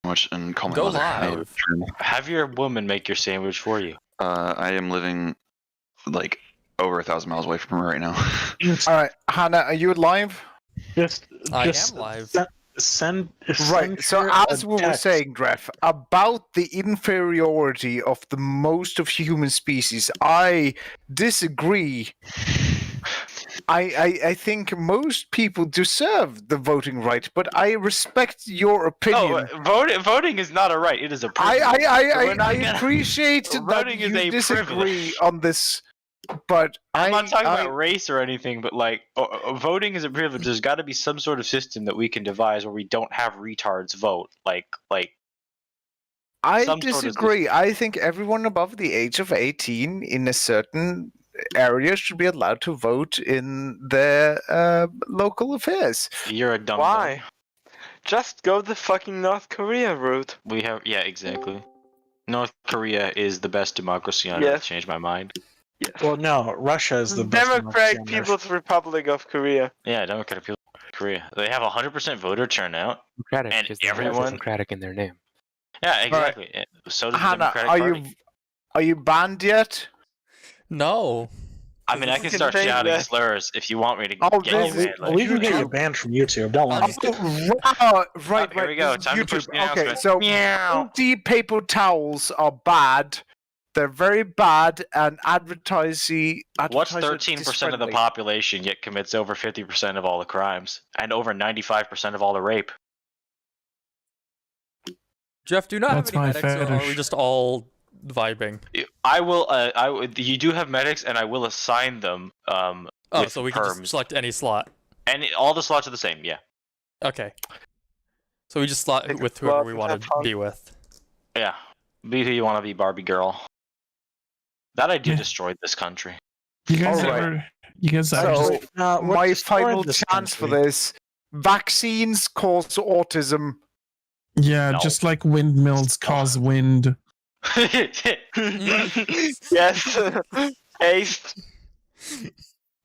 much and call my Go mother. live. Have your woman make your sandwich for you. I am living like over 1,000 miles away from her right now. Alright, Hannah, are you live? I am live. Send Right, so as we were saying, Gref, about the inferiority of the most of human species, I disagree. I think most people deserve the voting right, but I respect your opinion. No, voting is not a right. It is a privilege. I appreciate that Voting is you a disagree privilege. on this, but I'm not talking about race or anything, but like voting is a privilege. There's got to be some sort of system that we can devise where we don't have retards vote. I disagree. I think everyone above the age of 18 in a certain area should be allowed to vote in their local affairs. You're a dumb. Why? Just go the fucking North Korea route. Yeah, exactly. North Korea is the best democracy on earth. Changed my mind. Yes. Well, no, Russia is the best Democratic People's Republic of Korea. Yeah, Democratic People's Korea. They have 100% voter turnout. Democratic, and because they have everyone democratic in their name. Yeah, exactly. Right. So does Hannah, the Democratic Party. Are you banned yet? No. I mean, I can start shouting slurs if you want me to get you banned. We can get you banned from YouTube. Don't worry. Right. Here we go. Time to push the Okay, so empty paper towels are bad. They're very bad and advertising. What's 13% of the population yet commits over 50% of all the crimes and over 95% of all the rape? Jeff, do you not have any medics, or are we just all vibing? I will. You do have medics, and I will assign them. So we can just select any slot. And all the slots are the same. Yeah. Okay. So we just slot with whoever we want to be with. Yeah. Be who you want to be, Barbie girl. That idea destroyed this country. You guys so, my final chance for this: vaccines cause autism. Yeah, just like windmills cause wind. Yes. Ace.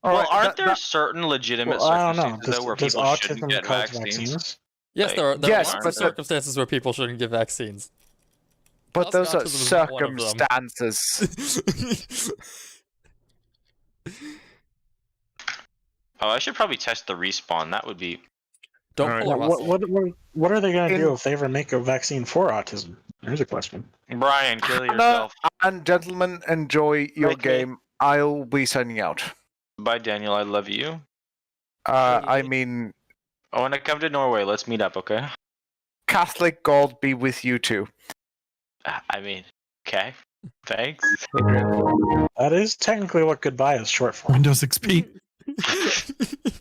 Well, aren't there certain legitimate circumstances where people shouldn't get vaccines? Yes, there are circumstances where people shouldn't get vaccines. But those are circumstances. Oh, I should probably test the respawn. That would be... Don't pull what are they going to do if they ever make a vaccine for autism? There's a question. Brian, kill yourself. And gentlemen, enjoy your game. I'll be signing out. Bye, Daniel. I love you. I mean... When I come to Norway, let's meet up, okay? Catholic God be with you too. I mean, okay. Thanks. That is technically what goodbye is short for. Windows XP.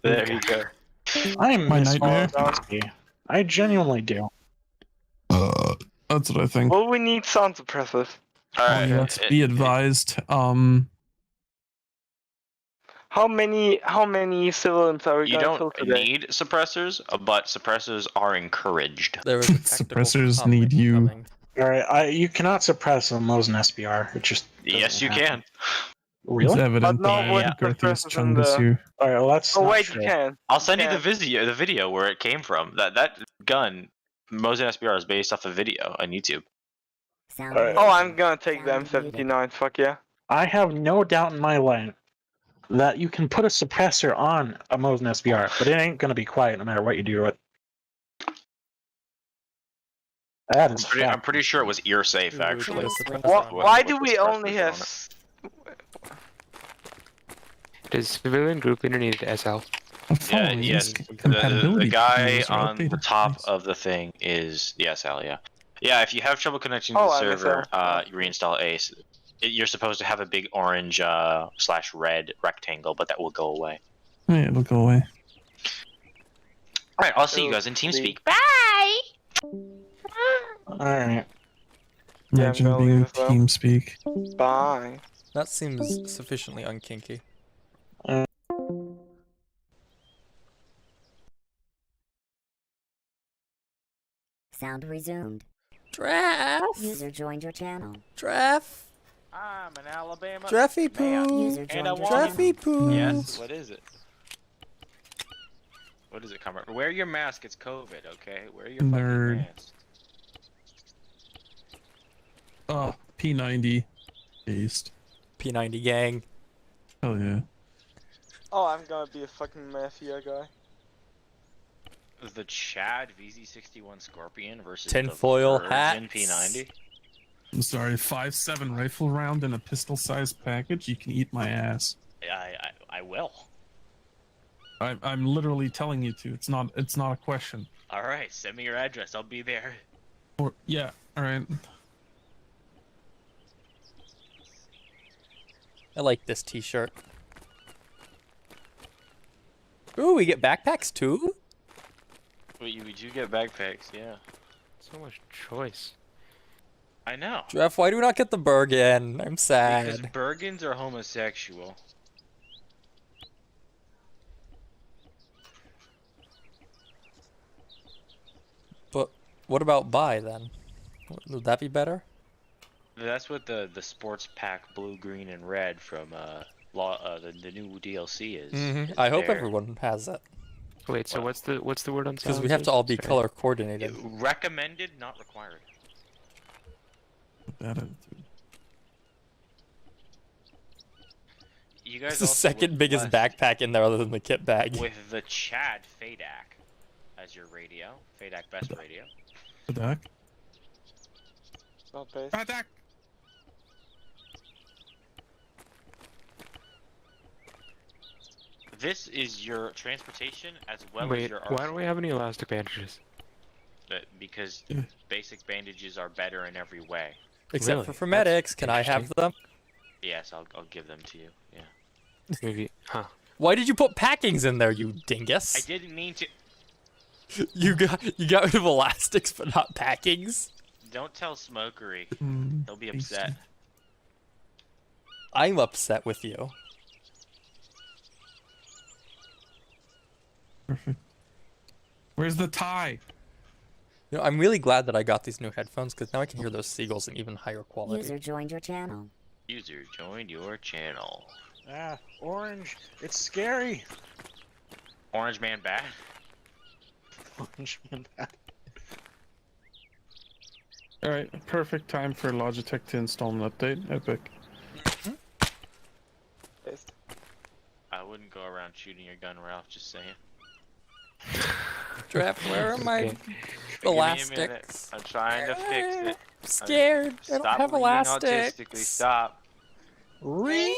There you go. I my nightmare. I genuinely do. That's what I think. Well, we need sound suppressors. Let's be advised. How many civilians are we going to kill today? You don't need suppressors, but suppressors are encouraged. Suppressors need you. Alright, you cannot suppress a Mosin SBR. It just yes, you can. Really? It's evident that Garthius chungus you. Alright, well that's you can. I'll send you the video where it came from. That gun, Mosin SBR, is based off a video on YouTube. Right. Oh, I'm gonna take the M79. Fuck yeah. I have no doubt in my life that you can put a suppressor on a Mosin SBR, but it ain't gonna be quiet no matter what you do to it. I'm pretty sure it was ear safe, actually. Why do we only have... Does civilian group leader need the SL? Yeah, the guy on the top of the thing is the SL, yeah. Yeah, if you have trouble connecting to the server, you reinstall ACE. You're supposed to have a big orange / red rectangle, but that will go away. Yeah, it'll go away. Alright, I'll see you guys in TeamSpeak. Bye! Alright. Imagine being in TeamSpeak. Bye. That seems sufficiently unkinky. Sound resumed. Draft! User joined your channel. Draft! I'm an Alabama. Draffy poo! User joined your Draffy poo! Yes, what is it? What is it, Comrade? Wear your mask, it's COVID, okay? Wear your fucking mask. Oh, P90 based. P90 gang. Hell yeah. Oh, I'm gonna be a fucking mafia guy. The Chad VZ61 Scorpion versus Tinfoil the Virgin hats. P90. I'm sorry, 5.7 rifle round in a pistol-sized package. You can eat my ass. I will. I'm literally telling you to. It's not a question. All right, send me your address. I'll be there. Or yeah, all right. I like this t-shirt. Ooh, we get backpacks too? We do get backpacks, yeah. So much choice. I know. Jeff, why do we not get the Bergen? I'm sad. Because Bergens are homosexual. But what about buy then? Would that be better? That's what the sports pack blue, green, and red from the new DLC is. I hope there. everyone has it. Wait, so what's the word on? Because we have to all be color coordinated. Recommended, not required. That attitude. You guys It's the also second look biggest blessed backpack in there other than the kit bag. with the Chad Fadak as your radio. Fadak best radio. Attack. Not base. Attack. This is your transportation as well as Wait, your why arsenal. don't we have any elastic bandages? Because Yeah. basic bandages are better in every way. Except Really? for medics. That's Can I have them? Yes, I'll give them to you. Yeah. Maybe, huh? Why did you put packings in there, you I dingus? didn't mean to. You got rid of elastics but not packings? Don't tell Smokery. He'll be Tasty. upset. I'm upset with you. Perfect. Where's the tie? You know, I'm really glad that I got these new headphones because now I can hear those seagulls in even higher quality. User joined your channel. User joined your channel. Ah, orange. It's scary. Orange Man bad. Orange man bad. All right, perfect time for Logitech to install an update. Epic. Base. I wouldn't go around shooting your gun, Ralph. Just saying. Draft, where are my Okay. Give me a minute. elastics? I'm trying to fix it. I'm scared. I Stop don't have reading elastics. autistically. Stop. Are we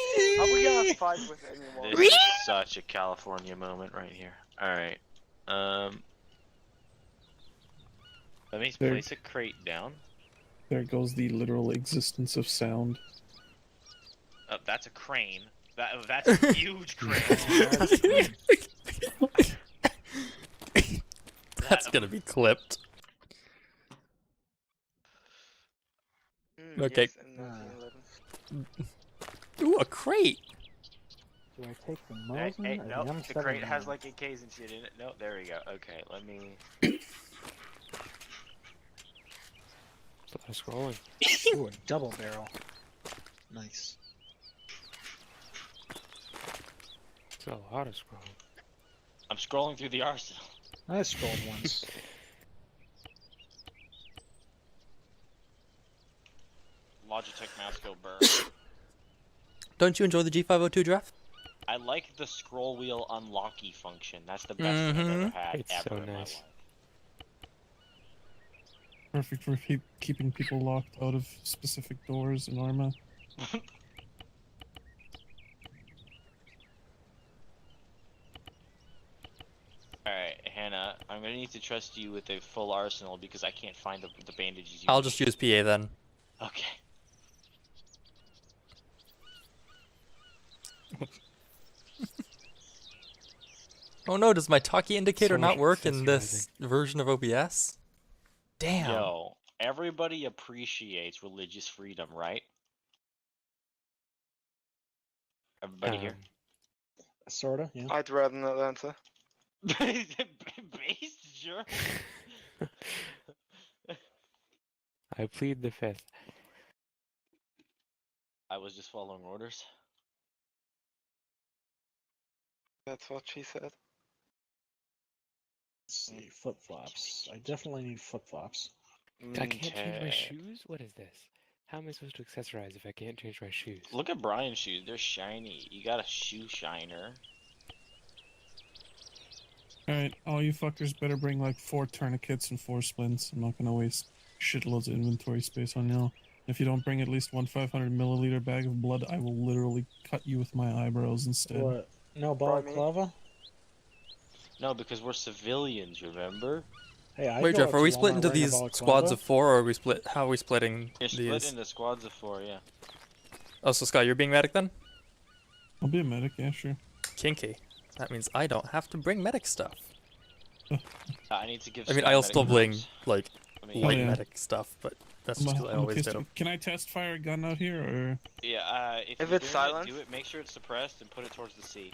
gonna fight with anyone? This is such a California moment right here. All right. Let me There. place a crate down. There goes the literal existence of sound. Oh, that's a crane. That's a huge crane. That's gonna be clipped. Okay. Yes, in 1911. Ooh, a crate. Do I take the Hey, Mosin hey, or nope, the the M7? crate has like AKs and shit in it. No, there we go. Okay, let me. Stop scrolling. Ooh, a double barrel. Nice. It's a lot of scrolling. I'm scrolling through the arsenal. I scrolled once. Logitech mouse go burn. Don't you enjoy the G502 draft? I like the scroll wheel unlocky function. That's the best thing I've ever had It's ever so in my nice. life. Perfect for keeping people locked out of specific doors in ArmA. Alright, Hannah, I'm gonna need to trust you with a full arsenal because I can't find the bandages you I'll need. just use PA then. Okay. Oh no, does my talkie indicator So not much work in this sensorizing. version of OBS? Damn. Yo, everybody appreciates religious freedom, right? Everybody here? Sorta, yeah. I'd rather not answer. Based, sure. I plead the fifth. I was just following orders. That's what she said. Let's see, flip flops. I definitely need flip flops. I can't change my Okay. shoes? What is this? How am I supposed to accessorize if I can't change my shoes? Look at Brian's shoes. They're shiny. You got a shoe shiner. Alright, all you fuckers better bring like 4 tourniquets and 4 splints. I'm not gonna waste shitloads of inventory space on y'all. If you don't bring at least one 500 milliliter bag of blood, I will literally cut you with my eyebrows instead. What? No balaclava? No, because we're civilians, remember? Hey, I Wait, go Jeff, up are to we Walmart split into wearing a these balaclava. squads of 4, or are we split? How are we splitting You're these? split into squads of 4, yeah. Oh, so Scott, you're being medic then? I'll be a medic, yeah, sure. Kinky. That means I don't have to bring medic stuff. I need to give. I mean, Scott I'll medic still bring notes. like Let me- light yeah. medic stuff, but that's just what I always do. Can I test fire a gun out here, or? Yeah, If you're it's doing silent? do it. Make sure it's suppressed and put it towards the sea.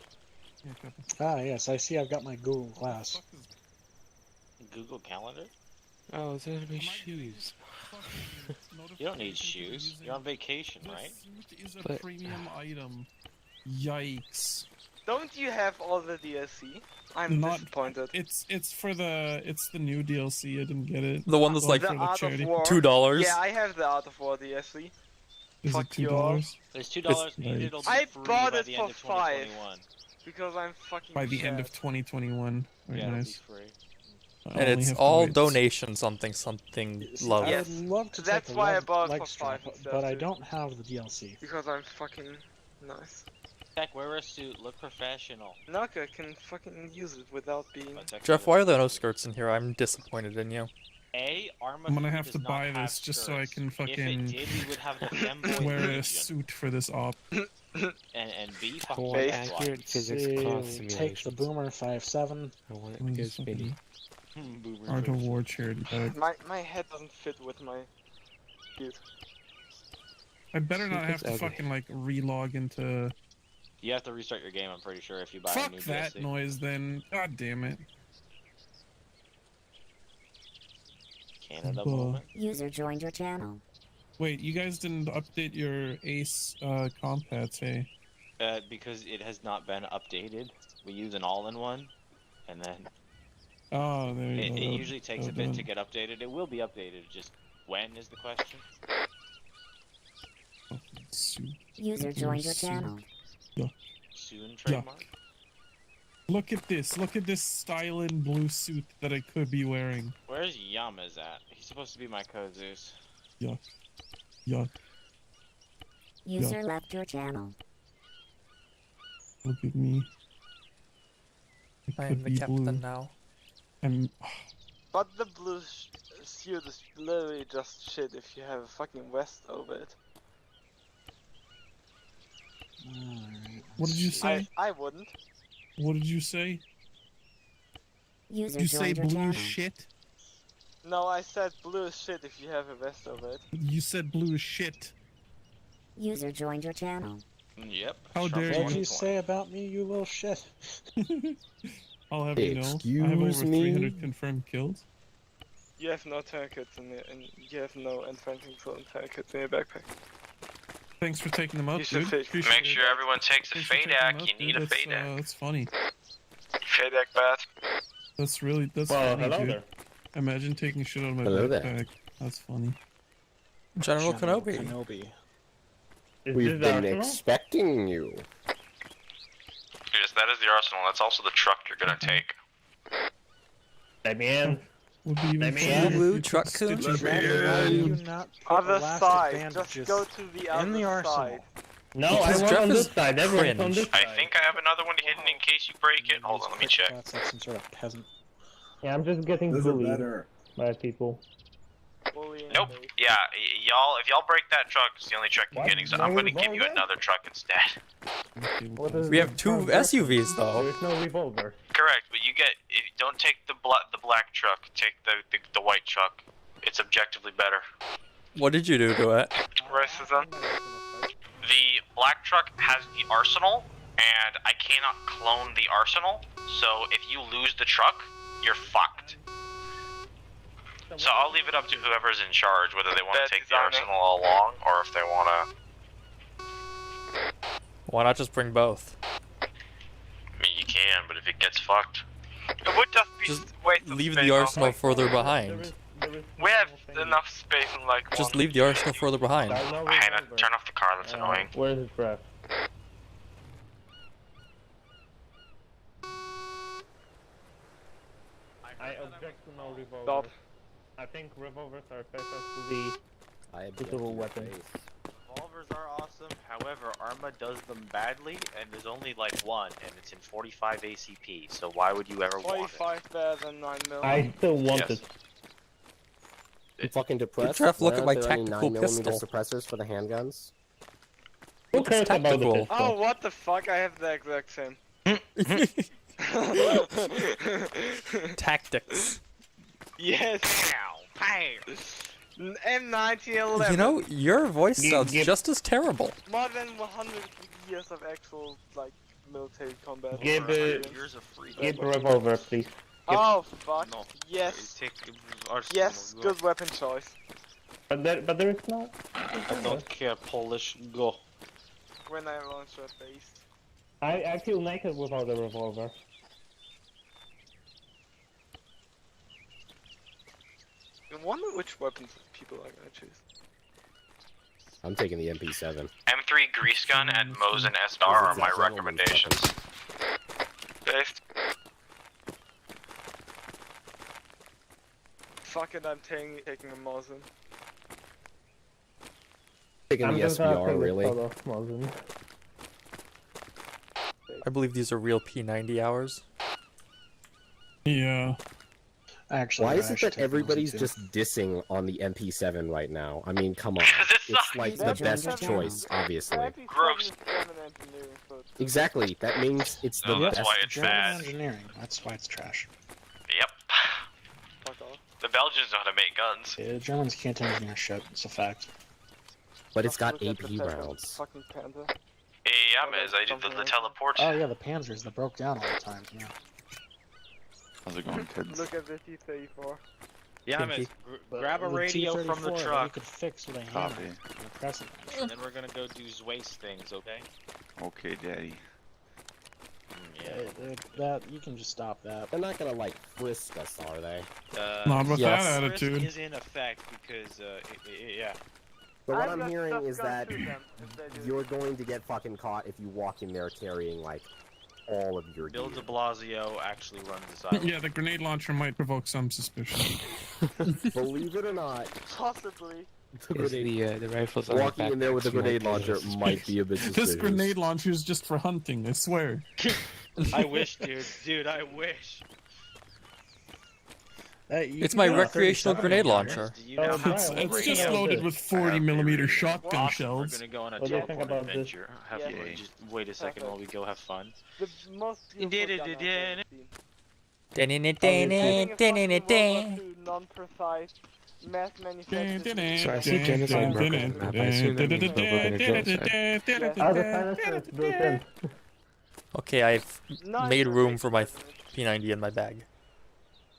Yeah, copy. Ah, yes, I see I've got my Google Glass. Google Calendar. Oh, those are my Am I shoes. You don't need shoes. You're on vacation, The right? suit is a But- premium item. Yikes. Don't you have all the DLC? I'm Not- disappointed. It's for the new DLC. I didn't get it. The one that's Well, like The for the Art of charity. War. $2. Yeah, I have the Art of War DLC. Is Fuck it you $2 There's $2 and Right. it'll be I free bought by it the for end of 2021. Because I'm fucking by the end of sad. 2021? Very Yeah, it'll be nice. free. I And only it's have to all wait. donation something love. Yes. I would love to That's take a why I leg, bought it leg for strap, 5 instead, but I too. don't have the DLC. Because I'm fucking nice. Tech, wear a suit. Look professional. Naka can fucking use it without being. But Tech, Jeff, why are there no skirts in here? I'm disappointed in you. ArmA I'm gonna food have does to not buy have this just so I skirts. can If fucking it did, we would have the femboy wear a Legion. suit for this op. And B I fucking want Based- accurate physics See, cloth take the simulations. Boomer 5.7. I want it What to go is this spinny. fucking Art of War charity bag. My head doesn't fit with my build. I better not have Super to ugly. fucking like relog into. You have to restart your game, I'm pretty sure, if you buy a Fuck new that DLC. noise then. God damn it. Canada Oh. moment. User joined your channel. Wait, you guys didn't update your Ace compats, hey? Because it has not been updated. We use an all-in-one, and then Oh, there you it go. usually takes a bit to get updated. It will be updated, just when is the question? Suit. User joined your channel. Soon, trademark? Look at this. Look at this styling blue suit that I could be wearing. Where's Yama's at? He's supposed to be my Kozus. Yuck. User left your channel. Look at me. I could am the be captain blue. now. I'm. But the blue suit is literally just shit if you have a fucking vest over it. Alright, What did you say? I wouldn't. What did you say? User You say joined your blue channel. as shit? No, I said blue is shit if you have a vest over it. You said blue as shit. User joined your channel. Yep. How Trump dare What'd you 2020. say about me, you little shit? I'll have you know. I have over 300 confirmed kills. You have no tourniquets in there, and you have no infantry tourniquets in your backpack. Thanks for taking them out, You should dude. fix- Appreciate Make it. sure everyone takes a Thanks for taking them FADAC. out, You need dude. a FADAC. That's funny. FADAC bath. That's funny, dude. Imagine taking shit out of my backpack. That's funny. General Kenobi. We've been expecting you. Yes, that is the arsenal. That's also the truck you're gonna take. Would be even me funnier in. if Woo, you truck could coon. stitch Why it do you in. not put Other last side. advantages Just go to the other in the arsenal? side. Because Jeff is cringe. I think I have another one hidden in case you break it. Hold on, let me check. That's like some sort of peasant. Yeah, I'm just getting bullied by people. Bully and Nope. bait. Yeah, y'all. If y'all break that truck, it's the only truck you're getting. So I'm gonna give you another truck instead. We have 2 SUVs though. There's no revolver. Correct, but you get. If you don't take the black truck, take the white truck. It's objectively better. What did you do to it? Racism. The black truck has the arsenal, and I cannot clone the arsenal. So if you lose the truck, you're fucked. So I'll leave it up to whoever's in charge, whether they want Bad to take the designer. arsenal all along, or if they want to. Why not just bring both? I mean, you can, but if it gets fucked, It would just be Just waste of leave space, the arsenal honestly. further behind. We have enough space in like Just leave the arsenal further behind. Hannah, turn off the car. That's annoying. Where's the draft? I object to no revolvers. Stop. I think revolvers are perfectly suitable weapons. Revolvers are awesome. However, ArmA does them badly, and there's only like one, and it's in 45 ACP. So why would you ever want it? 45 better than 9mm. I still want Yes. it. I'm fucking depressed. Jeff, look Why at my aren't there any tactical 9mm pistol. suppressors for the handguns? Who cares about the tactical. pistol? Oh, what the fuck? I have the exact same. Tactics. Yes. M1911. You know, your voice Give- sounds give- just as terrible. More than 100 years of actual like military combat. Give Over 100 it- years of free. Give a revolver, please. Oh fuck. No. Yes. Take arsenal. Yes. Go. Good weapon choice. But there is no. I don't care. Polish. Go. Grenade launcher based. I feel naked without a revolver. I wonder which weapons people are gonna choose. I'm taking the MP7. M3 grease gun and Mosin SR are my recommendations. Based. Fuck it, I'm taking a Mosin. Taking the SVR, really? I believe these are real P90 hours. Yeah. Actually, Why I is it should that take everybody's those just dissing on the MP7 right now? I mean, come on. Because it It's like the That's best just choice, obviously. Gross. Exactly. That means it's the No, that's best. why it's German bad. engineering. That's why it's trash. Yep. Fuck off. The Belgians know how to make guns. Yeah, the Germans can't engineer shit. It's a fact. But it's got Look at the AP pepper, rounds. Fucking panther. Yeah, Miz, I did the teleport. Oh yeah, the Panzers that broke down all the time. Yeah. How's it going, kids? Look at the T-34. Yeah, Miz, grab a The radio from the T-34 that You truck, could fix with a hammer Copy. and a crescent wrench. and then we're gonna go do Zwace things, okay? Okay, daddy. Yeah, that you can just stop that. They're not gonna, like, frisk us, are they? Not with Yes. that Risk attitude. is in effect because, yeah. But what I've I'm got hearing stuff is gun that to them, if they do. you're going to get fucking caught if you walk in there carrying, like, all of your Bill de gear. Blasio actually runs this island. Yeah, the grenade launcher might provoke some suspicion. Believe it or not, Possibly. The rifles on walking the in there with a backpacks, you grenade might launcher notice. might be a bit suspicious. This grenade launcher is just for hunting, I swear. I wish, dude. Dude, I wish. It's my recreational grenade launcher. Do you know how It's, Right, it's let's just see. loaded with 40mm shotgun Awesome, shells. We're gonna go on a What do you think teleport about this? adventure. Have Yeah. fun. Just wait a second while we go have fun. The most beautiful gun I've ever seen. Non-precise, mass manufactured. So I see genocide broken in the map. I assume that means that we're gonna genocide. Oh, the silencer is built in. Okay, I've Not made the room base for my version. P90 in my bag.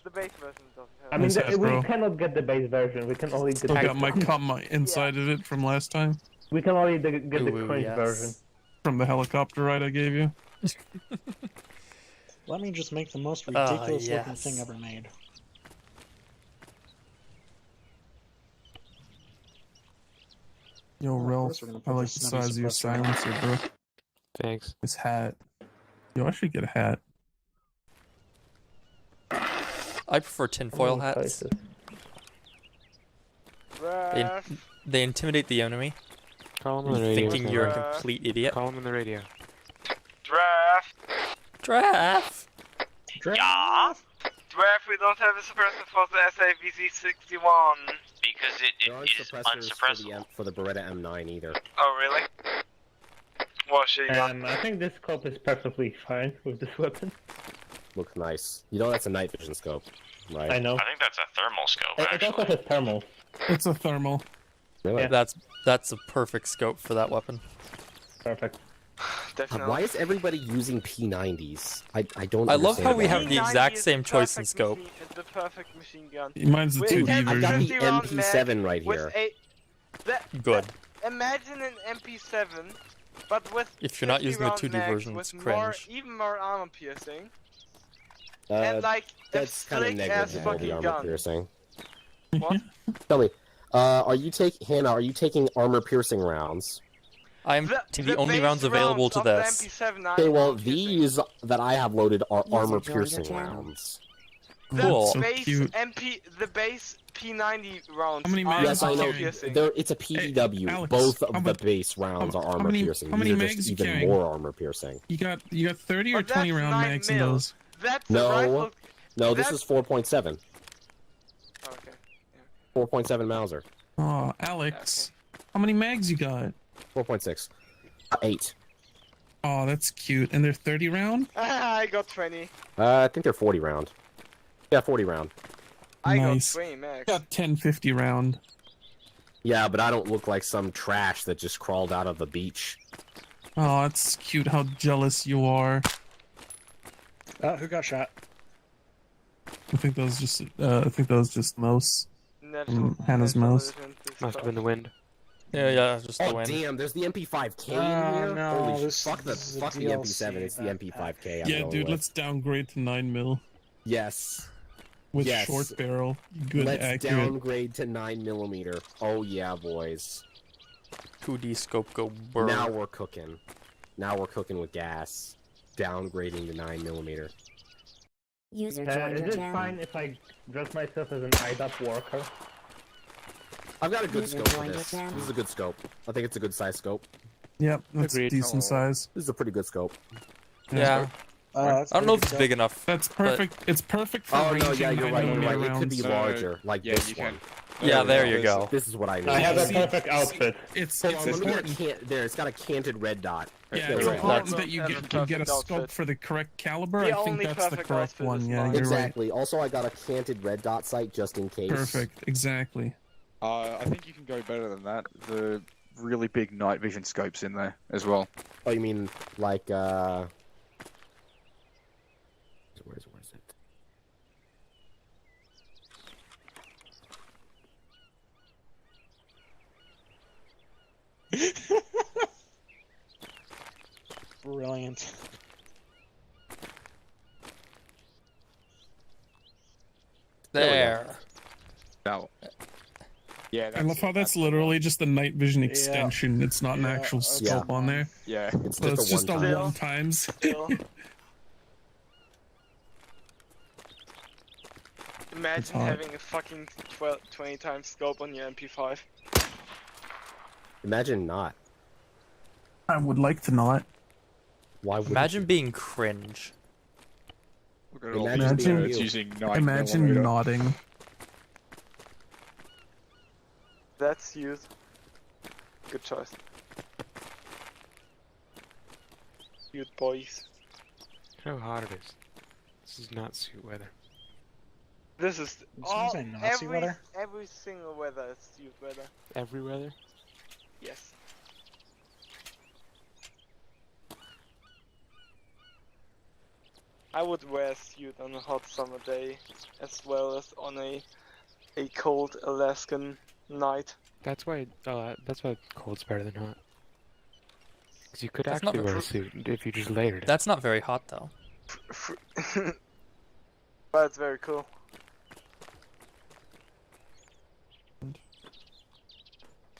The base version doesn't have. I mean, Nice ass, we bro. cannot get the base version. We can only get Still got my comma inside of it from last time. we can only get the Ooh, cringe yes. version. From the helicopter ride I gave you. Let me just make the most ridiculous looking yes. thing ever made. Yo, Of Ralph, course we're gonna I put like this the snubby size of your suppressor on. silencer, bro. Thanks. This hat. Yo, I should get a hat. I prefer tinfoil hats. Places. Ref. They intimidate the enemy, Call him on the radio. thinking you're a Bruh. complete idiot. Call him on the radio. Draft. Draft! Yeah. Draft. We don't have a suppressor for the SAVZ61. Because There aren't it is suppressors for unsuppressible. for the Beretta M9 either. Oh really? What should you got? I think this scope is perfectly fine with this weapon. Looks nice. You know that's a night vision scope, right? I know. I think that's a thermal scope, It also actually. has thermal. It's a thermal. Really? Yeah. That's a perfect scope for that weapon. Perfect. Definitely. Why is everybody using P90s? I don't. I love how we understand have the that. exact P90 is same the choice in perfect scope. machine- it's the perfect machine gun. Mine's the With 2D I've got version. the 50 round MP7 right With here. Good. Imagine an MP7, but with If you're not 50 using the round 2D mags version, with it's more, cringe. even more armor piercing, Uh, and like a that's kind of slick ass negligible. The fucking armor gun. piercing. What? Tell me, are you taking armor piercing rounds? I'm the only base rounds available to of the this. MP7 are Okay, well, non-piercing. these that I have loaded are User armor joined your piercing channel. rounds. Cool. So base cute. the base P90 rounds. How many are mags Yes, I know. non-piercing. It's a PDW. Alex, Both how of the about- base rounds are how armor many- piercing. how many These are mags just you even carrying? more armor piercing. You got 30 or But 20 that's round 9 mags in mil. those? That's a No, rifle. no, this That- is 4.7. Okay. 4.7 Mauser. Oh, Alex, how many mags you got? 4.6. 8. Oh, that's cute. And they're 30 round? I got 20. I think they're 40 round. Yeah, 40 round. I Nice. got 20 max. Got 1050 round. Yeah, but I don't look like some trash that just crawled out of the beach. Oh, that's cute how jealous you are. Who got shot? I think that was just Mose. Natural- Hannah's natural mouse. intelligence is Must have been the wind. Yeah, just the Oh wind. damn, there's the MP5K in Oh, here? no, Holy shit, this fuck the is a MP7, DLC it's the MP5K. I'm Yeah, going dude, with. let's downgrade to 9 mil Yes. with Yes. short barrel. Good, Let's accurate. downgrade to 9mm. Oh yeah, boys. 2D scope go burr. Now we're cooking. Now we're cooking with gas. Downgrading to 9mm. User joined Is your it channel. fine if I dress myself as an IDOP worker? I've got a good User scope for joined your this. channel. This is a good scope. I think it's a good size scope. Yep, that's Agreed. decent size. This is a pretty good scope. Yeah. I don't know if it's big enough. That's perfect. It's perfect for Oh no, ranging yeah, you're right. You're 9mm right. It could rounds. be larger, like yeah, this you one. can. Yeah, there you go. This is what I need. I have a See- perfect outfit. It's Hold on, let me get a important. there. It's got a canted red dot. Yeah, There it's we go. important that Have you a get a perfect scope outfit. for the correct caliber. The I think only that's the perfect correct outfit one. is Yeah, mine. you're right. Exactly. Also, I got a canted red dot sight just in case. Perfect. Exactly. I think you can go better than that. The really big night vision scopes in there as well. Oh, you mean like where's it? Brilliant. There. Now, yeah, I love how that's literally just a night vision extension. It's not an actual scope on there. Yeah. It's So it's just just a a one time. one times. Still. Imagine hot. having a fucking 20 times scope on your MP5. Imagine not. I would like to not. Why would Imagine being cringe. Look at all Imagine these being nerds you. using 9mm. Imagine nodding. That's youth. Good choice. Youth boys. How hot it is. This is not suit weather. This is Sounds like Nazi weather. every single weather is youth weather. Every weather? Yes. I would wear a suit on a hot summer day, as well as on a cold Alaskan night. That's why cold's better than hot. Because you could That's actually not wear a suit if you just layered it. That's not very hot though. But it's very cool.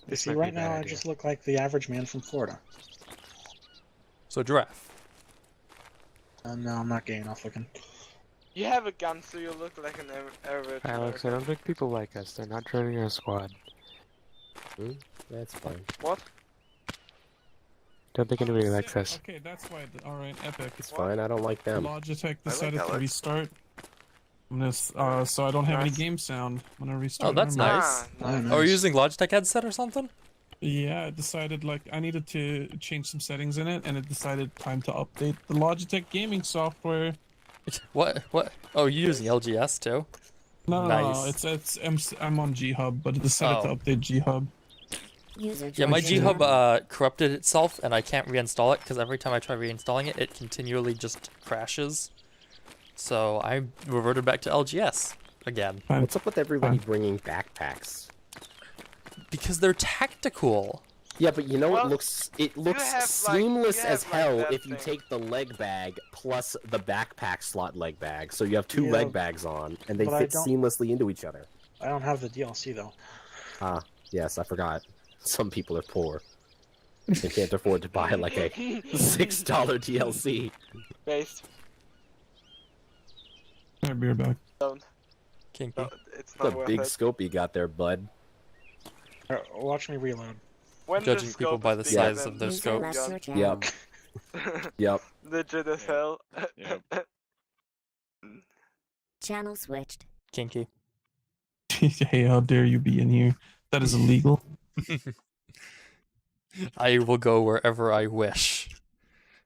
You see, might be right a bad now I idea. just look like the average man from Florida. So giraffe. No, I'm not gay enough looking. You have a gun, so you look like an average. Alex, I don't think people like us. They're not joining our squad. That's fine. What? Don't think anybody likes us. Okay, that's why. Alright, Epic. It's fine. I don't like them. Logitech I like decided to Alex. restart. I'm gonna, so I don't have any Nice. game sound. I'm gonna restart. Oh, that's ArmA. nice. Oh, nice. Oh, are you using Logitech headset or something? Yeah, it decided like I needed to change some settings in it, and it decided time to update the Logitech gaming software. What? Oh, you're using LGS too? No, Nice. I'm on G Hub, but it decided Oh. to update G Hub. User Yeah, my joined your G Hub channel. corrupted itself, and I can't reinstall it because every time I try reinstalling it, it continually just crashes. So I reverted back to LGS again Fine. What's up with everybody Fine. bringing backpacks? because they're tactical. Yeah, but you know Well, it looks have, like- seamless you as have, like, hell that if you thing. take the leg bag plus the backpack slot leg bag. So you have two Yeah, leg bags on, and they but I fit don't- seamlessly into each other. I don't have the DLC though. Ah, yes, I forgot. Some people are poor. They can't afford to buy like a $6 DLC. Based. Alright, beer back. Don't. Kinky. No, it's not The worth big it. scope you got there, bud. Watch me reload. When Judging the people scope by is the bigger size than of their User scope. left your Beyond. channel. Yep. Yep. Legit as hell. Yep. Channel switched. Kinky. Hey, how dare you be in here? That is illegal. I will go wherever I wish.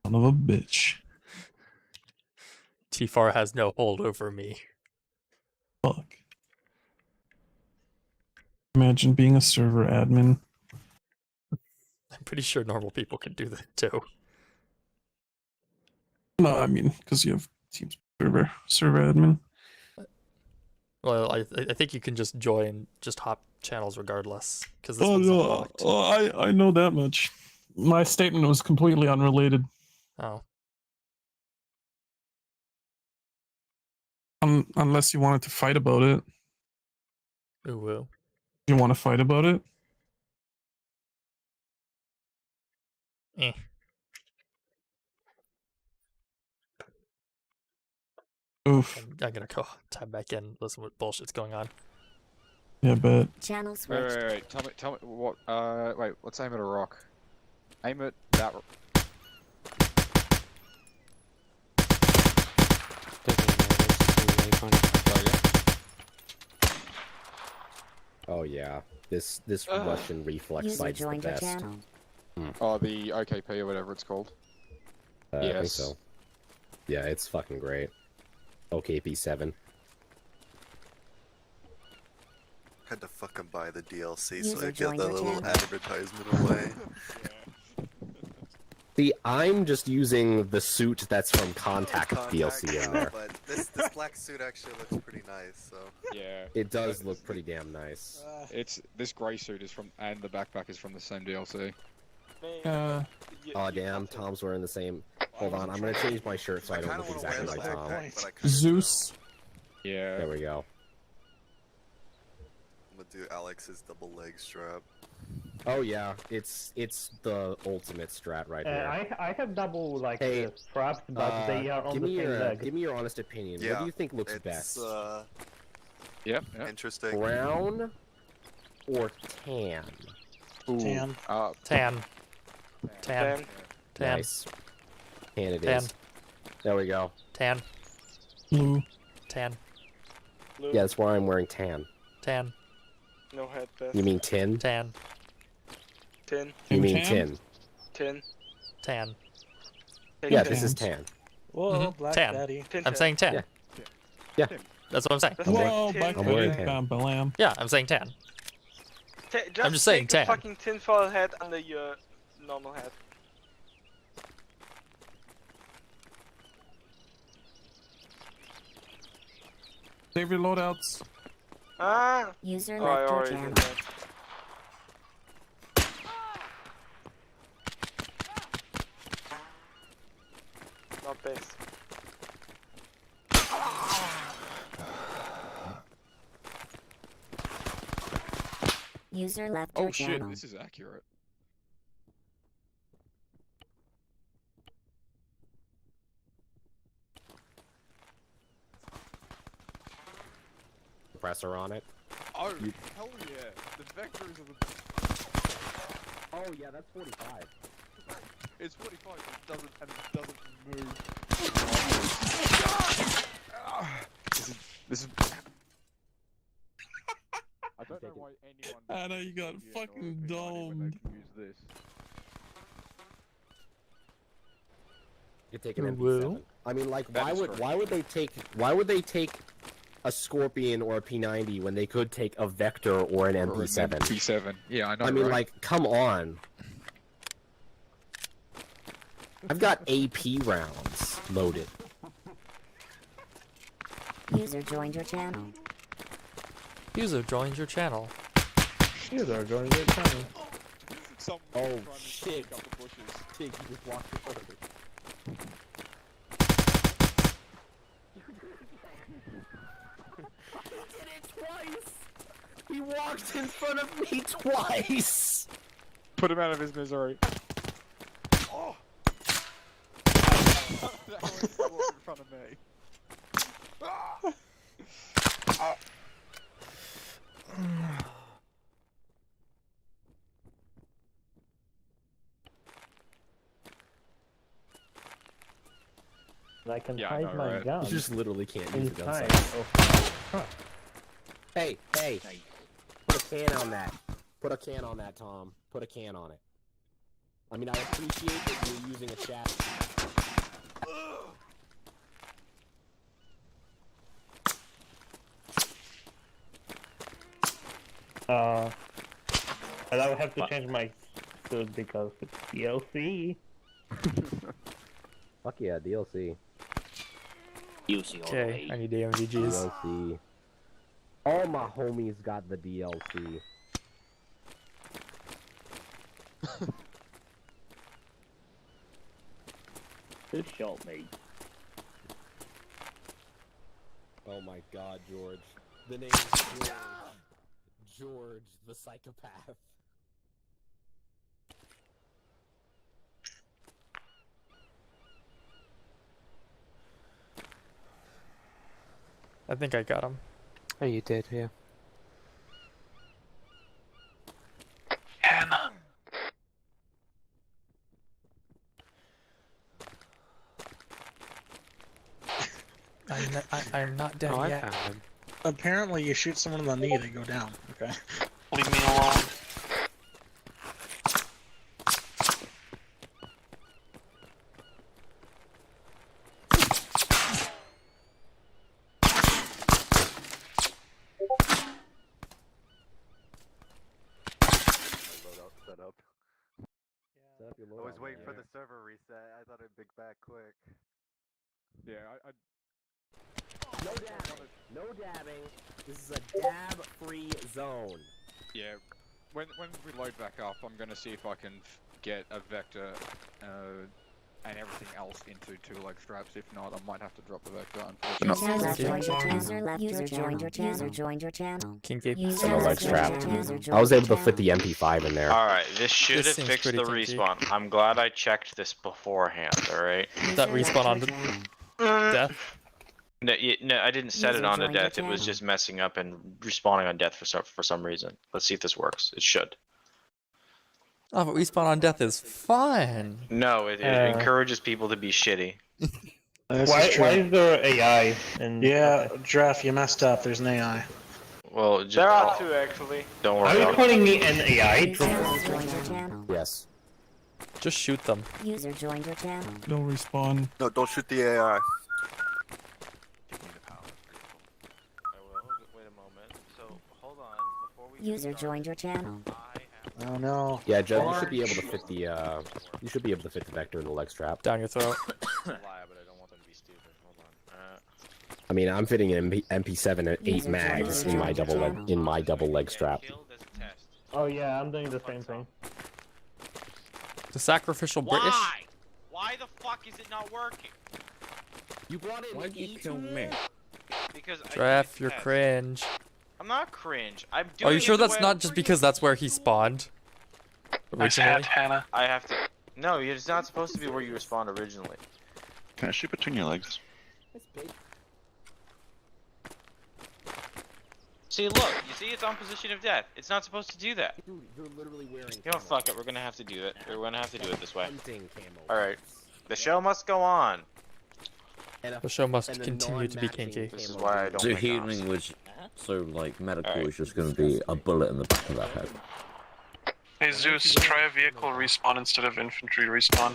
Son of a bitch. T-Far has no hold over me. Fuck. Imagine being a server admin. I'm pretty sure normal people can do that too. No, I mean, because you have Teams server admin. Well, I think you can just join, just hop channels regardless. Because this Oh one's no, unlocked. I know that much. My statement was completely unrelated. Oh. Unless you wanted to fight about it. Ooh, woo. You want to fight about it? Eh. Oof. I'm gonna go time back in, listen what bullshit's going on. Yeah, bet. Channel Wait, switched. wait, wait. Tell me what. Wait. Let's aim at a rock. Aim at that. Oh yeah. This Russian reflex User sight's the joined your best. channel. Oh, the OKP or whatever it's called. I think Yes. so. Yeah, it's fucking great. OKP7. Had to fucking buy the DLC User so I get joined the your little channel. advertisement away. See, I'm just using the suit that's from Contact DLC in there. But this black suit actually looks pretty nice, so. Yeah. It does look pretty damn nice. It's this grey suit is from, and the backpack is from the same DLC. Oh damn, Tom's wearing the same. Hold on, I'm gonna change my shirt so I don't look exactly like Tom. Zeus. Yeah. There we go. I'm gonna do Alex's double leg strap. Oh yeah, it's the ultimate strat right here. I have double like Hey, straps, but they are on the same leg. give me your honest opinion. Yeah, what do you think looks it's, best? Yep. Interesting. Brown or tan? Ooh, Tan. Tan. Tan. Tan. Nice. Tan it Tan. is. There we go. Tan. Blue. Tan. Blue. Yeah, that's why I'm wearing tan. Tan. No head best. You mean tin? Tan. Tin. You mean Tan? tin? Tin. Tan. Yeah, this is tan. Whoa, Mhm. Black Tan. Daddy. Tin. I'm saying tan. Yeah. Yeah. That's what I'm saying. That's Whoa, tin. black I'm wearing daddy, tan. bam, balam. Yeah, I'm saying tan. Just just saying take tan. the fucking tinfoil head under your normal head. Save your loadouts. Ah! User Oh, I left your already channel. did that. Not base. User left Oh your shit, channel. this is accurate. Compressor on it. Oh, hell yeah. The vectors of the... Oh yeah, that's 45. It's 45, but it doesn't move. This is... I don't know why anyone... Anna, you got fucking when they domed. can use this. You take an Woo. MP7. I mean, like, That why is would correct. why would they take a Scorpion or a P90 when they could take a Vector or an Or an MP7? MP7. Yeah, I know, I mean, right? like, come on. I've got AP rounds loaded. User joined your channel. User joined your channel. User joined your channel. Someone Oh, trying to shit. pick up the bushes. Pig, you just walked your further. You did it twice! He walked in front of me twice! Put him out of his misery. Oh! That was walked in front of me. I can Yeah, I hide know, my right? gun. You just literally can't use the gun inside sight. of- Hey, hey! Put a can on that. Put a can on that, Tom. Put a can on it. I mean, I appreciate that you're using a chat. And I would have to change my suit because it's DLC. Fuck yeah, DLC. Okay, I need AMVGs. DLC. All my homies got the DLC. Who shot me? Oh my god, George. The name is George. George, the psychopath. I think I got him. Oh, you did, yeah. Hannah. I'm not dead Oh, I yet. found him. Apparently, you shoot someone in the knee, they go down. Okay. Leave me alone. Set up. Set up your I was loadout, waiting for man. the server reset. I thought it'd big back quick. Yeah, No dabbing. No dabbing. This is a dab-free zone. yeah. When we load back up, I'm gonna see if I can get a vector and everything else into 2 leg straps. If not, I might have to drop the vector. User joined your channel. Kinky. No leg strap. I was able to fit the MP5 in there. Alright, this should This have seems fixed the pretty kinky. respawn. I'm glad I checked this beforehand, alright? That respawn on death? No, I didn't set User it on to joined your death. It was channel. just messing up and respawning on death for some reason. Let's see if this works. It should. Oh, but respawn on death is fun. No, it encourages people to be shitty. Why is there AI? Yeah, Jeff, you messed up. There's an AI. Well, just, There are 2 actually. don't Are worry you about it. calling me an AI? User joined your channel. Yes. Just shoot them. User joined your channel. Don't respawn. No, don't shoot the AI. Wait a moment. So, hold on. Before we User joined your channel. Oh no. Yeah, Joe, you should be able to fit the you should be able to fit the vector in the leg strap. Down your throat. lie, but I don't want them to be stupid. Hold on. I mean, I'm fitting an MP7 at 8 mags in my double leg strap. Oh yeah, I'm doing the same thing. The sacrificial British. Why the fuck is it not working? You brought in Why'd you kill me? Because Jeff, you're cringe. I'm not cringe. I'm doing Are you it sure the that's way not I just because that's where he spawned? Nice Originally? hat, Hannah. I have to. No, it's not supposed to be where you respawned originally. Can I shoot between your legs? See, look. You see, it's on position of death. It's not supposed to do that. Dude, you're literally wearing. You know, fuck it. We're gonna have to do it. We're gonna have to do it this way. Hunting camo. All right. The show must go on. The show must continue to be kinky. This is why I don't. So make healing ops. was so like medical Alright. is just going to be a bullet in the back of their head. Hey Zeus, try a vehicle respawn instead of infantry respawn.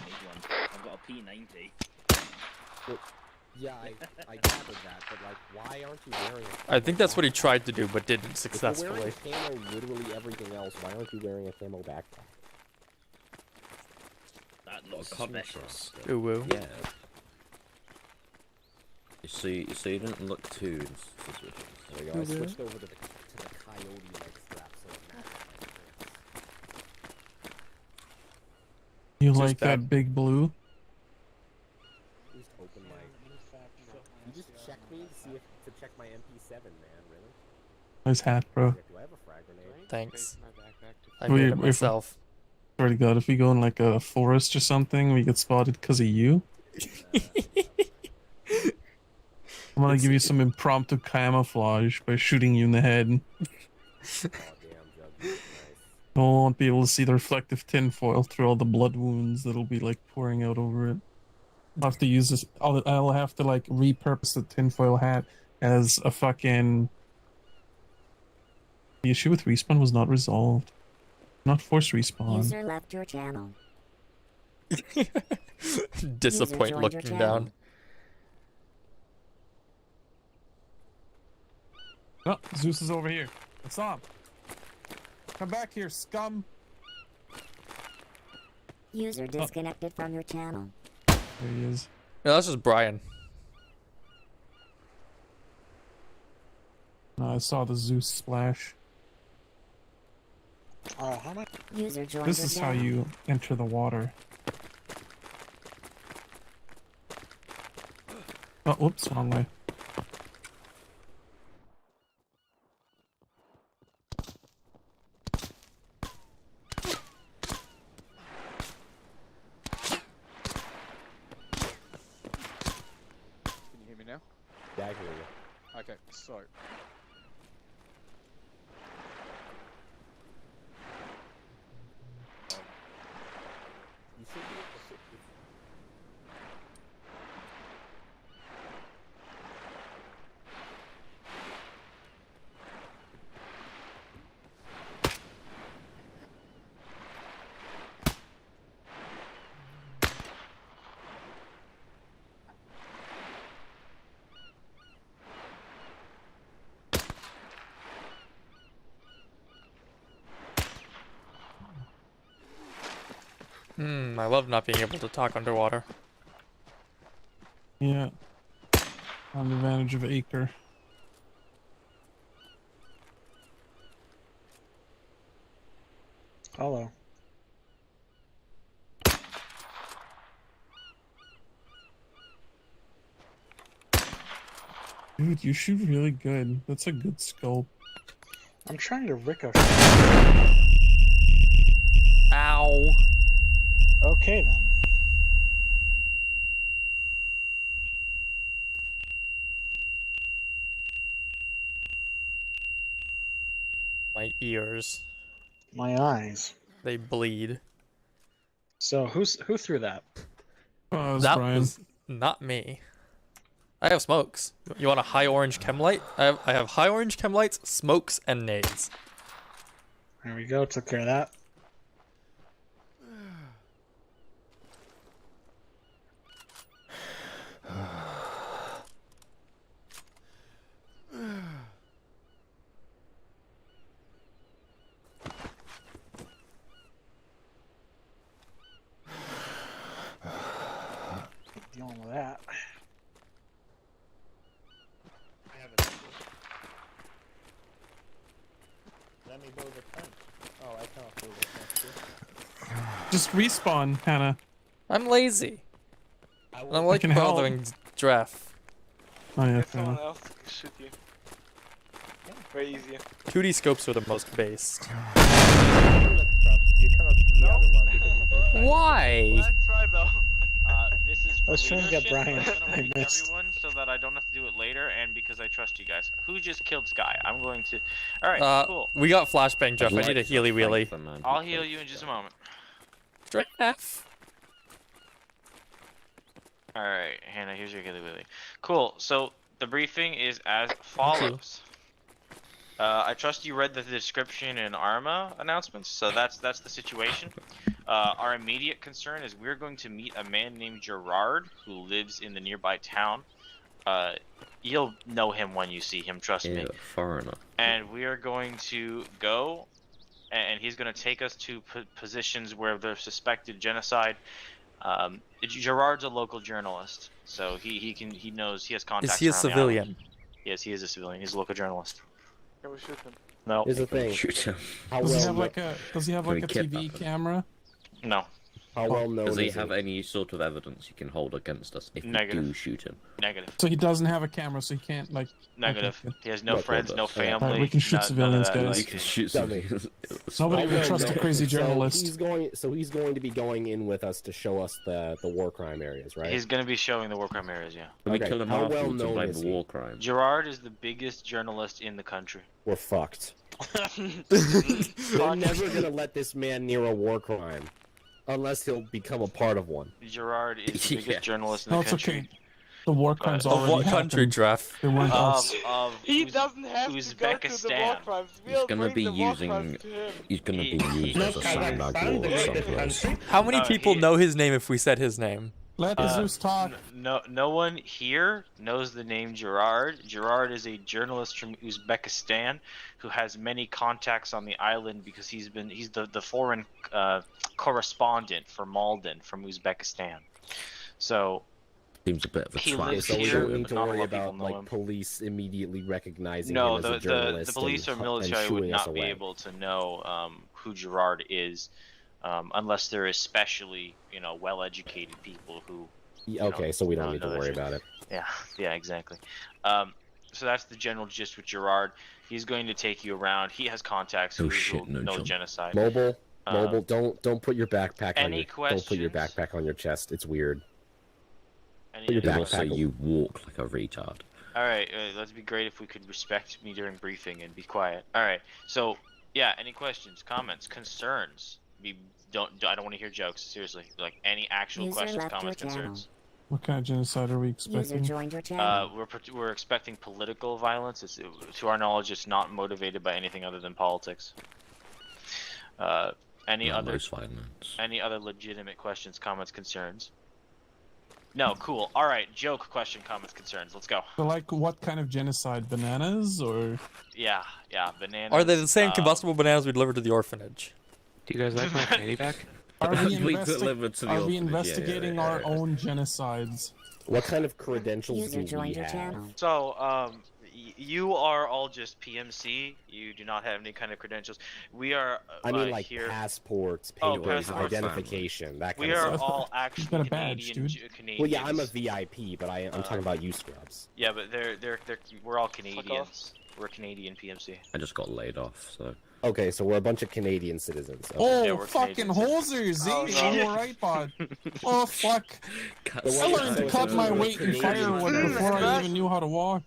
I've got a P90. Yeah, I gathered that, but like, why aren't you wearing a I think that's what he tried to do, but didn't If you're successfully. wearing camo, literally everything else, why aren't you wearing a camo backpack? That looks suspicious. Ooh woo. Yeah. You see, you didn't look too suspicious. There we go. I switched over to the coyote leg strap, so it matches my pants. You Just like that big blue? Just open my. You just checked me to see if to check my MP7, man. Really? Nice hat, bro. Do I have a frag grenade? Thanks. I Wait, made it wait, myself. Swear to God, if we go in like a forest or something, we get spotted because of you. I'm gonna give you some impromptu camouflage by shooting you in the head. Oh damn, Jug. Nice. I won't be able to see the reflective tinfoil through all the blood wounds that'll be like pouring out over it. I'll have to use this. I'll have to like repurpose the tinfoil hat as a fucking. The issue with respawn was not resolved. Not forced respawn. User left your channel. Disappoint looking down. Oh, Zeus is over here. What's up? Come back here, scum. User disconnected from your channel. There he is. No, that's just Brian. No, I saw the Zeus splash. How much? User joined This your is how channel. you enter the water. Oh, whoops, wrong way. Can you hear me now? Yeah, I hear you. Okay, so You should be. I love not being able to talk underwater. Yeah. On the advantage of Acre. Hello. Dude, you shoot really good. That's a good scope. I'm trying to ricochet. Ow. Okay then. My ears. My eyes. They bleed. So who threw that? Oh, That Brian. was not me. I have smokes. You want a high orange chem light? I have high orange chem lights, smokes, and nades. There we go. Took care of that. Dealing with that. Let me build a fence. Oh, I can't build a fence. Just respawn, Hannah. I'm lazy. I don't like can help. bothering Draff. Oh yeah, Get fair someone enough. else to shoot you. Way easier. 2D scopes are the most based. You cannot be the other one because you don't Why? Let's try though. This is for Let's try and get leadership, Brian. so I'm gonna I wake missed. everyone so that I don't have to do it later, and because I trust you guys. Who just killed Sky? I'm going to. All right, cool. We got flashbang, Jeff. I need a healy wheelie. I'll heal you in just a moment. Draff. All right, Hannah, here's your healy wheelie. Cool. So the briefing is as follows. I trust you read the description in ArmA announcements, so that's the situation. Our immediate concern is we're going to meet a man named Gerard who lives in the nearby town. You'll know him when you see him, trust me. Foreigner. And we are going to go, and he's going to take us to positions where there's suspected genocide. Gerard's a local journalist, so he knows, he has contacts. Is he a around the civilian? island. Yes, he is a civilian. He's a local journalist. Can we shoot him? No. Here's the thing. Shoot him. How Does he well have you- like a Can we TV kidnap him? camera? No. How well known Does he is have any sort of evidence you can hold against us if we do shoot him? Negative. So he doesn't have a camera, so he can't like. Negative. Okay, He has no friends, no family. Alright, we can shoot none of civilians, that, guys. like- We can shoot civilians. Nobody would trust a crazy So journalist. he's going to be going in with us to show us the war crime areas, right? He's going to be showing the war crime areas, yeah. Can we Okay, kill him how well afterwards and known blame is the he? war crime? Gerard is the biggest journalist in the country. We're fucked. They're never gonna let this man near a war crime, unless he'll become a part of one. Gerard is the biggest journalist in No, the it's country. okay. The war crimes Of already what country, happened. Jeff? They weren't us. He doesn't have to go to the war Uzbekistan. crimes. He's We'll gonna bring be the war using. crimes to him. He's gonna be used as a Sandbag war someplace. How many No, people he- know his name if we said his name? Let Zeus talk. No one here knows the name Gerard. Gerard is a journalist from Uzbekistan who has many contacts on the island because he's the foreign correspondent for Malden from Uzbekistan. So Seems a bit of a he twat. lives So we here, don't need but to not a worry lot of people about know like him. police immediately recognizing No, him as a the journalist. police or and military would shooing us not be away. able to know who Gerard is, unless they're especially well-educated people who. Okay, so we don't need to know that worry shit. about it. Yeah, exactly. So that's the general gist with Gerard. He's going to take you around. He has contacts who know genocide. Mobile, don't put your backpack on any don't put your backpack on your chest. It's weird. Put your It will say backpack. you walk like a retard. All right, that'd be great if we could respect me during briefing and be quiet. All right, so yeah, any questions, comments, concerns? I don't want to hear jokes. Seriously, like any actual User questions, left your comments, channel. concerns. What kind of genocide are we User expecting? joined your channel. We're expecting political violence. To our knowledge, it's not motivated by anything other than politics. Any other legitimate questions, comments, concerns? No, cool. All right, joke, question, comments, concerns. Let's go. So, like, what kind of genocide? Bananas or? Yeah, bananas. Are they the same combustible bananas we delivered to the orphanage? Do you guys like my candy back? Are we, delivered to the are we orphanage, investigating our own genocides? What kind of credentials User do joined we your have? channel. So, you are all just PMC. You do not have any kind of credentials. We are. I mean, like here. passports, Oh, papers, passports. identification, that kind We of are stuff. all actually got a badge, Canadian. dude. Canadians. Well, yeah, I'm a VIP, but I'm talking about you scrubs. Yeah, but we're all Canadians. We're Canadian PMC. I just got laid off, so. Okay, so we're a bunch of Canadian citizens. Okay. Oh, Yeah, we're fucking Canadians. hosers! Eh? Alright, bud. Oh, fuck. I learned to cut my weight in firewood before I even knew how to walk.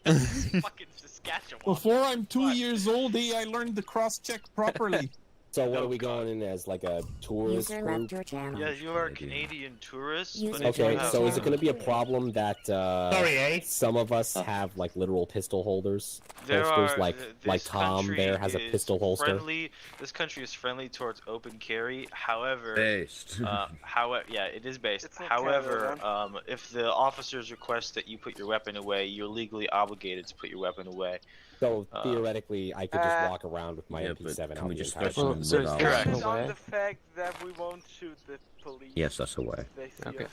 Fucking Saskatchewan. Before I'm 2 years old, I learned to cross-check properly. So what are we going in as, like a tourist User group? left your channel. Yeah, you are Canadian tourists. But if Okay, you have, so is it going to be a problem that eh? some of us have like literal pistol holders? There Holsters, are, like this Tom country there has a is pistol holster. Friendly. This country is friendly towards open carry. However, Based. yeah, it is based. It's not However, Canada, if the officers request that you put your weapon away, you're legally obligated to put your weapon away. So theoretically, I could just walk around with my yeah, but MP7 can out we the just entire go time. to the Correct. Depends on Away? the fact that we won't shoot the police. Yes, that's a way. if they see Okay. us.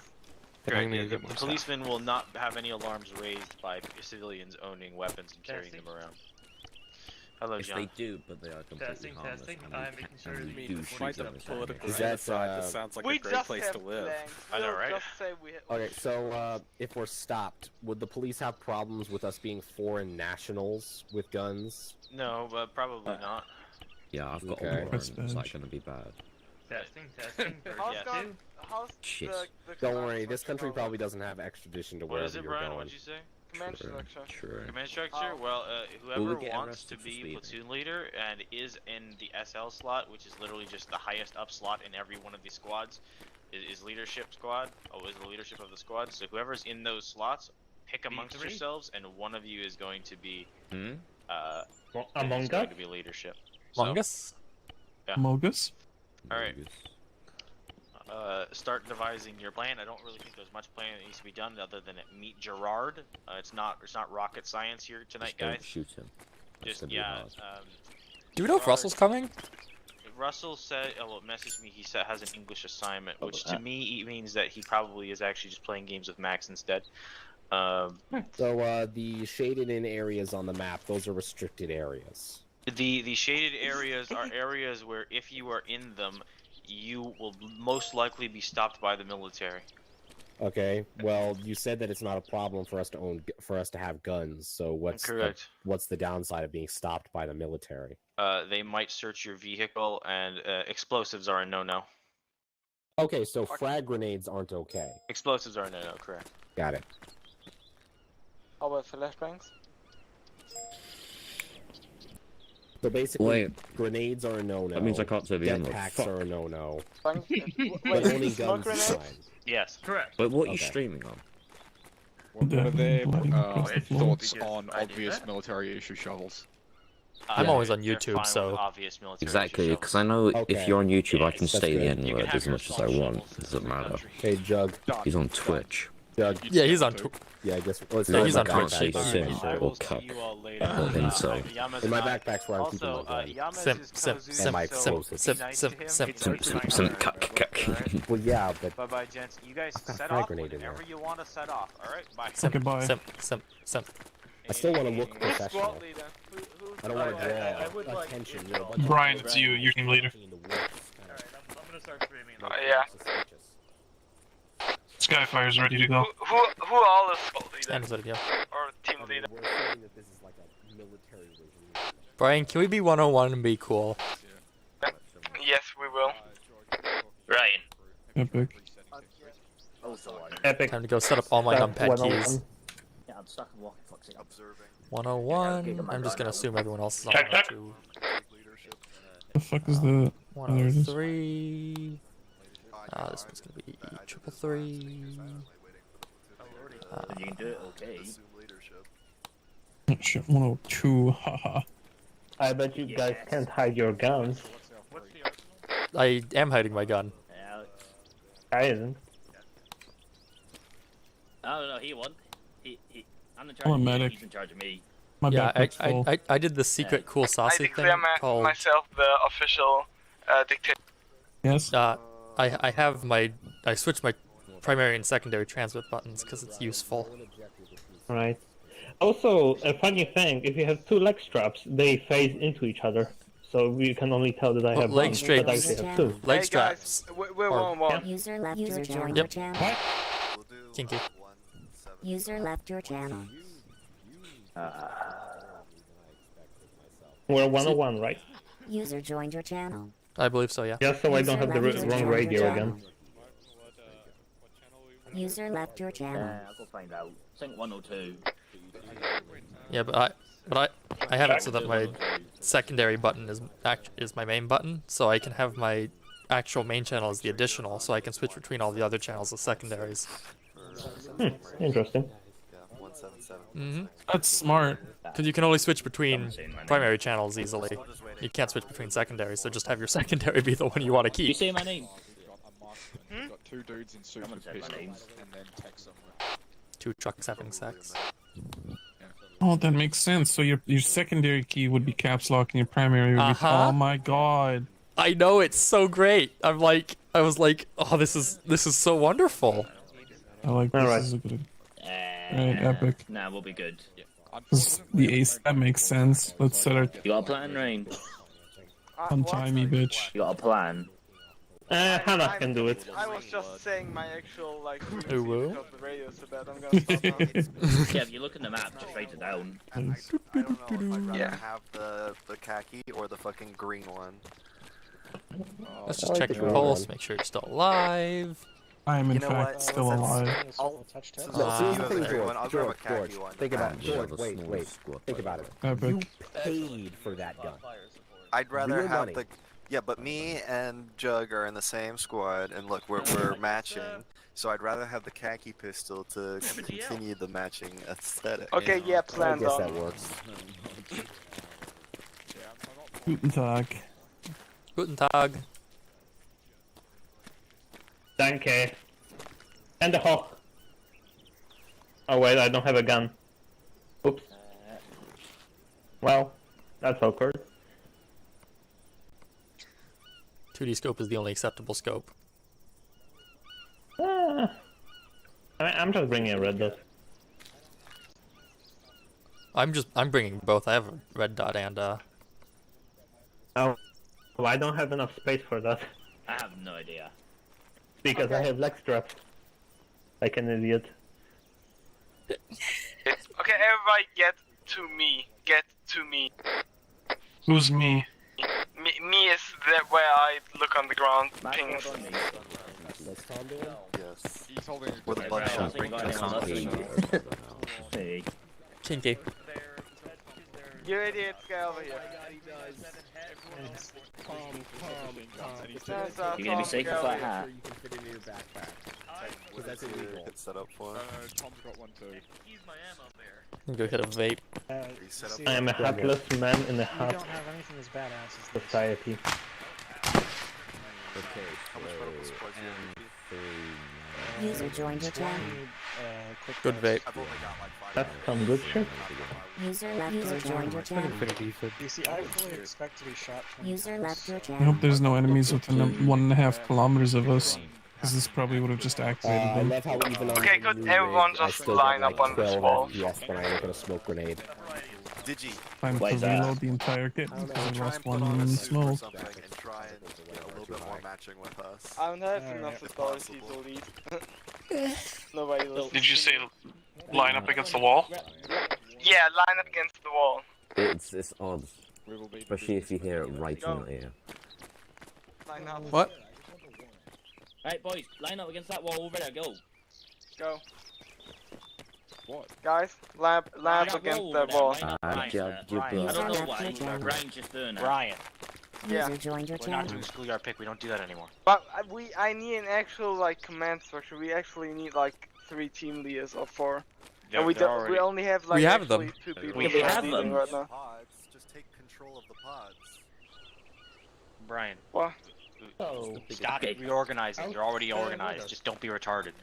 Then I'm gonna The get more stuff. policemen will not have any alarms raised by civilians owning weapons and carrying them around. Hello, If John. they do, but they are completely harmless. testing. and we I'm can- making sure and that we we do before shoot we them set as political enemies. Is that, genocide just sounds like We a great just place have to live. plans. I know, We'll right? just say we Okay, so if we're stopped, would the police have problems with us being foreign nationals with guns? No, but probably not. Yeah, I've got Okay. a warrant. Press Is that badge. going to be bad? Testing. How's, Yeah. gun, how's Shit. the Don't command worry, this structure country going? probably doesn't have extradition to What wherever is it, you're Brian? going. What'd you say? Command True, structure. true. Command structure? Oh. Well, Will whoever we get wants to arrested for be speeding? platoon leader and is in the SL slot, which is literally just the highest up slot in every one of these squads, is leadership squad. Is the leadership of the squad. So whoever's in those slots, pick amongst B3? yourselves, and one of you is going to be Among is going Us? to be leadership. Among Us? Mogus? Alright. Start devising your plan. I don't really think there's much planning that needs to be done other than meet Gerard. It's not rocket science here tonight, Just don't guys. shoot him. That's Just gonna be yeah. hard. Do we know if Russell's coming? Russell said, messaged me. He said has an English assignment, which to me means that he probably is actually just playing games with Max instead. So the shaded in areas on the map, those are restricted areas. The shaded areas are areas where if you are in them, you will most likely be stopped by the military. Okay, well, you said that it's not a problem for us to have guns. So what's the downside of being stopped by the military? They might search your vehicle, and explosives are a no-no. Okay, so frag grenades aren't okay. Explosives are a no-no, correct. Got it. How about flashbangs? So basically, Wait. Grenades are a no-no. That means I can't say the end. Jetpacks are a no-no. But But only guns is fine. Yes, correct. But what are you Okay. streaming on? What are their across the floor. thoughts on obvious military issue shovels? I'm always on They're YouTube, fine so- with obvious military Exactly, issue because I know if Okay. you're on YouTube, I can That's say the good. You can N-word have as your much as I assault want. shovels It doesn't in the matter. country. Hey, Jug. He's on Twitch. Jug. Yeah, he's on Twitch. Yeah, I guess. Well, it's Yeah, not he's in on my Twitch. backpack, Say so- sim I or will see cuck. you all later. Incel. Yama's In my not- backpack's where I'm keeping Also, my gun. Yama's Simp, is simp, cozy, And my simp, so explosives. be nice to him. simp, It's simp, our simp, time simp, to cuck, work, cuck. alright? Well, yeah, but Bye-bye, gents. You guys got a set frag off grenade in whenever there. you want to set off. Alright, bye. Simp, Goodbye. simp, simp, simp. I still want to look Who's professional. squad leader? I don't want to I draw would like attention. you You know, a bunch of Brian, people it's you, running your team leader. in the woods, kind of I'm gonna start streaming. make yeah. people suspicious. Skyfire's ready to go. Who all is squad leader? End of the video. Or team I mean, leader? we're assuming that this is like a military regime. Brian, can we be 101 and be cool? Yes, we will. Ryan. Epic. Epic. Time to go set up all my numpad keys. Yeah, I'm stuck in walking flux. 101. I'm just gonna assume everyone else is on Check, check. 102. The fuck is the? Oh, there it is. 103. This one's gonna be 333. You can do it, okay. Oh, shit, 102. Haha. I bet you guys can't hide your guns. I am hiding my gun. Yeah, I isn't. Oh no, he won. I'm in charge I'm a of you, medic. he's in charge of me. My Yeah, backpack's full. I did the secret cool I saucy thing declare called. myself the official dictator. Yes. I have my. I switched my primary and secondary transmit buttons because it's useful. Right. Also, a funny thing, if you have two leg straps, they phase into each other. So you can only tell that I Well, have leg one, straps. but I actually have two. Leg Hey straps. guys, we're Or- 1-1. User left your joined Yep. your channel. What? Kinky. User left your channel. We're 101, right? User joined your channel. I believe so. Yeah. Just so I don't User have the left your wrong channel. radio again. User left your channel. I'll go find out. Sync 102. Yeah, but I have it so that my secondary button is my main button, so I can have my actual main channel as the additional, so I can switch between all the other channels as secondaries. Interesting. That's smart. Because you can only switch between primary channels easily. You can't switch between secondaries, so just have your secondary be the one you want to You keep. say my name? Got two dudes in suits with pistols, and then text somewhere. 2 trucks having sex. Oh, that makes sense. So your secondary key would be caps lock, and your primary would be. Uh-huh. Oh my god. I know, it's so great. I was like, oh, this is so wonderful. I like this. Alright. Is a good. Right, epic. Nah, we'll be good. This is the ace. That makes sense. Let's set our You got a plan, Rain? untimey bitch. You got a plan? Hannah can do it. I was just saying my actual like Who will? because the radio is so bad. I'm gonna stop now. Yeah, if you look in the map, just write it down. I don't know if I'd rather Yeah. have the khaki or the fucking green one. Let's I just like check the your green pulse, one. make sure you're still alive. I am in You know fact what? still alive. I'll, Look, since here's you the have thing, the green one, I'll grab a George, khaki George, one. think about it. Yeah, George, the wait. smallest squad Think about it. Epic. You paid for that gun. I'd rather Real have money. the. Yeah, but me and Jug are in the same squad, and look, we're matching. So I'd rather have the khaki pistol to continue the matching aesthetic. Okay, yeah, I plans guess on. that works. Guten Tag. Guten Tag. Danke. And the hawk. Oh wait, I don't have a gun. Oops. Well, that's awkward. 2D scope is the only acceptable scope. I'm just bringing a red dot. I'm bringing both. I have a red dot and Oh, I don't have enough space for that. I have no idea. Because I have leg straps. Like an idiot. Okay, everybody get to me. Get to me. Who's me? Me is where I look on the ground. Pings. What's Tom doing? Yes. He's holding With a buckshot. Hey. Kinky. You idiots, get over here. You're gonna be safe with that hat. You can fit it in your backpack. Because that's Get illegal. set up for. Tom's got one too. Go hit a vape. I am a hatless man in a You hat don't have anything as badass as this. society. Okay, How much medical supplies do you have? User joined your channel. Good vape. I've only got like 5. That's some good shit. User left your joined your channel. You see, I fully expect to be shot from User left your I channel. hope there's no enemies within 1.5 kilometers of us. Because this probably would have just activated I them. love how even on Okay, the good. new Everyone rig, I just still line get up like on this 12 wall. FPS when I look at a smoke grenade. Digi. Time to Why is that? reload the entire kit because I Try lost and put one on a in suit or smoke. something and try and get a little bit more matching with us. I don't have enough authority to lead. Nobody listens. Did you say line up against the wall? Yeah, line up against the wall. It's odd. Especially if you hear it right in your ear. Line up. What? Right, boys, line up against that wall over there. Go. Go. What? Guys, line up against that wall. I don't know why. Brian's just doing it. Brian, User joined your we're not channel. doing schoolyard pick. We don't do that anymore. But I need an actual like command structure. We actually need like 3 team leaders or 4. And we don't. We only have like We have actually them. 2 people. We have them. right now. Pods, just take control of the pods. Brian, What? Oh, stop reorganizing. You're already organized. Just don't be retarded.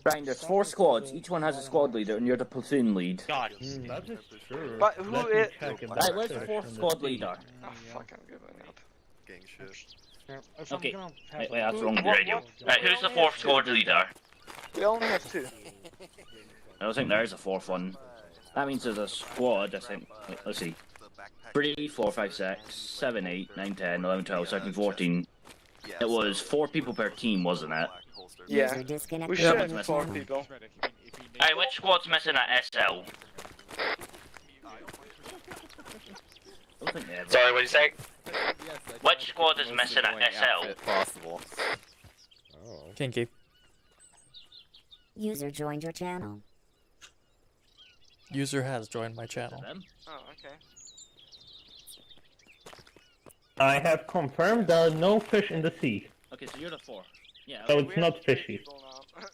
Brian, there's 4 squads. Each one has a squad leader, and you're the platoon lead. God. that is true. But who Let me is? check in Right, that where's the section 4th of squad the leader? Oh fuck! I'm giving up. Gang shit. If I'm Okay. gonna have Wait, that's wrong What- radio. what- Right, who's the 4th squad leader? We only have 2. I don't think there's a 4th one. That means there's a squad, I think. Wait, let's see. 3, 4, 5, 6, 7, 8, 9, 10, 11, 12, 13, 14. It was 4 people per team, wasn't it? Yeah. User disconnected. We from should your have 4 channel. people. Hey, which squad's missing at SL? I don't think they have. Sorry, what did you say? Which squad is missing at SL? Possible. Oh. Kinky. User joined your channel. User has joined my channel. Them? Oh, okay. I have confirmed there are no fish in the sea. Okay, so you're the 4. Yeah. So okay. it's not fishy. People now.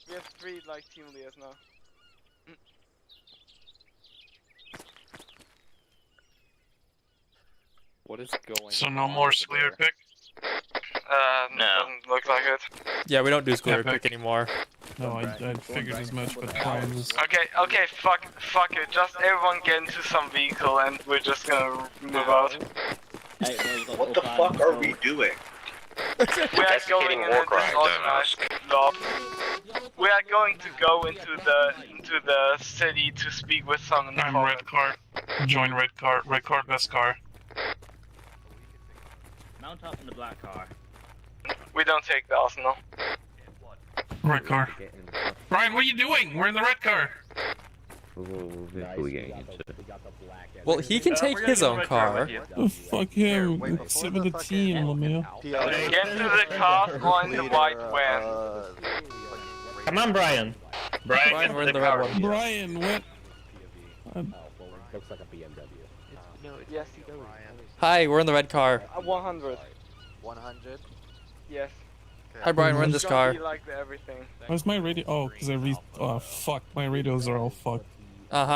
We have 3 like team leaders now. What is going So on? no more clear pick? No. Doesn't look like it. Yeah, we don't do square Yeah, pick anymore. No, I figured as much, but Brian was... Okay, fuck it. Just everyone get into some vehicle and we're just gonna move out. Hey, well, you got What the full fuck plans, are so- we doing? We are going in a disorganized lob. We are going to go into the city to speak with some I'm informant. red car. Join red car. Red car, best car. Mount up in the black car. We don't take the arsenal. Red car. Brian, what are you doing? We're in the red car. What vehicle are we getting into? Well, he can take his own car. Oh, fuck him. Sit with the team, Lemille. Get into the cars or in the white van. Come on, Brian. Brian, we're in the red one. Brian, what? Looks like a BMW. Yes, you do. Hi, we're in the red car. 100. 100? Yes. Hi, Brian, we're in this It's gonna car. be like the everything. Where's my radio? Oh, because oh, fuck. My radios are all fucked.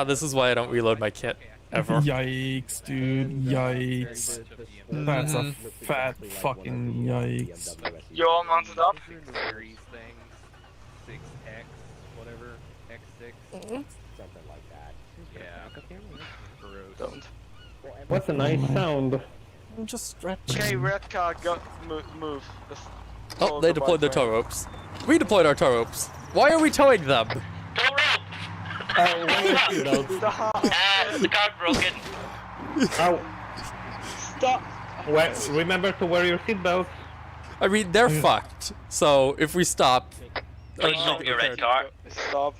This is why I don't reload my kit. Ever. Yikes, dude. Yikes. That's a fat fucking yikes. You all mounted up? Series thing, 6X, whatever, X6. Something like that. Yeah. Gross. Don't. What's a nice sound? I'm just stretching. Okay, red car, go move. Just Oh, follow they the deployed their white tow van. ropes. We deployed our tow ropes. Why are we towing them? Stop! The car's broken. Ow. Stop! Remember to wear your seatbelt. I mean, they're fucked. So if we stop, Please stop your red car. Stop.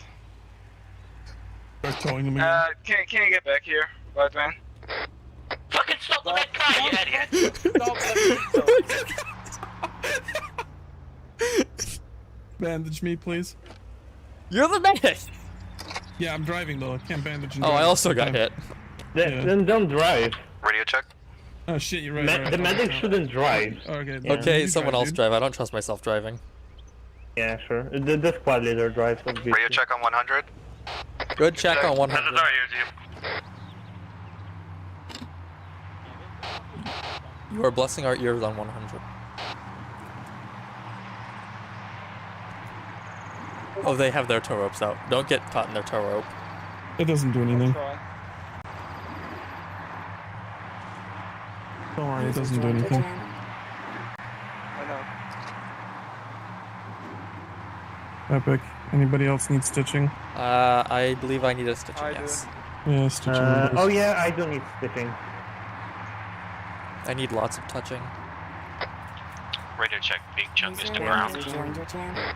They're towing them in. Can you get back here, white man? Fucking stop the red car, you idiot! Bandage me, please. You're the man. Yeah, I'm driving though. I can't bandage. And Oh, drive I at the also same got time. hit. Then don't drive. Radio check. Oh shit, you're right. The medic shouldn't drive. Okay. Yeah. Okay, you someone drive, else dude. drive. I don't trust myself driving. Yeah, sure. The squad leader drives. Obviously. Radio check on 100. Good check on 100. This is our team. You are blessing our ears on 100. Oh, they have their tow ropes out. Don't get caught in their tow rope. It doesn't do anything. Don't worry, it doesn't do anything. Epic. Anybody else need stitching? I believe I need a stitching, yes. Yeah, stitching. Oh yeah, I do need stitching. I need lots of touching. Radio check, big chunk is to User ground. joined your channel.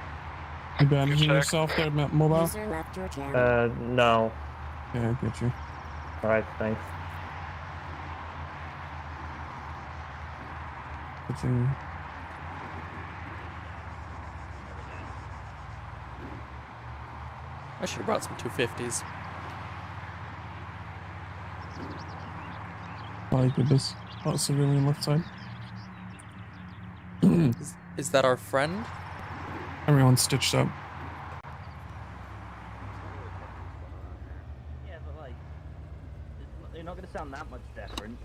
You bandaging check. yourself there, mobile? User left your channel. No. Yeah, I get you. Alright, thanks. Stitching. I should have brought some 250s. My goodness. Oh, civilian left side. Is that our friend? Everyone's stitched up. Yeah, but like, they're not gonna sound that much different.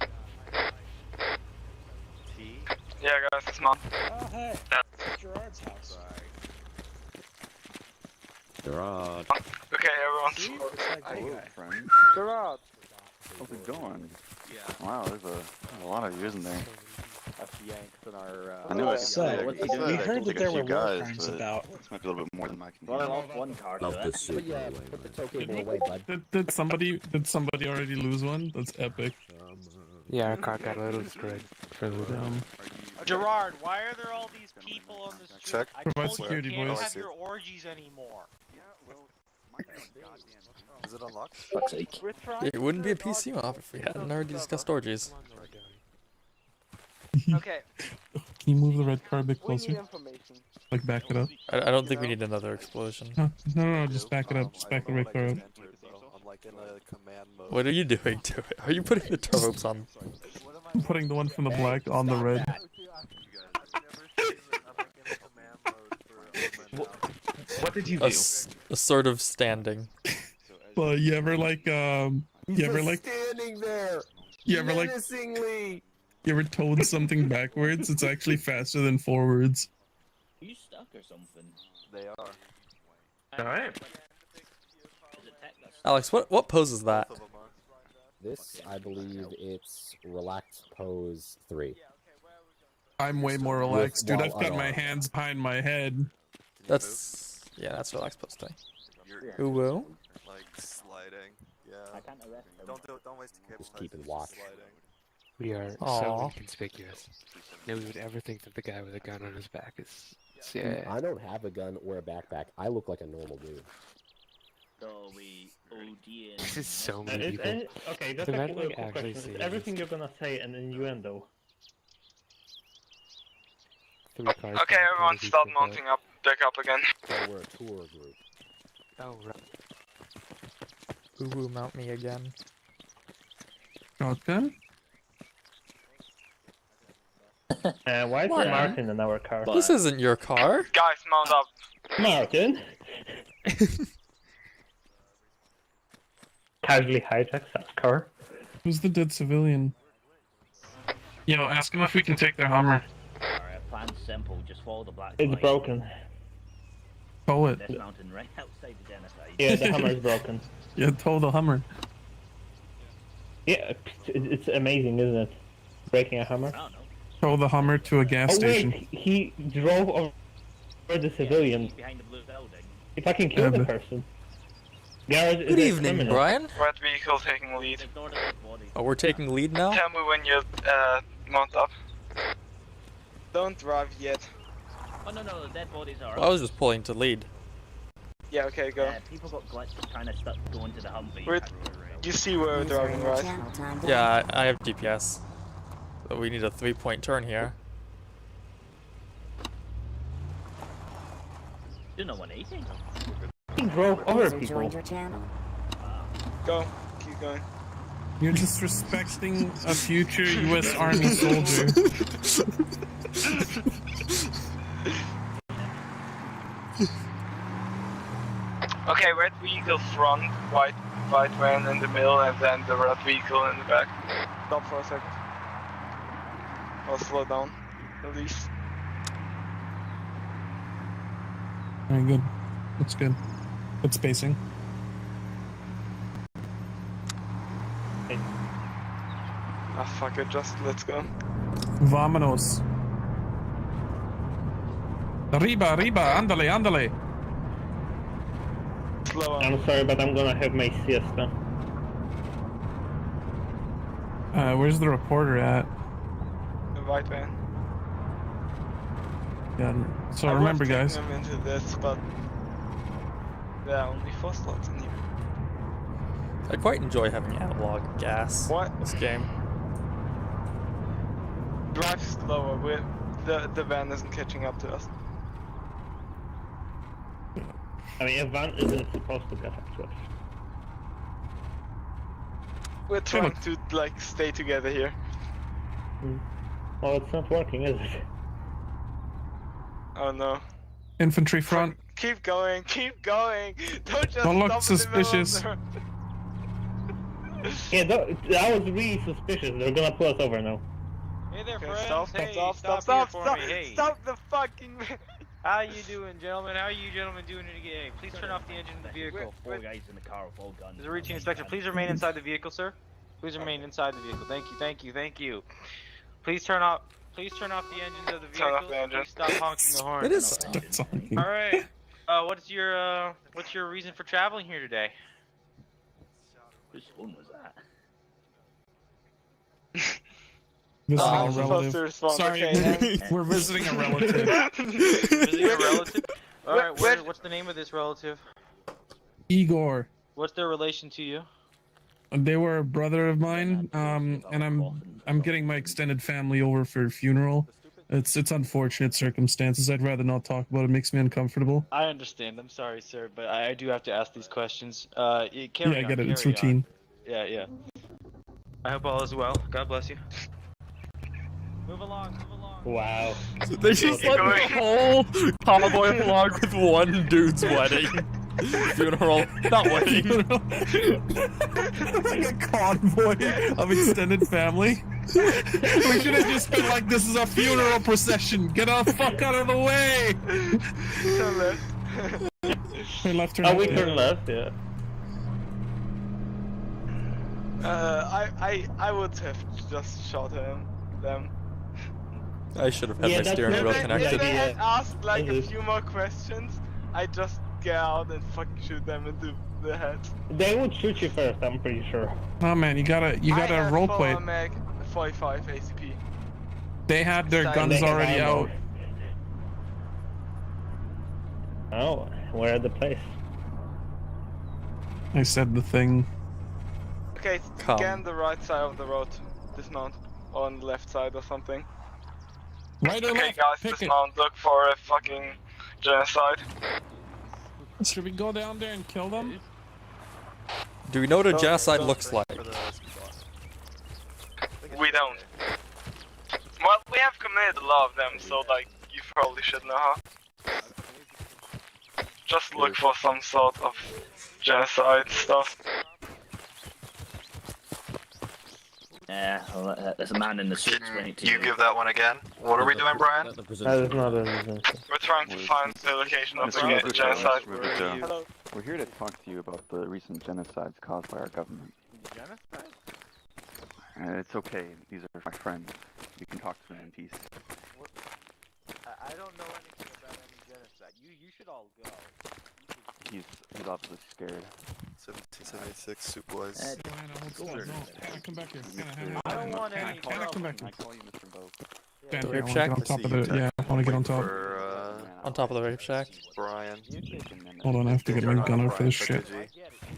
Yeah, guys, it's mom. Oh, hey. Gerard's house. Gerard. Okay, everyone's. friend. Gerard. How's it going? Yeah. Wow, there's a lot of you, isn't there? Us Yanks in our. I knew I So, could we heard that there were war guys, crimes but about. this might be a little bit more than I can Well, I handle. lost one car. Love the soup, by the way, Put the man. tow cable away, bud. Did somebody already lose one? That's epic. Yeah, our car got a little destroyed. Gerard, why are there all these people on the street? Check. I Provide told you security, you can't boys. have your orgies anymore. Is it unlocked? Fuck's sake. It wouldn't be a PC off if we hadn't already discussed orgies. Okay. Can you move the red car a bit closer? Like back it up? I don't think we need another explosion. No, just back it up. Just back the red car up. I'm like in a command mode. What are you doing to it? Are you putting the tow ropes on? I'm putting the one from the black on the red. What did you A sort of standing. Well, you ever like standing there. you ever like menacingly. you ever towed something backwards? It's actually faster than forwards. Are you stuck or something? They are. Alright. Alex, what pose is that? This, I believe, it's relaxed pose 3. I'm way more relaxed, dude. While I've got my unarmed. hands behind my head. That's relaxed pose thing. Who will? Like sliding. Yeah. I can't arrest them. Don't waste a Just keeping watch. We are Aw. so inconspicuous. Nobody would ever think that the guy with a gun on his back is. Yeah. I don't have a gun or a backpack. I look like a normal dude. So we OD This is so many people. Okay, that's They're a not, like, quick actually question. saying Is everything you're gonna say an innuendo? 3 cars. Okay, everyone, stop mounting up. Back up again. So we're a tour group. Oh, right. Who mount me again? Shotgun? Why is there Martin in our car? This isn't your car. Guys, mount up. Martin? Casually hijacks that car. Who's the dead civilian? Yo, ask him if we can take their Hummer. Alright, plan's simple. Just follow the black It's line. broken. Tow it. This mountain right outside the genocide. Yeah, the Hummer is broken. Yeah, tow the Hummer. Yeah, it's amazing, isn't it? Breaking a Hummer. I don't know. Tow the Hummer to a gas station. Wait, he drove over the civilian. Behind the blue building. If I can kill the person. Garrett is Good a evening, criminal. Brian. Red vehicle taking lead. Ignore the dead body. Oh, we're taking lead now? Tell me when you mount up. Don't drive yet. Oh no, the dead bodies are. Well, I was just pulling to lead. Yeah, okay, go. People got glitched trying to start going to the Humvee. You see where we're driving, right? Yeah, I have GPS. So we need a 3-point turn here. Do no 180. He drove over people. Go, keep going. You're disrespecting a future U.S. Army soldier. Okay, red vehicle front, white van in the middle, and then the red vehicle in the back. Stop for a second. Or slow down, at least. Very good. That's good. Good spacing. Ah, fuck it, just let's go. Vámonos. Arriba, ándale, ándale. Slow I'm sorry, but I'm gonna have my siesta. Where's the reporter at? The white van. Yeah. So I remember, was taking guys. them into this, but there are only 4 slots in here. I quite enjoy having analog gas. What? This game. Drive slower. The van isn't catching up to us. I mean, a van isn't supposed to get up to us. We're trying to like stay together here. Well, it's not working, is it? Oh no. Infantry front. Keep going, keep going. Don't just Don't look stop suspicious. in the middle of the road. Yeah, that was really suspicious. They're gonna pull us over now. Hey there, Okay, friends. stop the fucking. How you doing, gentlemen? How are you gentlemen doing today? Please turn off the engine of the vehicle. 4 guys in the car with all guns. This is a routine inspection. Please remain inside the vehicle, sir. Please remain inside the vehicle. Thank you, thank you, thank you. Please turn off the engines of the vehicle. Turn off the engine. Please stop honking the horn. It is. All right. What's your reason for traveling here today? Whose phone was that? This is I'm a supposed relative. to respond, Sorry, okay, we're visiting a relative. Visiting a relative? All right. What's the name of this relative? Igor. What's their relation to you? They were a brother of mine, and I'm getting my extended family over for a funeral. It's unfortunate circumstances. I'd rather not talk about it. It makes me uncomfortable. I understand. I'm sorry, sir, but I do have to ask these questions. Yeah, I get it. It's routine. Yeah. I hope all is well. God bless you. Move along. Wow. They just let the whole convoy along with one dude's wedding. Funeral. Not wedding. It's like a convoy of extended family. We should have just been like, this is a funeral procession. Get the fuck out of the way. Turn left. Turn left, turn Oh, left. we turn left, yeah. I would have just shot them. I should have had Yeah, my that's steering wheel never- If connected. they had asked like a Mhm. few more questions, I'd just get out and fucking shoot them into the head. They would shoot you first, I'm pretty sure. Oh man, you gotta role play. I have 45 ACP. They had their guns They have already ammo. out. Oh, we're at the place. I said the thing. Okay, Come. scan the right side of the road. Dismount. On the left side or something. Right or Okay, left? guys, Pick it. dismount. Look for a fucking genocide. Should we go down there and kill them? Do we know what a genocide looks like? We don't. Well, we have committed a lot of them, so like, you probably should know how. Just look for some sort of genocide stuff. Yeah, well, there's a man in the suit ready to You give that one again. What are we doing, Brian? That is not a... We're trying to find the location of the genocide. We're here to talk to you about the recent genocides caused by our government. Genocide? It's okay. These are my friends. You can talk to them in peace. I don't know anything about any genocide. You should all go. He's obviously scared. 1776 soup wise. Hannah, hold still. No, Hannah, come back here. Hannah, I don't want any Hannah, come back here. I call you Mr. Bo. Stand here. I Rape want to shack? get on top of the. Yeah, I want to get on top. On top of the rape shack. Brian. Hold on, I have to get my gunner for this shit. I get it.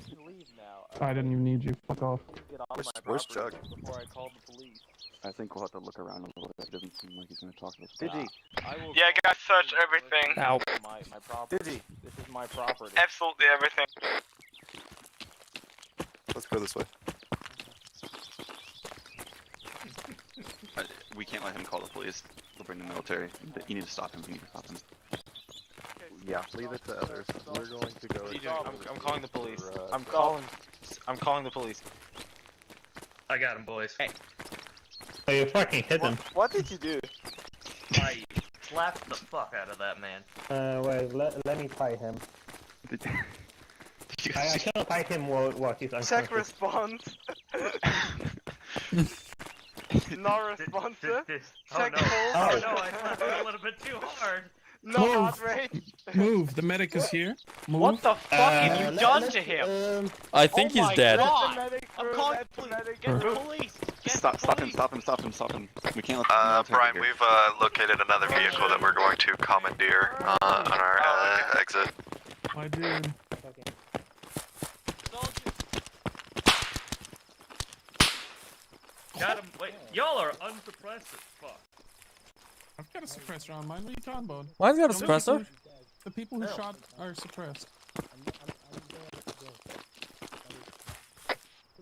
You can leave now. I didn't even need you. Fuck off. Get off my Where's property Chug? before I call the police. I think we'll have to look around a little bit. It doesn't seem like he's going to talk to us. Digi, I will Yeah, guys, search everything. Ow. my property. Digi. This is my property. Absolutely everything. Let's go this way. We can't let him call the police. They'll bring the military. You need to stop him. You need to stop him. Yeah, leave it to others. We're going to go. I'm calling the police. I'm calling the police. I got him, boys. Hey. Oh, you fucking hit him. What did you do? I slapped the fuck out of that man. Wait, let me tie him. I cannot tie him while he's unconscious. Check response. No responsive. Check no, I slapped him a little bit too hard. No Move. heart rate. Move. The medic is here. Move. What the fuck have you done to him? I think he's dead. God. I'm calling the police. Get the police. Stop him. We can't let the military Brian, here. we've located another vehicle that we're going to commandeer on our exit. I did. Got him. Wait, y'all are unsuppressed as fuck. I've got a suppressor on mine. What are you talking about? Why has he got a The suppressor? The people who shot are suppressed.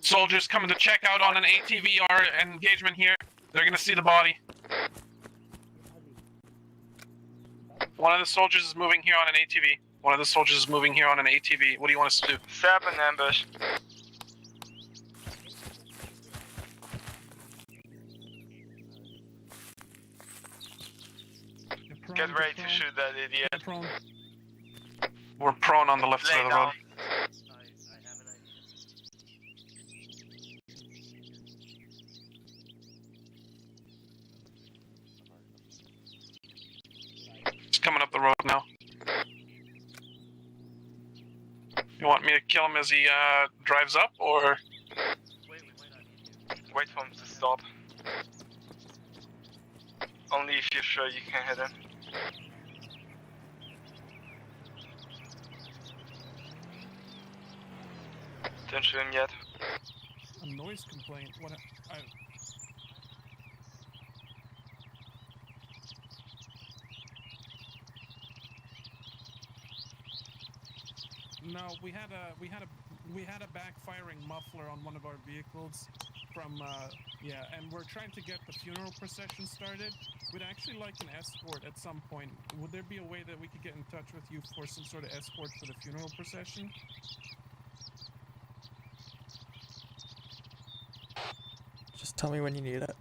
Soldiers coming to check out on an ATVR engagement here. They're gonna see the body. One of the soldiers is moving here on an ATV. What do you want us to do? Set up an ambush. Get ready to shoot that idiot. We're prone on the left side of the road. He's coming up the road now. You want me to kill him as he drives up, or? Wait for him to stop. Only if you're sure you can hit him. Don't shoot him yet. A noise complaint. What? No, we had a backfiring muffler on one of our vehicles from and we're trying to get the funeral procession started. We'd actually like an escort at some point. Would there be a way that we could get in touch with you for some sort of escort for the funeral procession? Just tell me when you need it.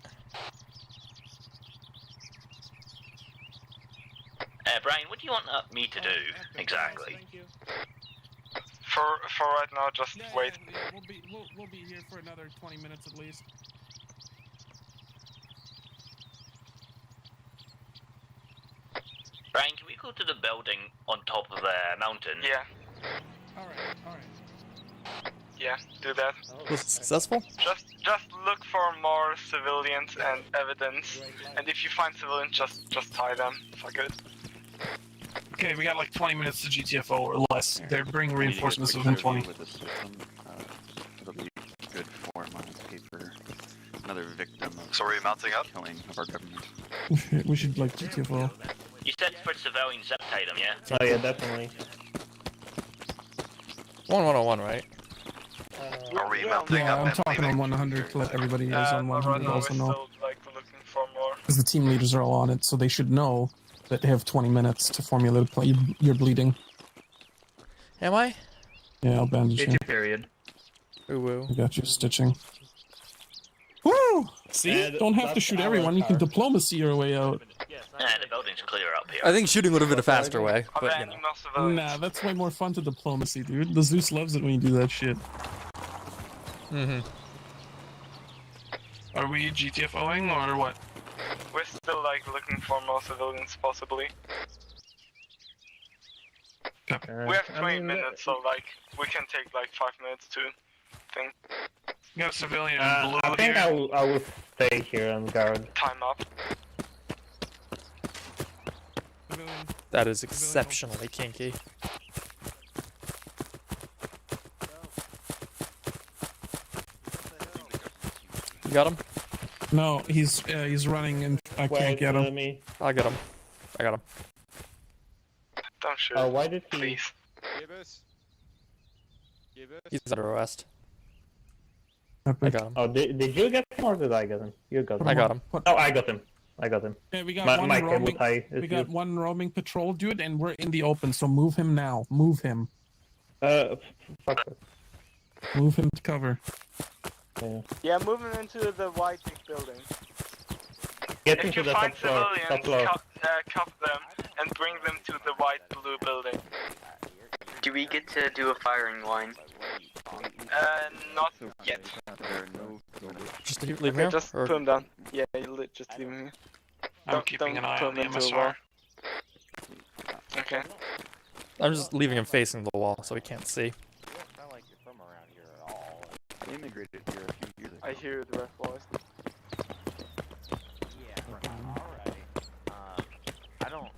Brian, what do you want me to do exactly? Thank you. For right now, just wait. Yeah, we'll be here for another 20 minutes at least. Brian, can we go to the building on top of the mountain? Yeah. All right. Yeah, do that. Was it successful? Just look for more civilians and evidence, and if you find civilians, just tie them. Fuck it. Okay, we got like 20 minutes to GTFO or less. They're bringing reinforcements within 20. With the system, it'll be good for my paper. Another victim of So are you mounting up? killing of our government. We should like GTFO. You said for civilians zip tie them, yeah? Oh yeah, definitely. 1101, right? Are we mounting Yeah, up I'm and talking leaving? on 100 to let everybody who's on 100 also know. Still, like, looking for more. Because the team leaders are all on it, so they should know that they have 20 minutes to formulate a plan. You're bleeding. Am I? Yeah, I'll bandage you. Period. Ooh woo. I got you stitching. Woo! See? Don't have to shoot everyone. You can diplomacy your way out. The building's clear up here. I think shooting would have been a faster way, but you know. Nah, that's way more fun to diplomacy, dude. The Zeus loves it when you do that shit. Mm-hmm. Are we GTFOing or what? We're still like looking for more civilians, possibly. We have 20 minutes, so like we can take like 5 minutes to think. You got a civilian in blue I think here. I will stay here and guard. Time up. That is exceptionally kinky. You got him? No, he's running and I can't get him. Me. I got him. I got him. Don't shoot. Oh, why did he? Please. He's under arrest. I got him. Oh, did you get him or did I get him? You got him. I got him. Oh, I got him. I got him. Okay, we got My one cable roaming. tie is We got good. one roaming patrol dude, and we're in the open. So move him now. Move him. Fuck it. Move him to cover. Yeah. Yeah, move him into the white big building. Get If into you the find top floor. civilians, Top floor. cuff them and bring them to the white blue building. Do we get to do a firing line? Not yet. Just leave him Okay, here? just Or- put him down. Yeah, just leave him here. I'm keeping an eye put on the him into a MSR. wall. Okay. I'm just leaving him facing the wall so he can't see. Not like you're from around here at all. I immigrated here a few years ago. I hear the ref voice. I don't.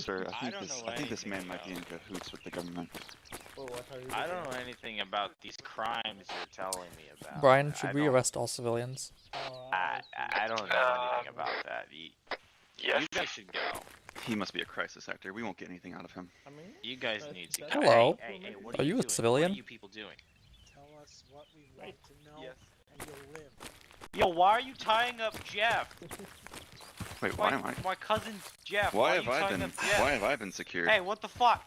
Sir, I don't know I think this anything man might be in cahoots with the government. I don't know anything about these crimes you're telling me about. Brian, should we arrest all civilians? I don't know anything about that. Yes. You guys should go. He must be a crisis actor. We won't get anything out of him. You guys need to go. Hello. Hey, what Are you a doing? civilian? What are you people doing? Tell us what we want to know, Yes. and you'll live. Yo, why are you tying up Jeff? Wait, why am I? My cousin Jeff. Why are have you I tying been? up Jeff? Why have I been secured? Hey, what the fuck?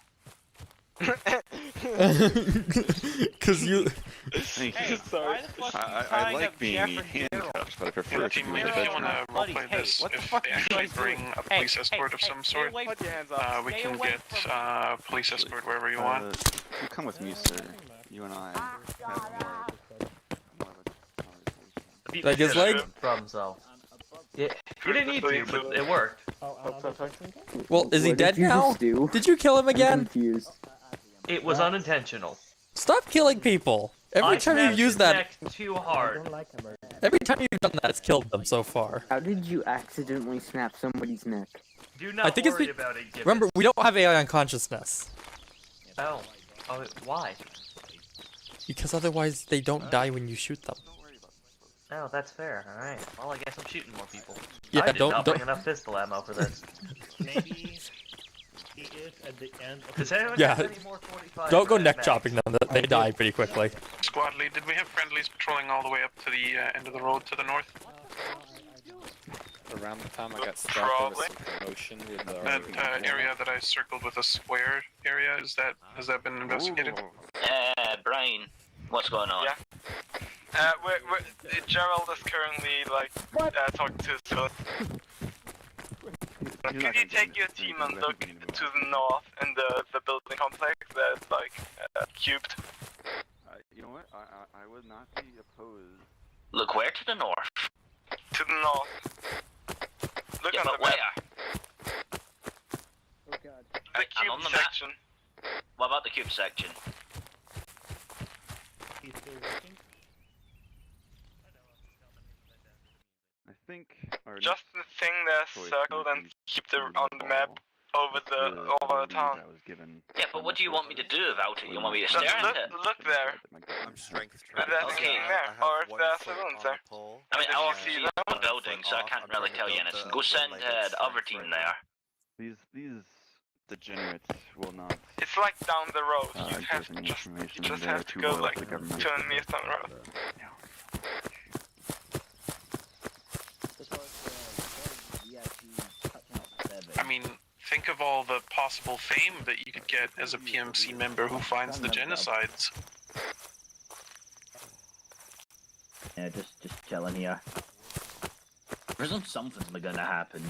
Cause you. Thank Hey, you. why the fuck are you I tying like up being Jeff and Daryl? handcuffed, but I prefer Yeah, to be in teammate, the if you bedroom. want to Buddy, roleplay hey, this, what the if fuck they are you actually guys bring doing? a police escort of some stay sort, away Put your hands up. we Stay can away get from police escort wherever you want. You come with me, sir. You and I have more of a conversation. Like his leg? Problem solved. Yeah, you didn't need to, but it worked. Well, is he dead now? Did you kill him again? It was unintentional. Stop killing people. Every time snapped you've used his that, neck too hard. every time you've done that, it's killed them so far. How did you accidentally snap somebody's neck? Do not I think it's worry be- about it. Gibbons. Remember, we don't have AI on consciousness. Oh, why? Because otherwise they don't die when you shoot them. Oh, that's fair. All right. Well, I guess I'm shooting more people. Yeah, I did don't- not don't- bring enough pistol ammo for this. Maybe he is at the end of Does anyone Yeah, have any more 45 don't go neck mags? chopping them. They die pretty quickly. Squad lead, did we have friendlies patrolling all the way up to the end of the road to the north? Around the time I got stuck, there was some commotion with the... That area that I circled with a square area, has that been investigated? Brian, what's going on? Yeah. Gerald is currently like talking to his son. Could you take your team and look to the north in the building complex that's like cubed? You know what? I would not be opposed. Look where to the north? To the north. Look Yeah, on but the map. where? The I'm cube on the map. section. What about the cube section? I think our Just the thing that's circled and keep the on the map over the town. I was given. Yeah, but what do you want me to do about it? You want me to Just stare at it? look there. I'm strength If trained. there's a king there, or if there's civilians there. I mean, I won't see the building, so I can't really tell you anything. Go send the other team there. These degenerates will not. It's like down the road. give any You information. just They're have to too go loyal like to the government. 200 meters down the road. I mean, think of all the possible fame that you could get as a PMC member who finds the genocides. Yeah, just chilling here. Presume something's gonna happen.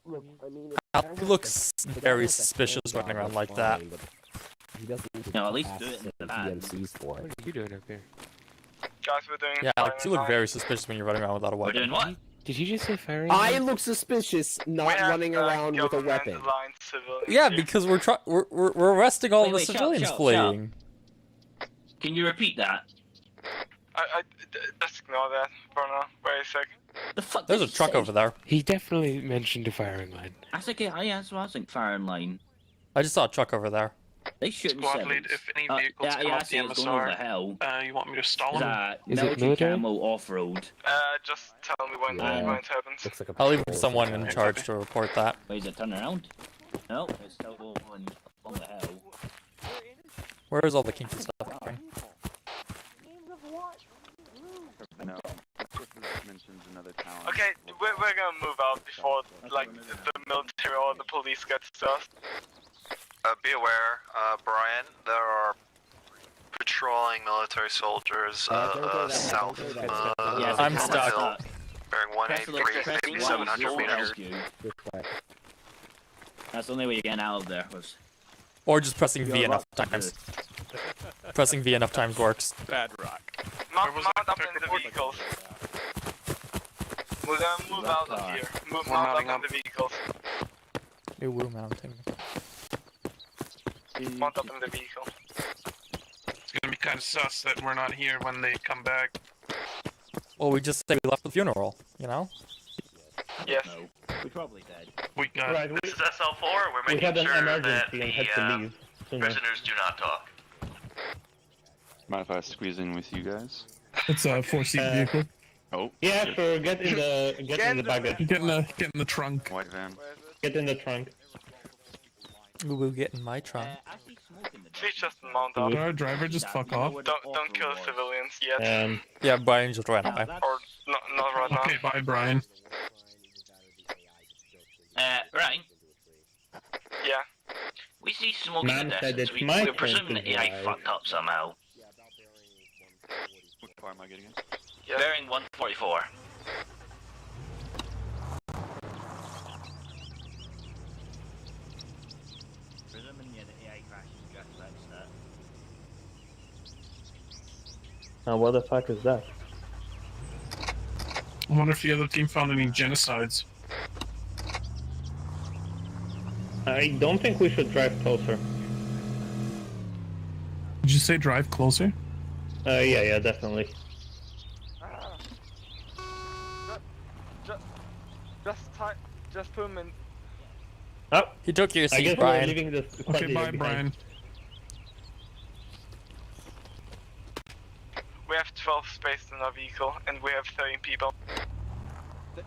Look, I mean, He looks very suspicious running around like that. he doesn't need to No, at least pass do it in the the van. PMCs for it. What are you doing up here? Guys, we're doing Yeah, fine Alex, you look fine. very suspicious when you're running around without a We're weapon. doing what? Did you just say firing? I look suspicious not running around with a weapon. Yeah, because we're arresting all the Shout, civilians shout, fleeing. shout. Can you repeat that? I just ignore that for now. Wait a second. The fuck? There's did a he truck say? over there. He definitely mentioned a firing line. I think I think firing line. I just saw a truck over there. They shouldn't Squad sevens. lead, if any vehicles come up the it's going over the MSR, hill. you want me to stall them? Is it military military? camo off-road. Just tell me when it happens. Looks like a I'll leave it to someone in charge to report that. Wait, is it turn around? No, it's still going on the hill. Where is all the kinky stuff going? No. Mentions another town. Okay, we're gonna move out before like the military or the police gets to us. Be aware, Brian, there are patrolling military soldiers south. I'm stuck. Bearing 183, 700 meters. That's the only way you're getting out of there. Or just pressing V enough times. Pressing V enough times works. Bad rock. Mount up in the vehicles. We're gonna move out of here. Mount up in the vehicles. New woo mounting. Mount up in the vehicle. It's gonna be kind of sus that we're not here when they come back. Well, we just say we left the funeral, you know? Yes. No, we probably did. We got. Right, This is SL4. We're we making had an sure that emergency and had to leave. the prisoners do not talk. Mind if I squeeze in with you guys? It's a 4-seat vehicle. Oh. Yeah, sure. Get in the baggage. Get in the trunk. White van. Get in the trunk. We will get in my trunk. Please just mount up. Our driver just fuck off. Don't kill civilians yet. Yeah, Brian just ran away. Or not right now. Okay, bye, Brian. Right. Yeah. We see smoke in Man the said distance. it's my We're presuming turn the to AI drive. fucked up somehow. What car am I getting in? Yeah. Bearing 144. Presuming the AI crashes just register. Now, what the fuck is that? I wonder if the other team found any genocides. I don't think we should drive closer. Did you say drive closer? Yeah, definitely. Just put him in. Oh, He took your I seat, guess we're Brian. leaving this. Okay, bye, Brian. We have 12 space in our vehicle, and we have 13 people.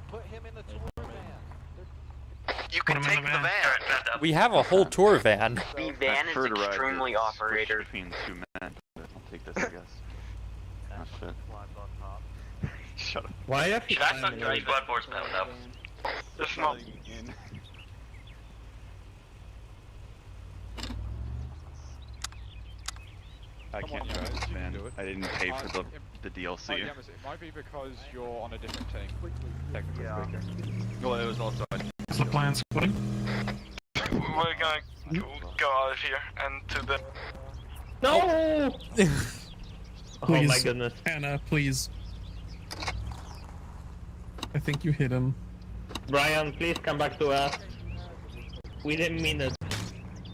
Put him in the tour van. You can take the van. We have a whole tour van. The van is extremely operator. Between two men, but I'll take this, I guess. Oh shit. Shut up. Why have you That's not drive blood force pound up. Just not. I can't drive this van. I didn't pay for the DLC. It might be because you're on a different team, technically speaking. Well, it was also. What's the plan, Scotty? We're gonna go out of here and to the. No! Please, Oh my goodness. Anna, please. I think you hit him. Brian, please come back to us. We didn't mean it.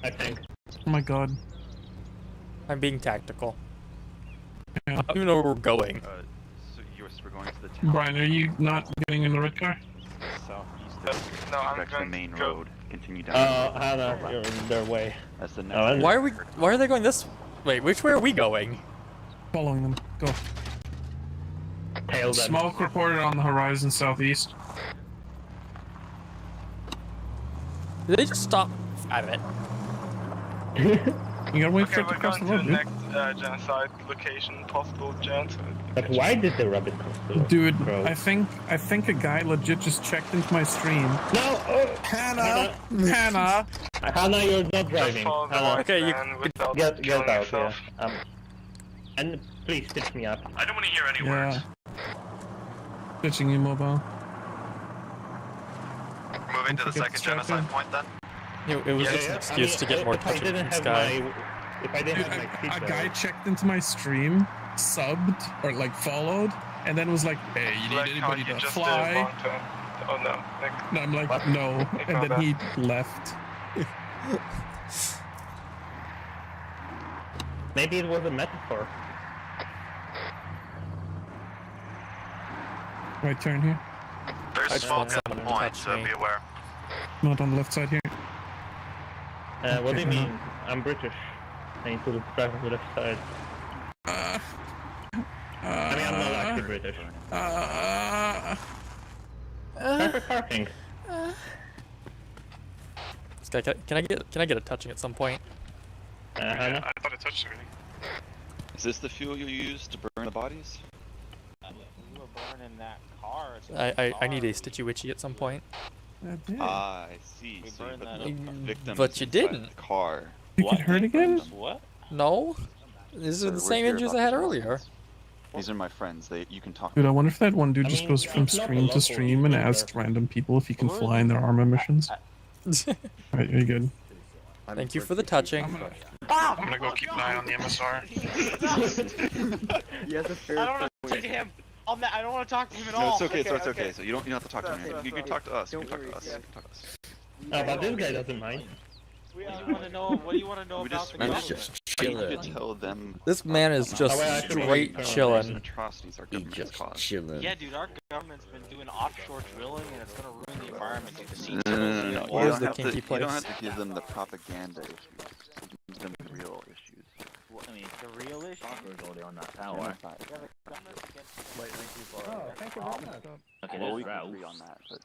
I think. Oh my god. I'm being tactical. Yeah. I don't even know where we're going. So we're going to the town. Brian, are you not getting in the red car? Southeast. No, I'm back to the going main to go. road. Continue down. Hannah, you're in their way. That's the Oh, next. Why are they going this? Wait, which way are we going? Following them. Go. Tail them. Smoke reported on the horizon southeast. Did they just stop at it? You gotta wait for Okay, it to we're cross going the to road, the dude. next genocide location, possible genocide. But why did the rabbit come through? Dude, Bro. I think a guy legit just checked into my stream. No! Oh, Hannah! Hannah! Hannah, you're not driving. follow the Hannah, white Okay, you van without get killing out, yeah. yourself. And please stitch me up. I don't want to hear any Yeah. words. Pitching immobile. Moving to the Don't forget second to strap genocide in. point then? It was just an excuse to get more if I touches didn't from have Sky. my, if I didn't Dude, have my a seatbelt, guy checked into my stream, subbed, or like followed, and then was like, "Hey, you need anybody to fly?" Oh no. And I'm like, "No," and then he left. Maybe it was a metaphor. Right turn here. There's smoke at the point, so be aware. Not on the left side here. What do you Okay, mean? I'm British. I need to drive on the left side. I mean, I'm not actually British. Perfect parking. This guy, can I get a touching at some point? Yeah, I thought it touched already. Is this the fuel you use to burn the bodies? We were burning that car. I need a Stitchy Witchy at some point. I see. We So burned you that put the victims But you inside didn't. the car. You get hurt again? What? No. These are the same injuries I had earlier. These are my friends. You can talk. Dude, I wonder if that one dude just goes from stream to stream and asks random people if he can fly in their ArmA missions. Alright, you're good. Thank you for the touching. I'm gonna go keep an eye on the MSR. I don't want to talk to him. I don't want to talk to him at No, all. it's okay. It's okay. So you don't have to talk to me. You can talk to us. You can talk to us. But this guy doesn't mind. What do you want to know? What do you want to know about the government? Just You chilling. could tell them. This man is just straight chilling. Atrocities our government has caused. Chilling. Yeah, dude, our government's been doing offshore drilling, and it's gonna ruin the environment. Dude. The sea No. turtles. You Here's don't the have to. kinky You don't place. have to give them the propaganda issues. Give them the real issues. I mean, The real issue. Parker's already on that tower. Genocide. Yeah, the government's against Thank you very much. Okay, Well, we there's can agree Ralph. on that, but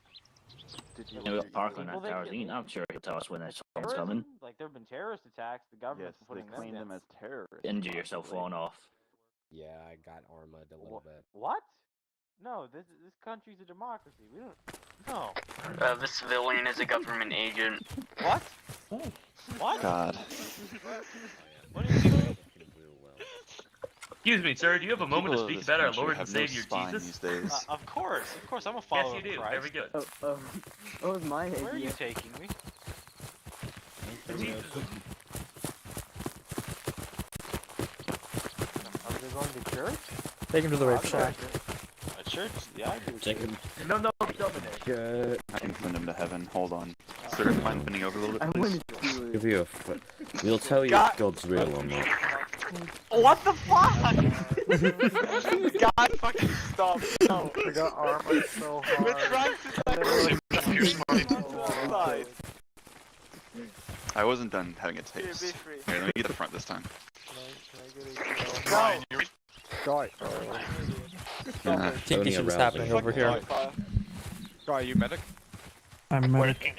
did you? Yeah, we got Parker on Well, that tower. I'm sure he'll tell us when there's someone's coming. Like there have been terrorist attacks. The Yes, government's they putting claim them them down. as terrorists. Injure yourself falling off. Yeah, I got armored a little bit. What? No, this country's a democracy. We don't. No. The civilian is a government agent. What? What? God. What are you doing? Excuse me, sir. Do you have a moment to People of speak this about our country Lord and have no Savior spine Jesus? these days. Of course, I'm a follower Yes, you of do. Christ. Very good. Oh, it's my idea. Where are you taking me? Are we going to church? Take him to the rape shack. A church? Yeah, I do. Take him. No, Dominic. I can send him to heaven. Hold on. Sir, mind bending over a little I bit, please? wanted to do it. Give you we'll tell you if God's real or not. What the fuck? God fucking stop. No. I got armored so hard. We're trying to I wasn't done having a taste. Here, be free. Here, let me get the front this time. Guy. Yeah. Kinky Only shit is arousing. happening over here. Guy, you medic? I'm medic.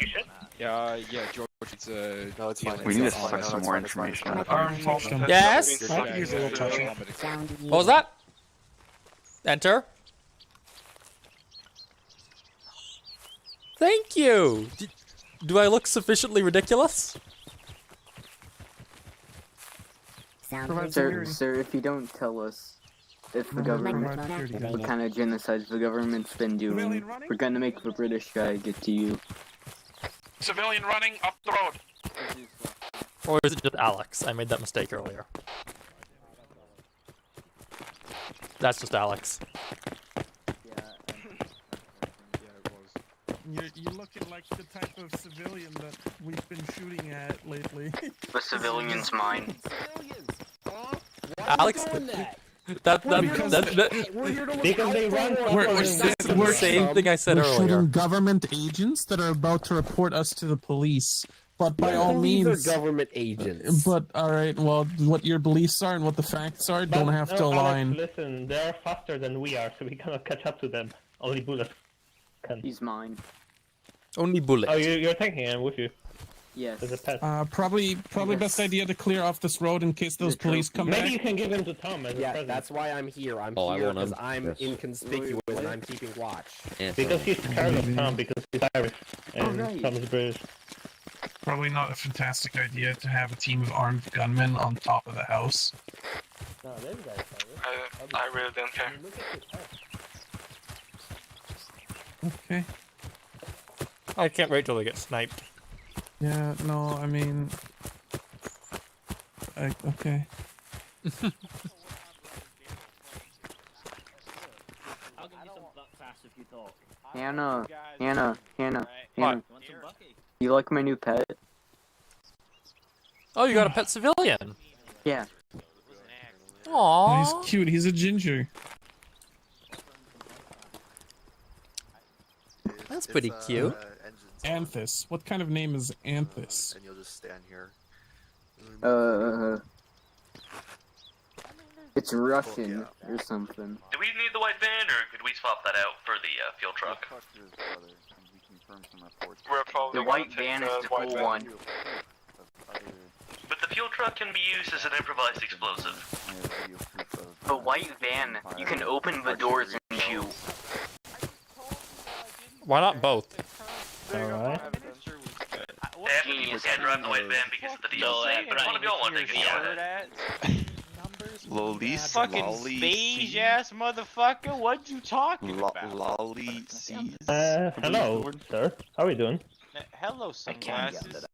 Yeah, George, it's a... No, it's fine. We need to It's fine. find some more information out of it. Yes? I could use a little touching. What was that? Enter. Thank you. Do I look sufficiently ridiculous? Sir, if you don't tell us if the government, what kind of genocides the government's been doing, we're gonna make the British guy get to you. Civilian running up the road. Or is it just Alex? I made that mistake earlier. That's just Alex. You're looking like the type of civilian that we've been shooting at lately. The civilian's mine. Alex, that Because they run the same thing I said we're earlier. shooting government agents that are about to report us to the police. But by all means, These are government agents. But alright, well, what your beliefs are and what the facts are don't have to align. Alex, listen, they're faster than we are, so we cannot catch up to them. Only Bullet can. He's mine. Only Bullet. Oh, you're taking him with you. Yes. As a pet. Probably best idea to clear off this road in case those police come Maybe back. you can give him to Tom as a Yeah, present. that's why I'm here. I'm Oh, I here want him. because I'm Yes. inconspicuous and I'm keeping watch. Because he's scared of Tom because he's Irish and right. Tom's British. Probably not a fantastic idea to have a team of armed gunmen on top of the house. No, this guy's I really don't care. Okay. I can't wait till they get sniped. Yeah, no, I mean... okay. if you thought. Hannah. You like my new pet? Oh, you got a pet civilian. Yeah. Aww. He's cute. He's a ginger. That's pretty cute. Anthus. What kind of name is Anthus? And you'll just stand here. It's Russian or something. Do we need the white van, or could we swap that out for the fuel truck? The white van is the cool one. But the fuel truck can be used as an improvised explosive. The white van, you can open the doors and shoot. Why not both? Alright. You can't drive the white van because of the DLC, but one of y'all want to take a Lollies, Fucking beige ass motherfucker, what you talking about? Lolly sees. Hello, sir. How are you doing? Hello, sunglasses.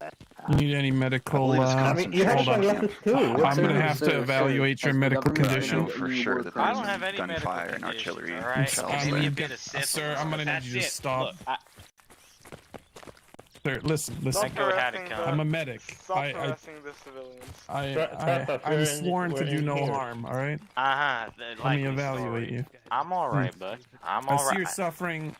You need any medical? you have Hold on. sunglasses too. I'm gonna have to evaluate your medical condition. For sure that I don't have any gunfire and artillery. Sir, I'm gonna need you to stop. Sir, listen. I'm a medic. I'm sworn to do no harm. All right. Let me evaluate you. I'm all right, bud. I'm all right.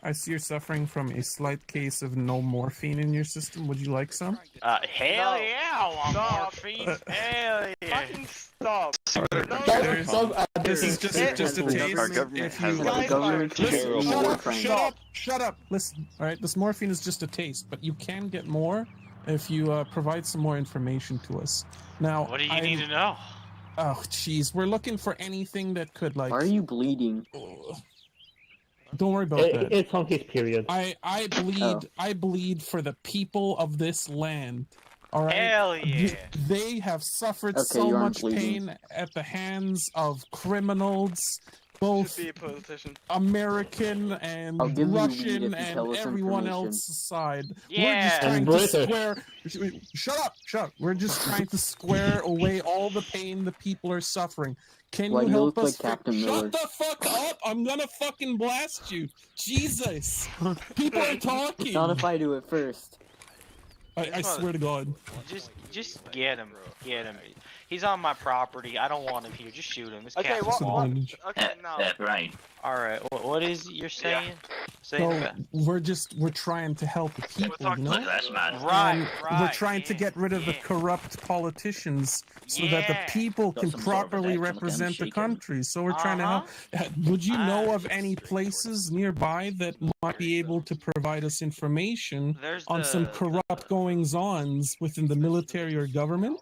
I see you're suffering from a slight case of no morphine in your system. Would you like some? Hell yeah, I want morphine. Hell yeah. Fucking stop. This is just a taste. Shut up. Listen, all right. This morphine is just a taste, but you can get more if you provide some more information to us. Now, what do you need to know? Oh, jeez, we're looking for anything that could like. Why are you bleeding? Don't worry about that. It's on his period. I bleed for the people of this land. All right. Hell yeah. They have suffered so much pain at the hands of criminals, both American and Russian and everyone else's side. Yeah. We're just trying to square. Shut up. We're just trying to square away all the pain the people are suffering. Can you help us? Shut the fuck up! I'm gonna fucking blast you. Jesus. People are talking. Not if I do it first. I swear to God. Just get him. Get him. He's on my property. I don't want him here. Just shoot him. It's Okay, Captain's fault. Okay, no. Right. Alright, what is it you're saying? So we're trying to help the people, you know? That's mad. Right, we're trying to get rid of the corrupt politicians so that the people can properly represent the country. So we're trying to help. Would you know of any places nearby that might be able to provide us information on some corrupt goings-ons within the military or government?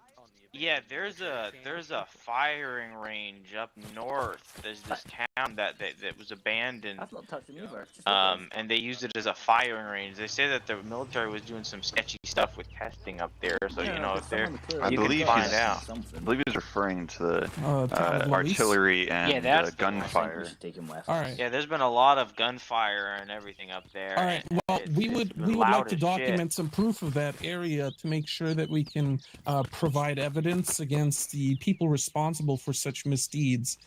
Yeah, there's a firing range up north. There's this town that was abandoned. I've not touched it either. And they used it as a firing range. They say that the military was doing some sketchy stuff with testing up there. So you know, if they're, I you believe can find out. I believe he's referring to artillery and gunfire. All right. Yeah, there's been a lot of gunfire and everything up there. All right. Well, we would like to document some proof of that area to make sure that we can provide evidence against the people responsible for such misdeeds.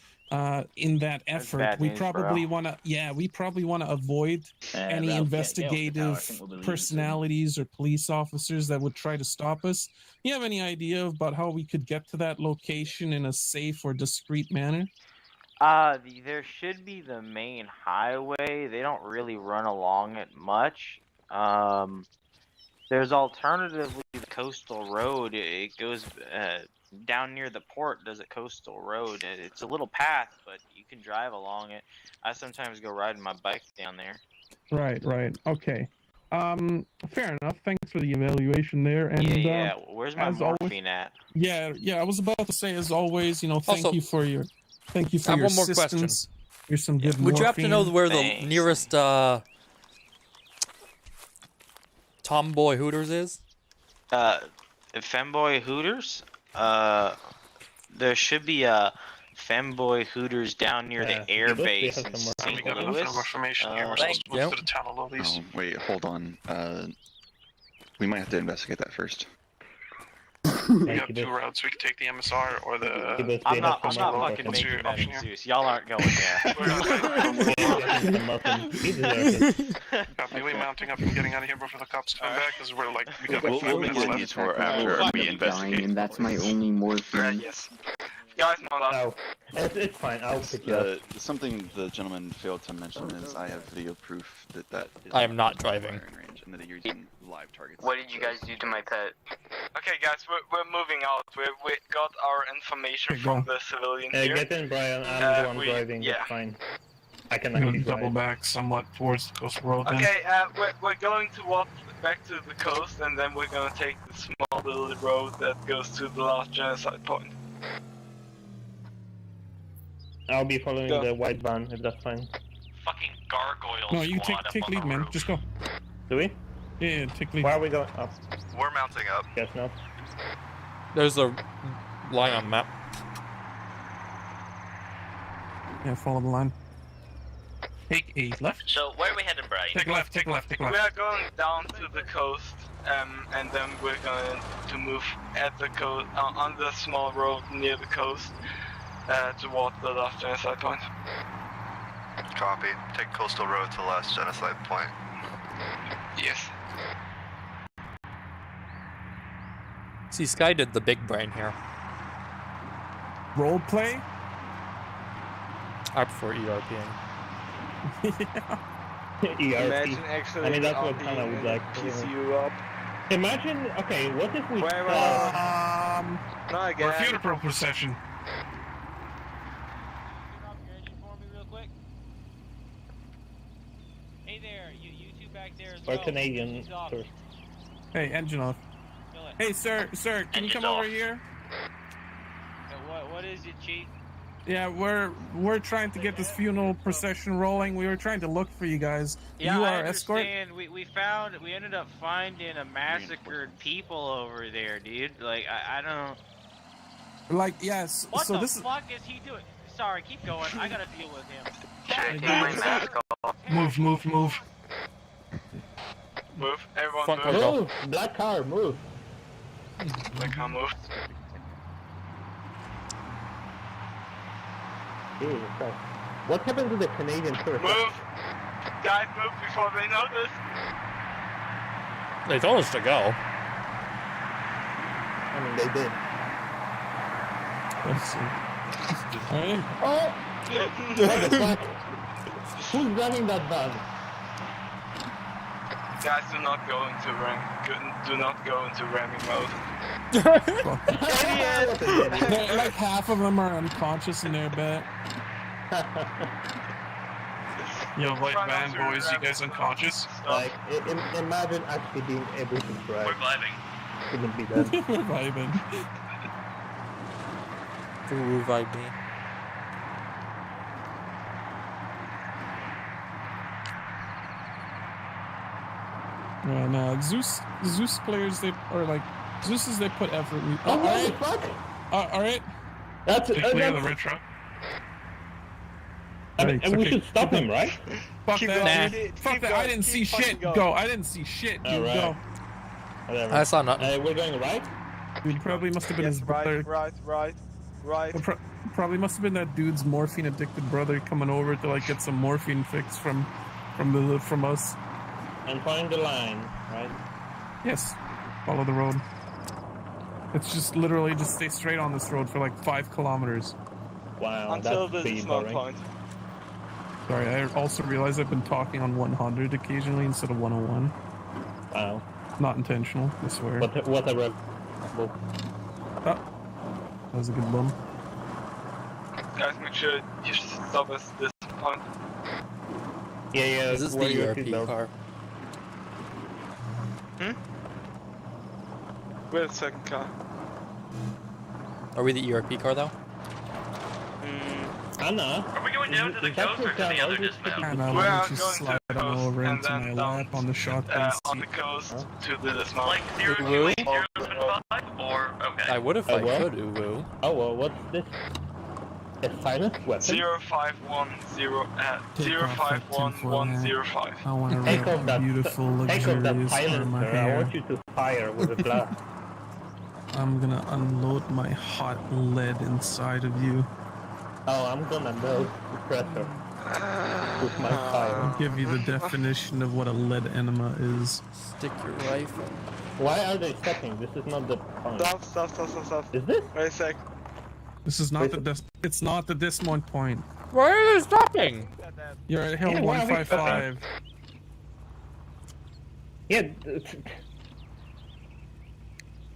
In that effort, we probably want to avoid any investigative personalities or police officers that would try to stop us. You have any idea about how we could get to that location in a safe or discreet manner? There should be the main highway. They don't really run along it much. There's alternatively the coastal road. It goes down near the port. There's a coastal road. It's a little path, but you can drive along it. I sometimes go riding my bike down there. Right. Okay. Fair enough. Thanks for the evaluation there. And yeah. Where's my morphine at? Yeah. I was about to say, as always, thank you for your assistance. One more question. Here's some good Would you happen to know where Thanks. the nearest Tomboy Hooters is? Femboy Hooters? There should be a Femboy Hooters down near the air base in St. Louis. Information here. We're supposed to move to the town of Lilies. Oh, wait, hold on. We might have to investigate that first. We got two routes. We can take the MSR or the. I'm not fucking What's making your that option here? excuse. Y'all aren't going there. Copy. We mounting up and getting out of here before the cops come back because we're like we got We'll- like 5 we'll minutes get a left. detour after we investigate. And that's my only morphine. Yes. Guys, mount up. No, it's fine. I'll pick you up. Something the gentleman failed to mention is I have video proof that is I am not driving. firing range and that you're using live targets. What did you guys do to my pet? Okay, guys, we're moving out. We got our information from the civilian here. Get in, Brian. I'm the one driving. Yeah. It's fine. I can I'm actually gonna double drive. back somewhat towards the coastal road. Then. Okay, we're going to walk back to the coast, and then we're gonna take the small little road that goes to the last genocide point. I'll be following the white van if that's fine. Fucking gargoyle. No, you squad take up on lead, the man. roof. Just go. Do we? Yeah, take lead. Where are we going? Up. We're mounting up. Guess not. There's a line on map. Yeah, follow the line. Take a left. So where are we heading, Brian? Take left. Take left. Take left. We are going down to the coast, and then we're going to move at the coast on the small road near the coast toward the last genocide point. Copy. Take coastal road to last genocide point. Yes. See, Sky did the big brain here. Role play. I prefer ERPing. ERP. Actually, I mean, that's what kind of would like. Pcu Op. Imagine, okay, what if we... Not again. We're funeral procession. Hey there, you two back there as Or well. Canadian Engines off. first. Hey, engine off. Kill it. Hey, sir, can you come over here? What is it, Chief? Yeah, we're trying to get this funeral procession rolling. We were trying to look for you guys. Yeah, you I are escort. understand. We ended up finding a massacred people over there, dude. Like, I don't... Like, yes. What so the this is. fuck is he doing? Sorry, keep going. I gotta deal with him. Move. Move. Everyone Fuck move. off. Move! Black car, move! Black car move. Jesus Christ. What happened to the Canadian first? Move. Guys, move before they notice. They told us to go. I mean, they did. Let's see. Alright. Oh! What the fuck? Who's driving that van? Guys, do not go into ramming mode. Like half of them are unconscious in their bed. Yo, white van boys, you guys unconscious? Like, imagine actually being able to drive. We're vibing. Wouldn't be bad. We're vibing. Ooh, vibe me. Yeah, no, Zeus players, they are like, Zeus's, they put effort. Oh, what alright. the fuck? Alright. That's Take clear of the red truck. and we should stop him, right? Fuck that. Nah. Fuck that. I didn't see shit. Go. I didn't see shit. Dude, Alright. go. Whatever. I saw nothing. We're going right? Dude, probably must have been his brother. Right. Probably must have been that dude's morphine addicted brother coming over to like get some morphine fix from us. And find the line, right? Yes. Follow the road. It's just literally just stay straight on this road for like 5 kilometers. Wow, Until that's the pretty small boring. point. Sorry, I also realized I've been talking on 100 occasionally instead of 101. Wow. Not intentional, I swear. Whatever. Oh, that was a good bum. Guys, make sure you stop us this point. Yeah. Is this wear the your ERP seatbelt. car? We're the second car. Are we the ERP car though? Anna? Are we going down to the coast or to the other dismount? And I We are want to going slide to the on coast over and into then my down lap on the shotgun on seat. the coast to the dismount. Like 028-075 or okay. I would if I could, Uwu. Oh well, what's this? A silent weapon? 051105. I want to Take ride off that, beautiful, take off that luxurious silencer. ArmA I hair. want you to fire with a blast. I'm gonna unload my hot lead inside of you. Oh, I'm gonna melt the pressure with my fire. I'll give you the definition of what a lead enema is. Stick your rifle. Why are they stopping? This is not the point. Stop. Is this? Wait a sec. This is not it's not the Dismont point. Why are they stopping? You're at Hill Yeah, why are we 155. Yeah.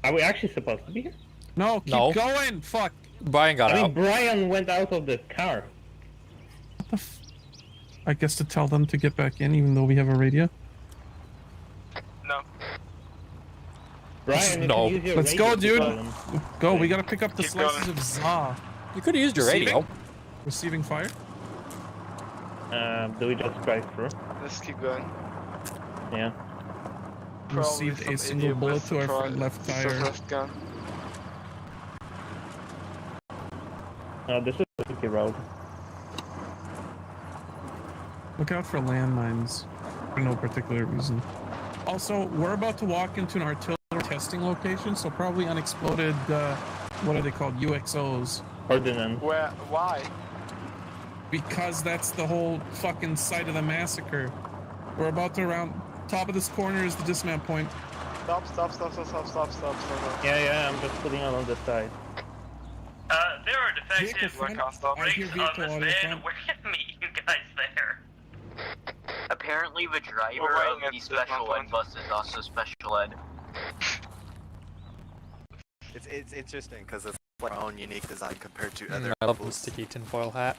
Are we actually supposed to be here? No, keep No. going! Fuck! Brian got I mean, out. Brian went out of the car. I guess to tell them to get back in, even though we have a radio. No. Brian, you No. can use your Let's radio go, to dude. call them. Go, we gotta pick up the Keep slices going. of za. You could have used your radio. Receiving fire? Do we just drive through? Let's keep going. Yeah. Probably Received a some single idiot bullet with to our surprise- left tire. surprise gun. This is a tricky road. Look out for landmines, for no particular reason. Also, we're about to walk into an artillery testing location, so probably unexploded, what are they called, UXOs. Ordnance. Why? Because that's the whole fucking site of the massacre. We're about to around, top of this corner is the dismount point. Stop. Yeah, I'm just putting it on the side. There are Vehicle defective front. can't stop. I hear brakes vehicle on this audio van. front. Where can meet you guys there? Apparently the driver We're of waiting the at special Dismount ed bus is also special ed. It's interesting because it's like our own unique design compared to other. I love the sticky tinfoil hat.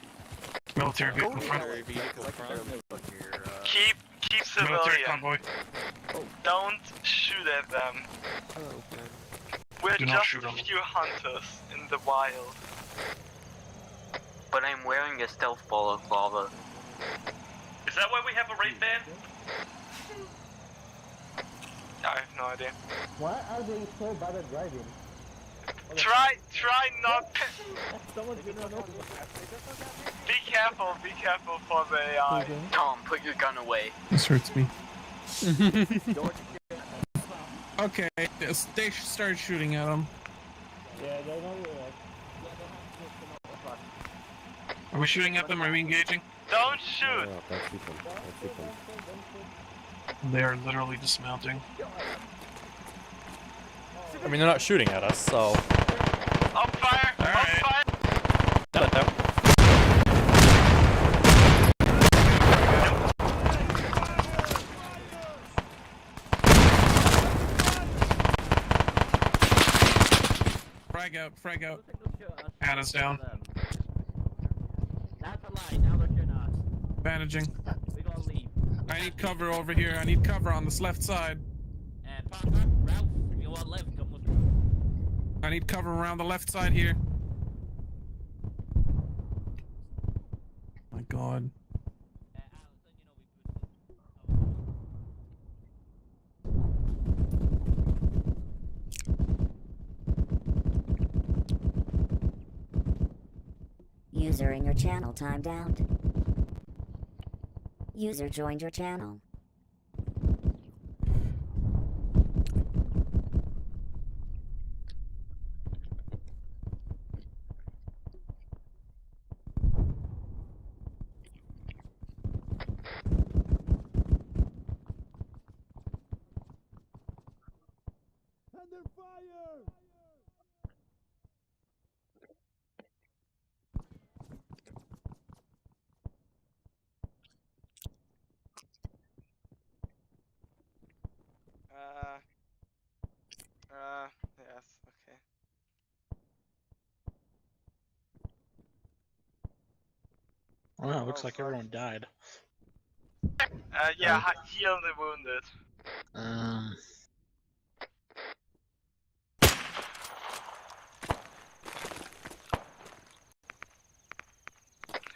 Military vehicle front. Keep Military civilian. convoy. Don't shoot at them. We're Do not just shoot a 'em. few hunters in the wild. But I'm wearing a stealth ball of lava. Is that why we have a race van? I have no idea. Why are they so bad at driving? Try not. Be careful for the AI. Tom, put your gun away. This hurts me. Okay, they start shooting at him. Yeah, they don't Are we shooting at them? Are we engaging? Don't shoot. They are literally dismounting. I mean, they're not shooting at us, so. On fire! Alright. On fire! Frag out. Anna's down. That's a lie, now they're shooting us. Bandaging. We gotta leave. I need cover over here. I need cover on this left side. Parker, Ralph, if you want live, come with me. I need cover around the left side here. My god. User in your channel timed out. User joined your channel. Yes, okay. Wow, looks like everyone died. Yeah, heal the wounded.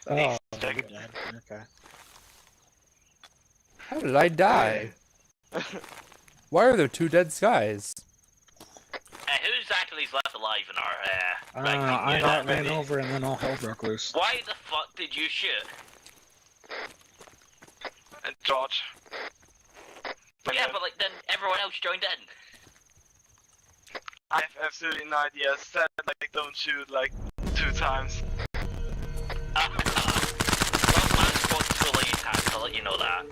Oh, you're dead. Okay. How did I die? Why are there two dead skies? Who exactly is left alive in our, I got ran over and then all hell broke loose. Why the fuck did you shoot? George. Yeah, but like then everyone else joined in. I have absolutely no idea. Said like don't shoot like 2 times. Well, my squad's fully intact, I'll let you know that.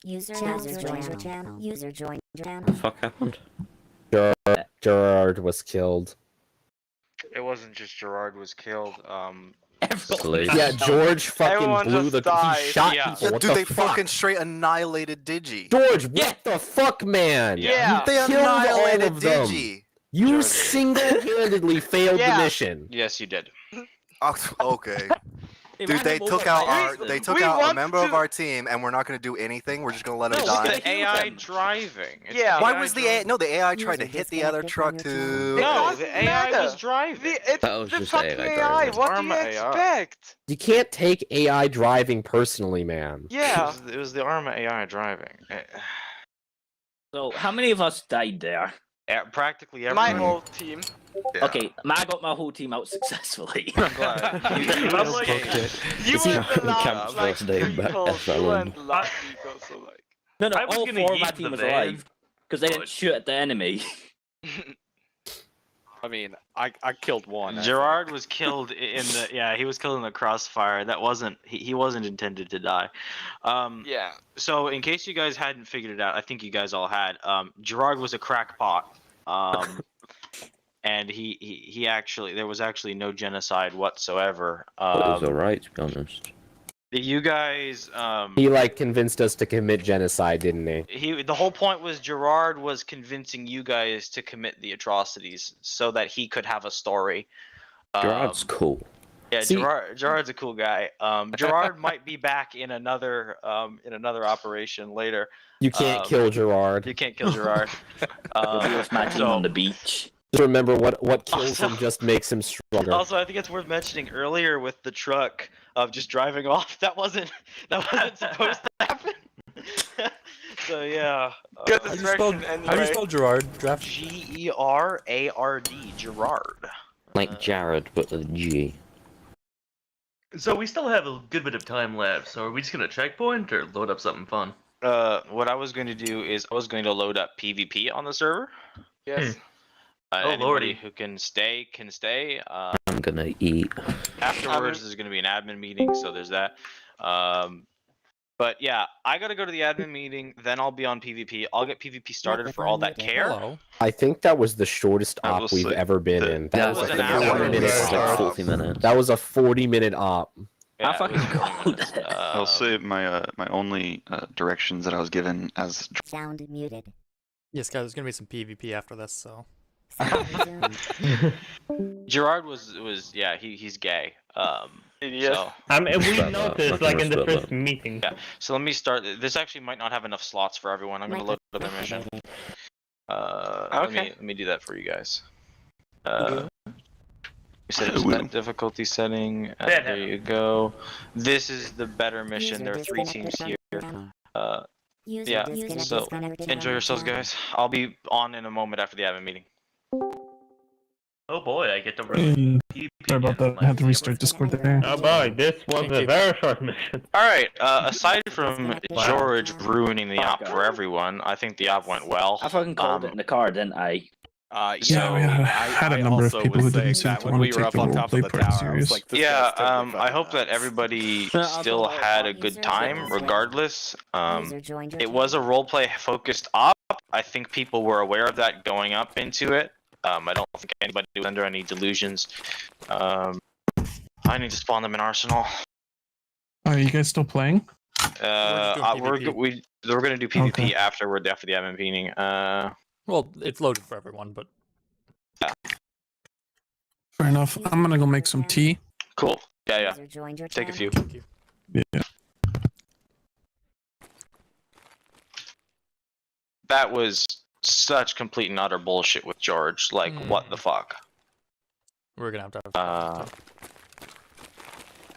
User joined your channel. User joined your channel. What the fuck happened? Gerard was killed. It wasn't just Gerard was killed. Yeah, George fucking Everyone blew just the. died. He shot Yeah. people. Yeah, What dude, the they fuck? fucking straight annihilated Digi. George, what the fuck, man? Yeah. You They killed all annihilated of them. Digi. You George. single-handedly failed the mission. Yes, you did. Oh, okay. Hey, Dude, man, they I'm took over out by our accident. they took We out a want member of to- our team, and we're not gonna do anything. We're just gonna let him No, die. look The AI them. driving. It's Yeah. Why AI was the driving. AI? No, the AI tried to hit the other truck too. No, It the doesn't AI matter. was driving. It's That was the just fucking AI AI. driving. What do you ARMA AI. expect? You can't take AI driving personally, man. Yeah. It was the ArmA AI driving. So, how many of us died there? Practically My everyone. whole team. Yeah. Okay, I got my whole team out successfully. I'm glad. I'm like, you Is he were the on last camp's like first day 3 back calls. FLN? You weren't the last 3 calls, so like. No, I was all gonna 4 of my yeet team the was van, alive. Because they didn't but- shoot at the enemy. I mean, I killed one. I Gerard was killed in the he was killed in the crossfire. That wasn't he wasn't intended to die. Yeah. So in case you guys hadn't figured it out, I think you guys all had. Gerard was a crackpot. And he actually there was actually no genocide whatsoever. But it was alright, to be honest. You guys He like convinced us to commit genocide, didn't he? the whole point was Gerard was convincing you guys to commit the atrocities so that he could have a story. Gerard's cool. Yeah, See- Gerard's a cool guy. Gerard might be back in another operation later. You can't kill Gerard. You can't kill Gerard. My team on the beach. Just remember what kills him just makes him stronger. Also, I think it's worth mentioning earlier with the truck of just driving off. That wasn't supposed to happen. So yeah. Good How do you distraction anyway. How do you spell Gerard? Draft. Gerard. Gerard. Like Jared, but with a G. So we still have a good bit of time left, so are we just gonna checkpoint or load up something fun? What I was going to do is I was going to load up PvP on the server. Yes. Anybody lordy. who can stay can stay. I'm gonna eat. Afterwards, there's going to be an admin meeting, so there's that. But yeah, I got to go to the admin meeting, then I'll be on PvP. I'll get PvP started for all that care. Hello. I think that was the shortest I will op we've say ever been in. that That was was an like a hour. 40-minute It's like op. 40 minutes. That was a 40-minute op. Yeah, I fucking it was 20 cold. minutes. I'll say my my only directions that I was given as Sound muted. Yes, guys, there's gonna be some PvP after this, so. Sound resumed. Gerard was he's gay. Yes. So, I mean, we Respect that. noticed, Fucking like, in the respect first that. meeting. yeah. So let me start. This actually might not have enough slots for everyone. I'm going to load up their mission. Okay. Let me do that for you guys. You said it's that difficulty setting. There you go. This is the better mission. There are 3 teams here. Yeah. So enjoy yourselves, guys. I'll be on in a moment after the admin meeting. oh boy, I get to Hey, sorry about that. I had to restart Discord there. Oh boy, this was a very short mission. All right. Aside from George ruining the op for everyone, I think the op went well. I fucking called it in the car, didn't I? Yeah, we had a number of people who didn't seem to want to take the roleplay part serious. I hope that everybody still had a good time, regardless. It was a roleplay focused op. I think people were aware of that going up into it. I don't think anybody was under any delusions. I need to spawn them in Arsenal. Are you guys still playing? We're gonna do PvP Okay. after the admin meeting. Well, it's loaded for everyone, but. Fair enough. I'm gonna go make some tea. Cool. Yeah. User joined your Take a few. channel. Yeah. That was such complete and utter bullshit with George. Like, what the fuck? We're gonna have to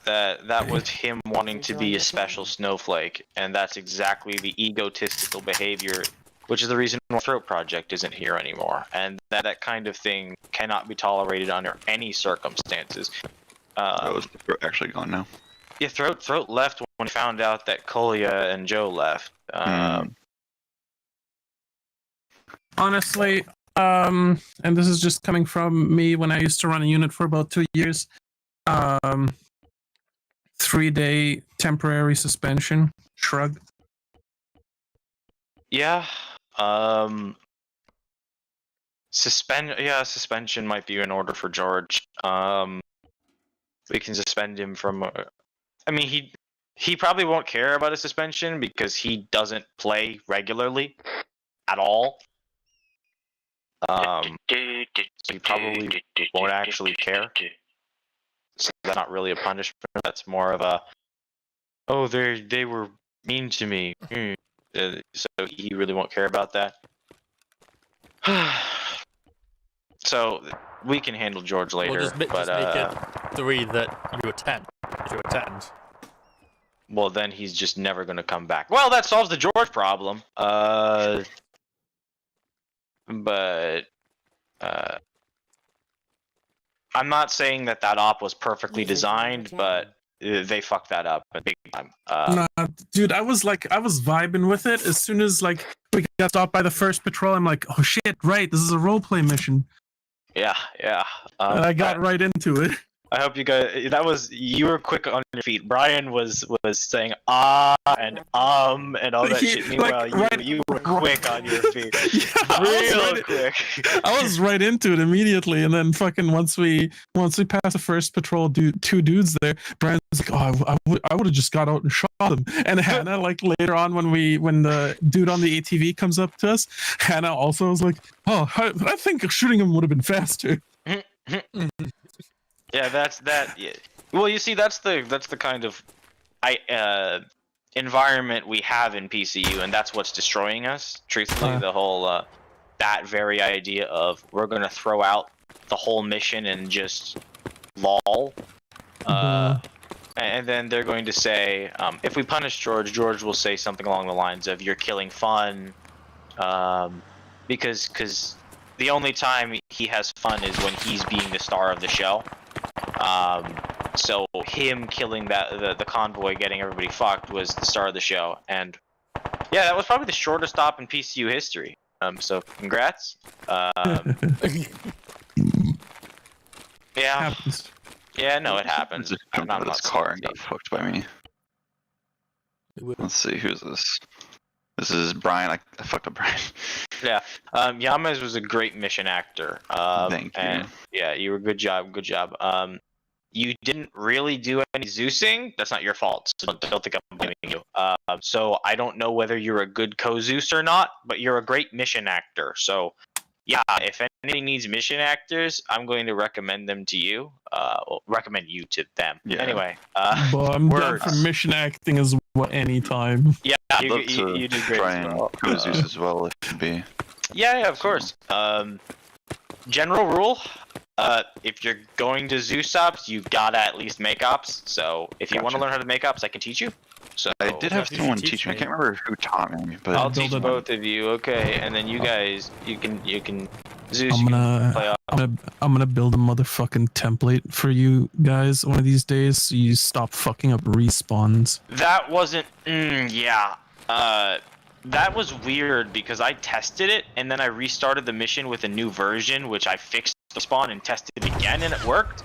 have. That was him wanting to be a special snowflake, and that's exactly the egotistical behavior, which is the reason why Throat Project isn't here anymore, and that kind of thing cannot be tolerated under any circumstances. We're actually gone now. Yeah, Throat left when he found out that Kolya and Joe left. Honestly, and this is just coming from me when I used to run a unit for about 2 years. 3-day temporary suspension. Shrug. Yeah. Suspension might be in order for George. We can suspend him from. I mean, he probably won't care about a suspension because he doesn't play regularly at all. So he probably won't actually care. So that's not really a punishment. That's more of a, oh, they were mean to me. So he really won't care about that. So we can handle George later. We'll just make it 3 that you attend. Well, then he's just never going to come back. Well, that solves the George problem. But I'm not saying that op was perfectly designed, but they fucked that up big time. Nah, dude, I was vibing with it. As soon as we got stopped by the first patrol, I'm like, oh shit, right, this is a roleplay mission. Yeah. And I got right into it. I hope you guys. You were quick on your feet. Brian was saying and all that shit. Meanwhile, you were quick on your feet. Yeah, real quick. I was right into it immediately, and then fucking once we passed the first patrol, two dudes there, Brian's like, oh, I would have just got out and shot them. And Hannah, later on when the dude on the ATV comes up to us, Hannah also was like, oh, I think shooting him would have been faster. Yeah, that's that. Yeah. Well, you see, that's the kind of environment we have in PCU, and that's what's destroying us. Truthfully, the whole that very idea of we're gonna throw out the whole mission and just lol. And then they're going to say, if we punish George, George will say something along the lines of, "You're killing fun," because the only time he has fun is when he's being the star of the show. So him killing the convoy, getting everybody fucked, was the star of the show, and yeah, that was probably the shortest stop in PCU history. So congrats. Yeah. Yeah, no, it happens. Just jumped out of this car and got fucked by me. Let's see, who's this? This is Brian. I fucked up Brian. Yeah, Yamez was a great mission actor. Thank you. And yeah, you were good job. You didn't really do any Zeusing. That's not your fault. So don't think I'm blaming you. So I don't know whether you're a good co-Zeus or not, but you're a great mission actor. So yeah, if anybody needs mission actors, I'm going to recommend them to you. Recommend you to them. Yeah. Anyway, but I'm down for mission acting as well anytime. Yeah, you did great. Try and co-Zeus as well if it be. Yeah, of course. General rule. If you're going to Zeus ops, you gotta at least make ops. So if you want to learn how to make ops, I can teach you. So I did have someone teach me. I can't remember who taught me, but I'll teach both of you. Okay, and then you guys, you can Zeus. I'm gonna build a motherfucking template for you guys one of these days, so you stop fucking up respawns. That wasn't. Yeah. That was weird because I tested it and then I restarted the mission with a new version, which I fixed the spawn and tested it again, and it worked.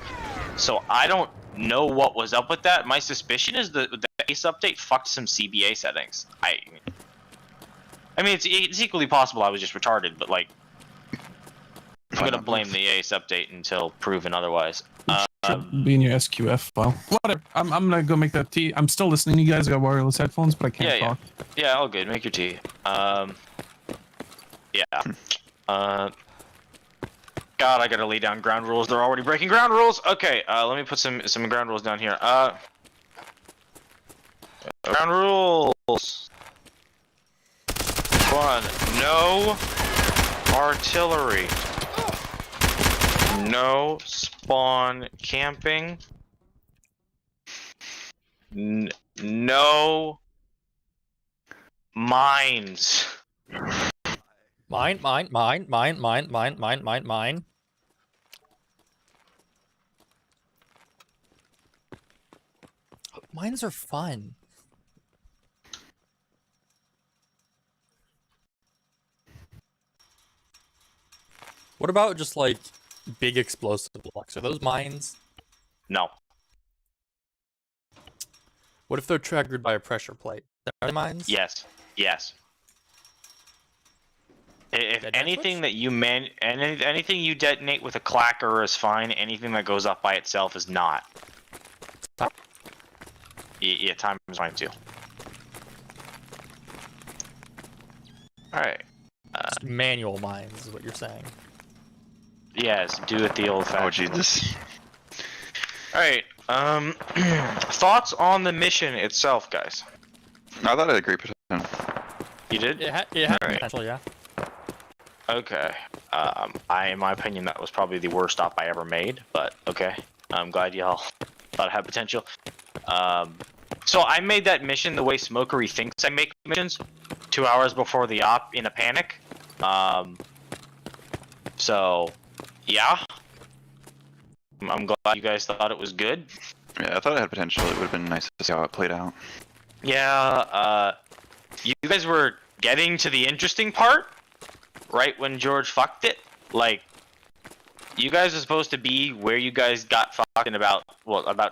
So I don't know what was up with that. My suspicion is that the ACE update fucked some CBA settings. I mean, it's equally possible I was just retarded, but I'm gonna blame the ACE update until proven otherwise. Should be in your SQF file. Whatever. I'm gonna go make that tea. I'm still listening to you guys. I got wireless headphones, but I can't talk. Yeah, all good. Make your tea. God, I gotta lay down ground rules. They're already breaking ground rules. Okay, let me put some ground rules down here. Ground rules. 1. No artillery. No spawn camping. No mines. Mine. Mines are fun. What about just like big explosive blocks? Are those mines? No. What if they're triggered by a pressure plate? Are they mines? Yes. Yes. If anything that you anything you detonate with a clacker is fine. Anything that goes up by itself is not. Yeah, time is fine too. All right. Manual mines is what you're saying. Yes, do it the old-fashioned. Oh Jesus! All right. Thoughts on the mission itself, guys? I thought I had a great potential. You did? It had Alright. potential, yeah. Okay. In my opinion, that was probably the worst op I ever made, but okay. I'm glad y'all thought it had potential. So I made that mission the way Smokery thinks I make missions, 2 hours before the op in a panic. So, yeah. I'm glad you guys thought it was good. Yeah, I thought it had potential. It would have been nice to see how it played out. Yeah, you guys were getting to the interesting part right when George fucked it. Like, you guys are supposed to be where you guys got fucked in about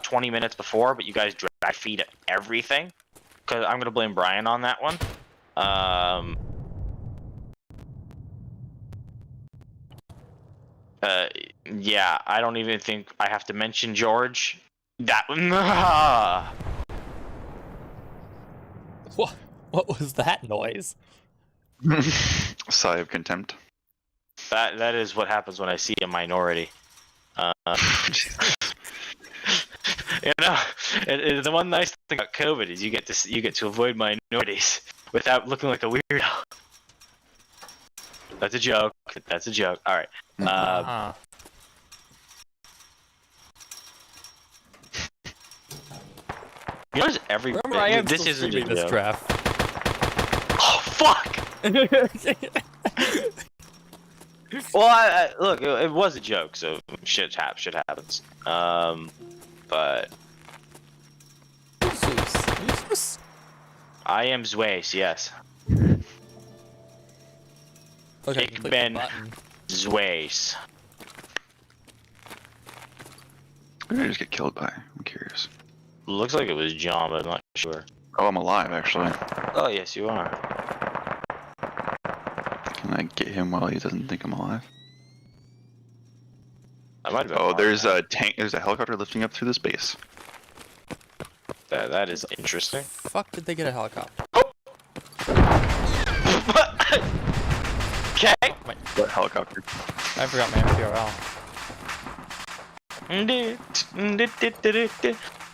20 minutes before, but you guys dragged feet at everything. Cause I'm gonna blame Brian on that one. Yeah, I don't even think I have to mention George. That What was that noise? Sigh of contempt. That is what happens when I see a minority. You know, the one nice thing about COVID is you get to avoid minorities without looking like a weirdo. That's a joke. That's a joke. All right. You know, Remember, I am this still isn't a streaming this joke. draft. Oh fuck! Well, look, it was a joke, so shit happens. But I am Zweis, yes. Okay, Ik ben Zweis. Who did I just get killed by? I'm curious. Looks like it was John, but I'm not sure. Oh, I'm alive actually. Oh yes, you are. Can I get him while he doesn't think I'm alive? I might have been Oh, there's a tank. There's a helicopter lifting up through the space. That is interesting. Fuck, did they get a helicopter? Okay. What helicopter? I forgot my MPRL.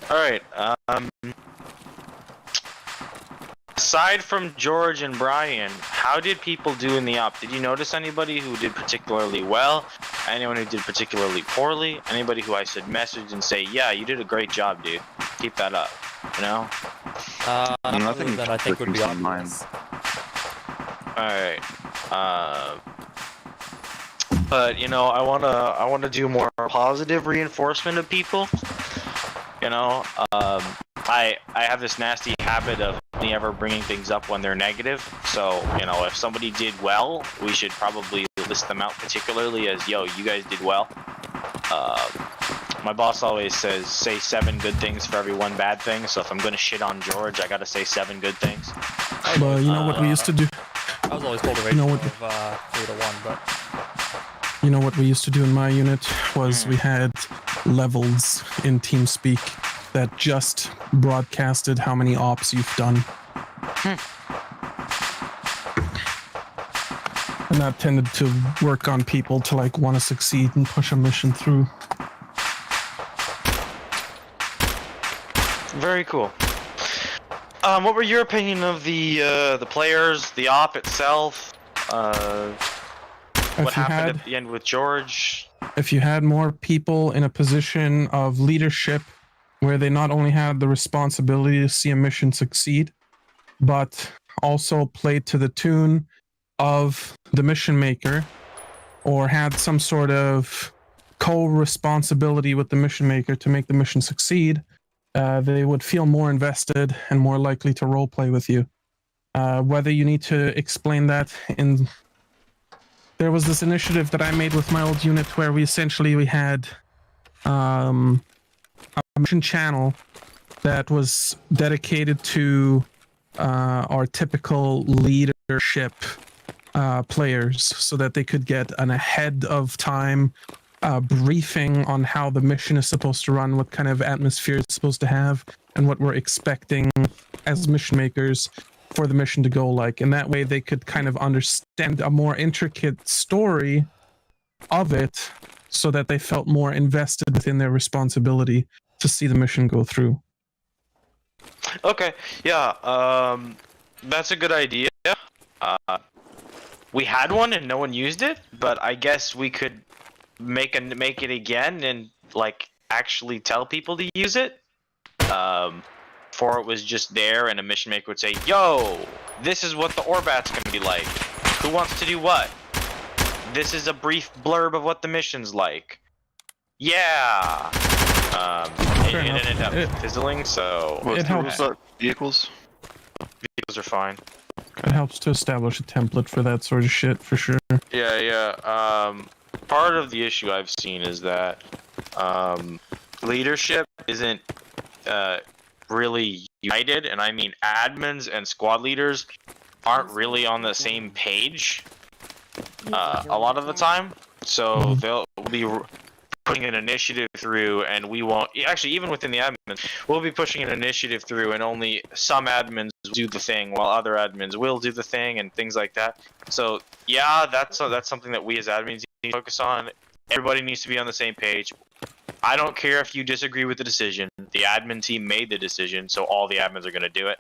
Alright, aside from George and Brian, how did people do in the op? Did you notice anybody who did particularly well? Anyone who did particularly poorly? Anybody who I should message and say, yeah, you did a great job, dude. Keep that up. You know? Nothing that I think would be on mine. Alright. But you know, I wanna do more positive reinforcement of people. You know, I have this nasty habit of only ever bringing things up when they're negative. So you know, if somebody did well, we should probably list them out particularly as, yo, you guys did well. My boss always says, say 7 good things for every 1 bad thing. So if I'm gonna shit on George, I gotta say 7 good things. But you know what we used to do? I was always told a ratio of 3 to 1, but You know what we used to do in my unit was we had levels in TeamSpeak that just broadcasted how many ops you've done. And that tended to work on people to like want to succeed and push a mission through. Very cool. What were your opinion of the players, the op itself? What happened at the end with George? If you had more people in a position of leadership where they not only had the responsibility to see a mission succeed, but also played to the tune of the mission maker or had some sort of co-responsibility with the mission maker to make the mission succeed, they would feel more invested and more likely to roleplay with you. Whether you need to explain that in there was this initiative that I made with my old unit where we had a mission channel that was dedicated to our typical leadership players, so that they could get an ahead of time briefing on how the mission is supposed to run, what kind of atmosphere it's supposed to have, and what we're expecting as mission makers for the mission to go like. And that way they could kind of understand a more intricate story of it, so that they felt more invested within their responsibility to see the mission go through. Okay, yeah, that's a good idea. We had one and no one used it, but I guess we could make it again and like actually tell people to use it. Before it was just there and a mission maker would say, "Yo, this is what the Orbat's gonna be like. Who wants to do what? This is a brief blurb of what the mission's like." Yeah. It ended up fizzling, so It helps. Vehicles? Vehicles are fine. It helps to establish a template for that sort of shit, for sure. Yeah. Part of the issue I've seen is that leadership isn't really united, and I mean admins and squad leaders aren't really on the same page a lot of the time. So they'll be putting an initiative through, and we won't actually, even within the admins, we'll be pushing an initiative through, and only some admins will do the thing while other admins will do the thing, and things like that. So yeah, that's something that we as admins need to focus on. Everybody needs to be on the same page. I don't care if you disagree with the decision. The admin team made the decision, so all the admins are going to do it.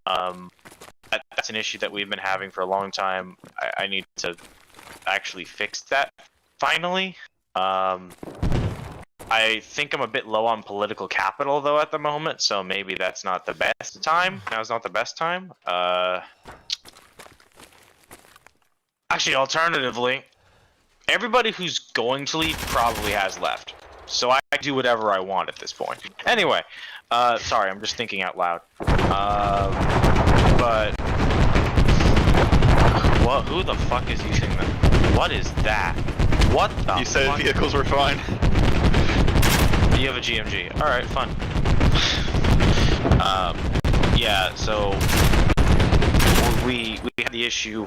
That's an issue that we've been having for a long time. I need to actually fix that finally. I think I'm a bit low on political capital though at the moment, so maybe that's not the best time. Now's not the best time. Actually, alternatively, everybody who's going to leave probably has left. So I do whatever I want at this point. Anyway, sorry, I'm just thinking out loud. But what? Who the fuck is using them? What is that? What the? You said vehicles were fine. You have a GMG. All right, fun. Yeah. So we had the issue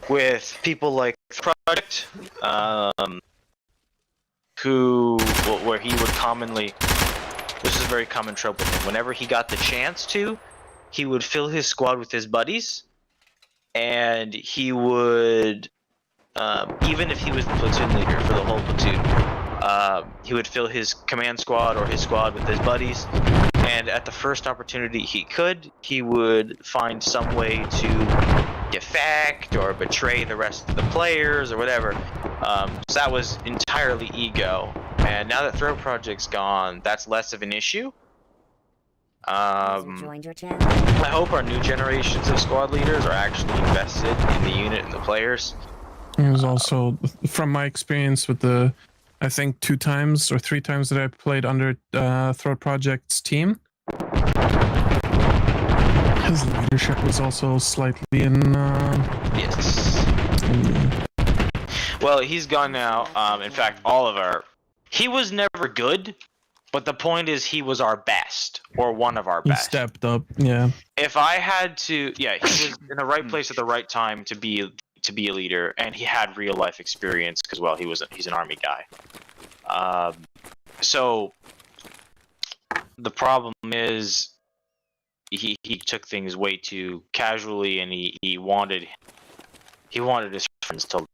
with people like Project, where he would commonly, this is a very common trope with him, whenever he got the chance to, he would fill his squad with his buddies, and he would, even if he was the platoon leader for the whole platoon, he would fill his command squad or his squad with his buddies, and at the first opportunity he would find some way to defect or betray the rest of the players or whatever. So that was entirely ego, and now that Throw Project's gone, that's less of an issue. I hope our new generations of squad leaders are actually invested in the unit and the players. It was also, from my experience with the, I think 2 times or 3 times that I played under Throw Project's team, his leadership was also slightly in. Yes. Well, he's gone now. In fact, he was never good, but the point is he was our best, or one of our best. He stepped up, yeah. If I had to, yeah, he was in the right place at the right time to be a leader, and he had real life experience because, well, he's an army guy. So the problem is he took things way too casually, and he wanted his friends to.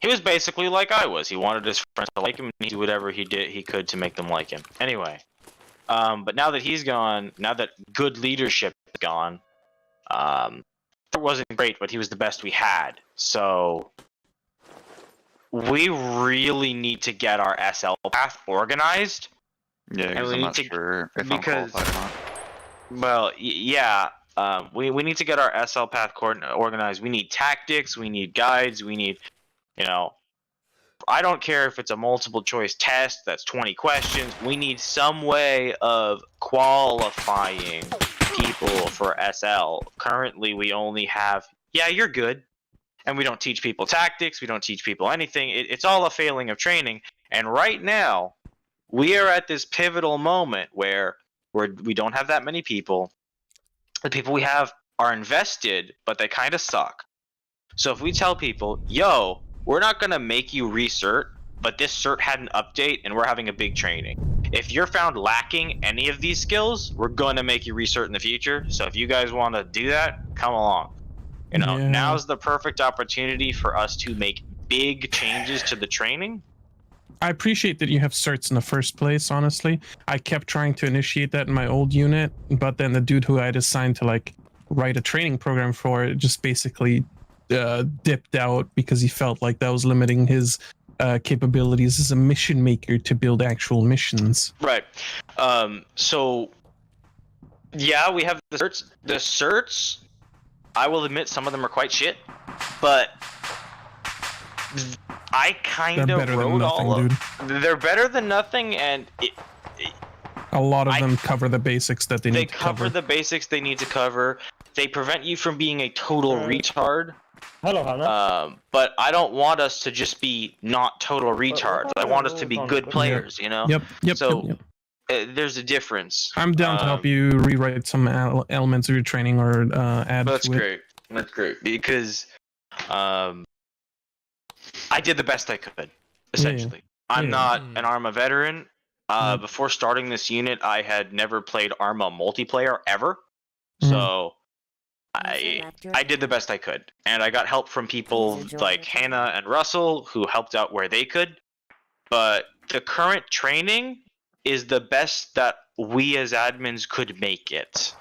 He was basically like I was. He wanted his friends to like him, and he did whatever he could to make them like him. Anyway, but now that he's gone, now that good leadership is gone, it wasn't great, but he was the best we had. So we really need to get our SL path organized. Yeah, because I'm not sure if I'm qualified or not. Well, yeah. We need to get our SL path organized. We need tactics. We need guides. We need, I don't care if it's a multiple choice test that's 20 questions. We need some way of qualifying people for SL. Currently, we only have, yeah, you're good. and we don't teach people tactics. We don't teach people anything. It's all a failing of training. And right now, we are at this pivotal moment where we don't have that many people. The people we have are invested, but they kind of suck. So if we tell people, yo, we're not going to make you recert, but this cert had an update and we're having a big training. If you're found lacking any of these skills, we're going to make you recert in the future. So if you guys want to do that, come along. You know, now's the perfect opportunity for us to make big changes to the training. I appreciate that you have certs in the first place, honestly. I kept trying to initiate that in my old unit, but then the dude who I had assigned to like write a training program for it just basically dipped out because he felt like that was limiting his capabilities as a mission maker to build actual missions. Right. So yeah, we have the certs. The certs, I will admit some of them are quite shit, but I kind of wrote all of them. They're better than nothing, and a lot of them cover the basics that they need to cover. They cover the basics they need to cover. They prevent you from being a total retard. Hello, Hannah. But I don't want us to just be not total retards. I want us to be good players, you know? Yep. So there's a difference. I'm down to help you rewrite some elements of your training or add That's to it. great. That's great because I did the best I could, essentially. I'm not an ArmA veteran. Before starting this unit, I had never played ArmA multiplayer ever. So I did the best I could. And I got help from people like Hannah and Russell who helped out where they could. But the current training is the best that we as admins could make it.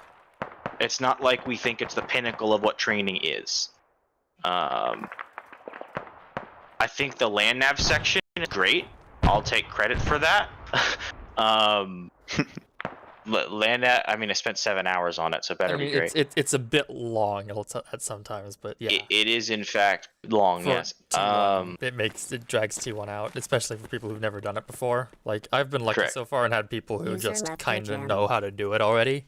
It's not like we think it's the pinnacle of what training is. I think the land nav section is great. I'll take credit for that. Land nav, I mean, I spent 7 hours on it, so it better be great. It's a bit long at sometimes, but yeah. It is in fact long, yes. It drags T1 out, especially for people who've never done it before. Like I've been lucky so far and had people who just kind of know how to do it already.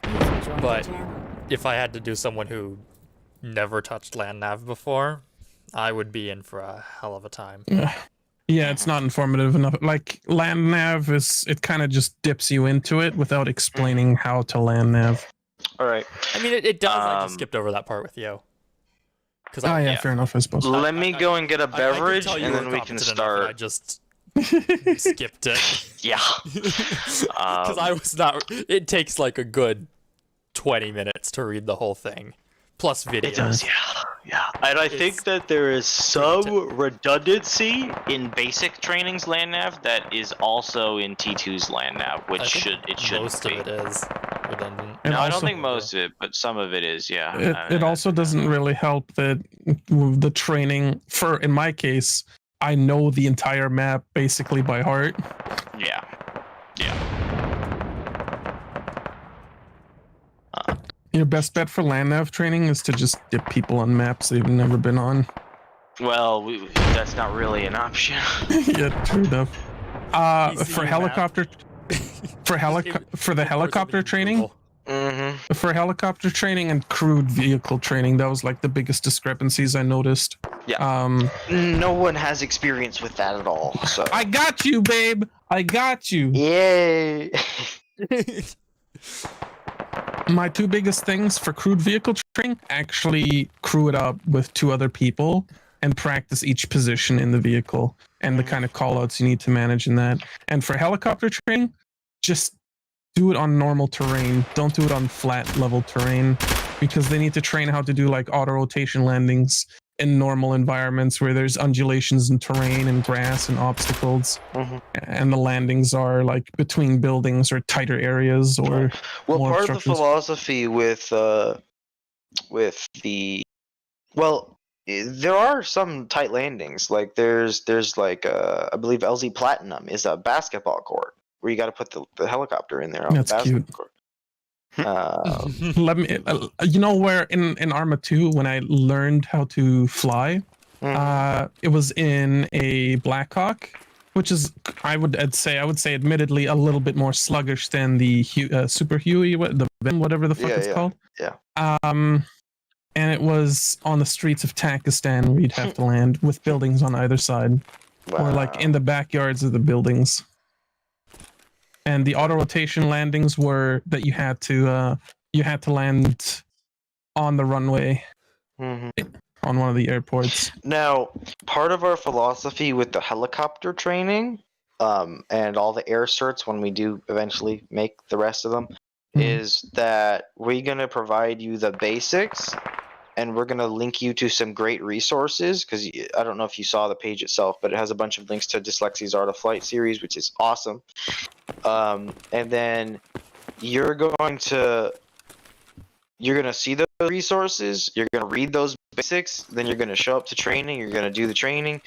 But if I had to do someone who never touched land nav before, I would be in for a hell of a time. Yeah, it's not informative enough. Like land nav it kind of just dips you into it without explaining how to land nav. All right. I mean, it does. I just skipped over that part with you. Fair enough, I suppose. Let me go and get a beverage, and then we can start. I just skipped it. Yeah. Because I was not. It takes like a good 20 minutes to read the whole thing, plus videos. It does, yeah. And I think that there is some redundancy in basic training's land nav that is also in T2's land nav, which shouldn't be. Most of it is redundant. No, I don't think most of it, but some of it is, yeah. It also doesn't really help that the training, in my case, I know the entire map basically by heart. Yeah. Your best bet for land nav training is to just dip people on maps they've never been on. Well, that's not really an option. Yeah, true enough. For helicopter, for the helicopter training, for helicopter training and crewed vehicle training, that was like the biggest discrepancies I noticed. Yeah. No one has experience with that at all. So I got you, babe. I got you. Yay. My two biggest things for crewed vehicle training, actually crew it up with 2 other people and practice each position in the vehicle and the kind of callouts you need to manage in that. And for helicopter training, just do it on normal terrain. Don't do it on flat level terrain because they need to train how to do like auto rotation landings in normal environments where there's undulations in terrain and grass and obstacles, and the landings are like between buildings or tighter areas or well, more part of the obstructions. philosophy with the there are some tight landings. Like there's like I believe LZ Platinum is a basketball court where you got to put the helicopter in there on That's the basketball cute. court. Let me, you know, where in ArmA 2 when I learned how to fly, it was in a Blackhawk, which is I would say admittedly a little bit more sluggish than the Super Huey, the Vim, whatever the fuck it's called. Yeah. and it was on the streets of Takistan where you'd have to land with buildings on either side, or like in the backyards of the buildings. And the auto rotation landings were that you had to land on the runway Mhm. on one of the airports. Now, part of our philosophy with the helicopter training, and all the air certs when we do eventually make the rest of them, is that we're gonna provide you the basics, and we're gonna link you to some great resources. Because I don't know if you saw the page itself, but it has a bunch of links to Dyslexia's Art of Flight series, which is awesome. And then you're gonna see those resources, you're gonna read those basics, then you're gonna show up to training, you're gonna do the training,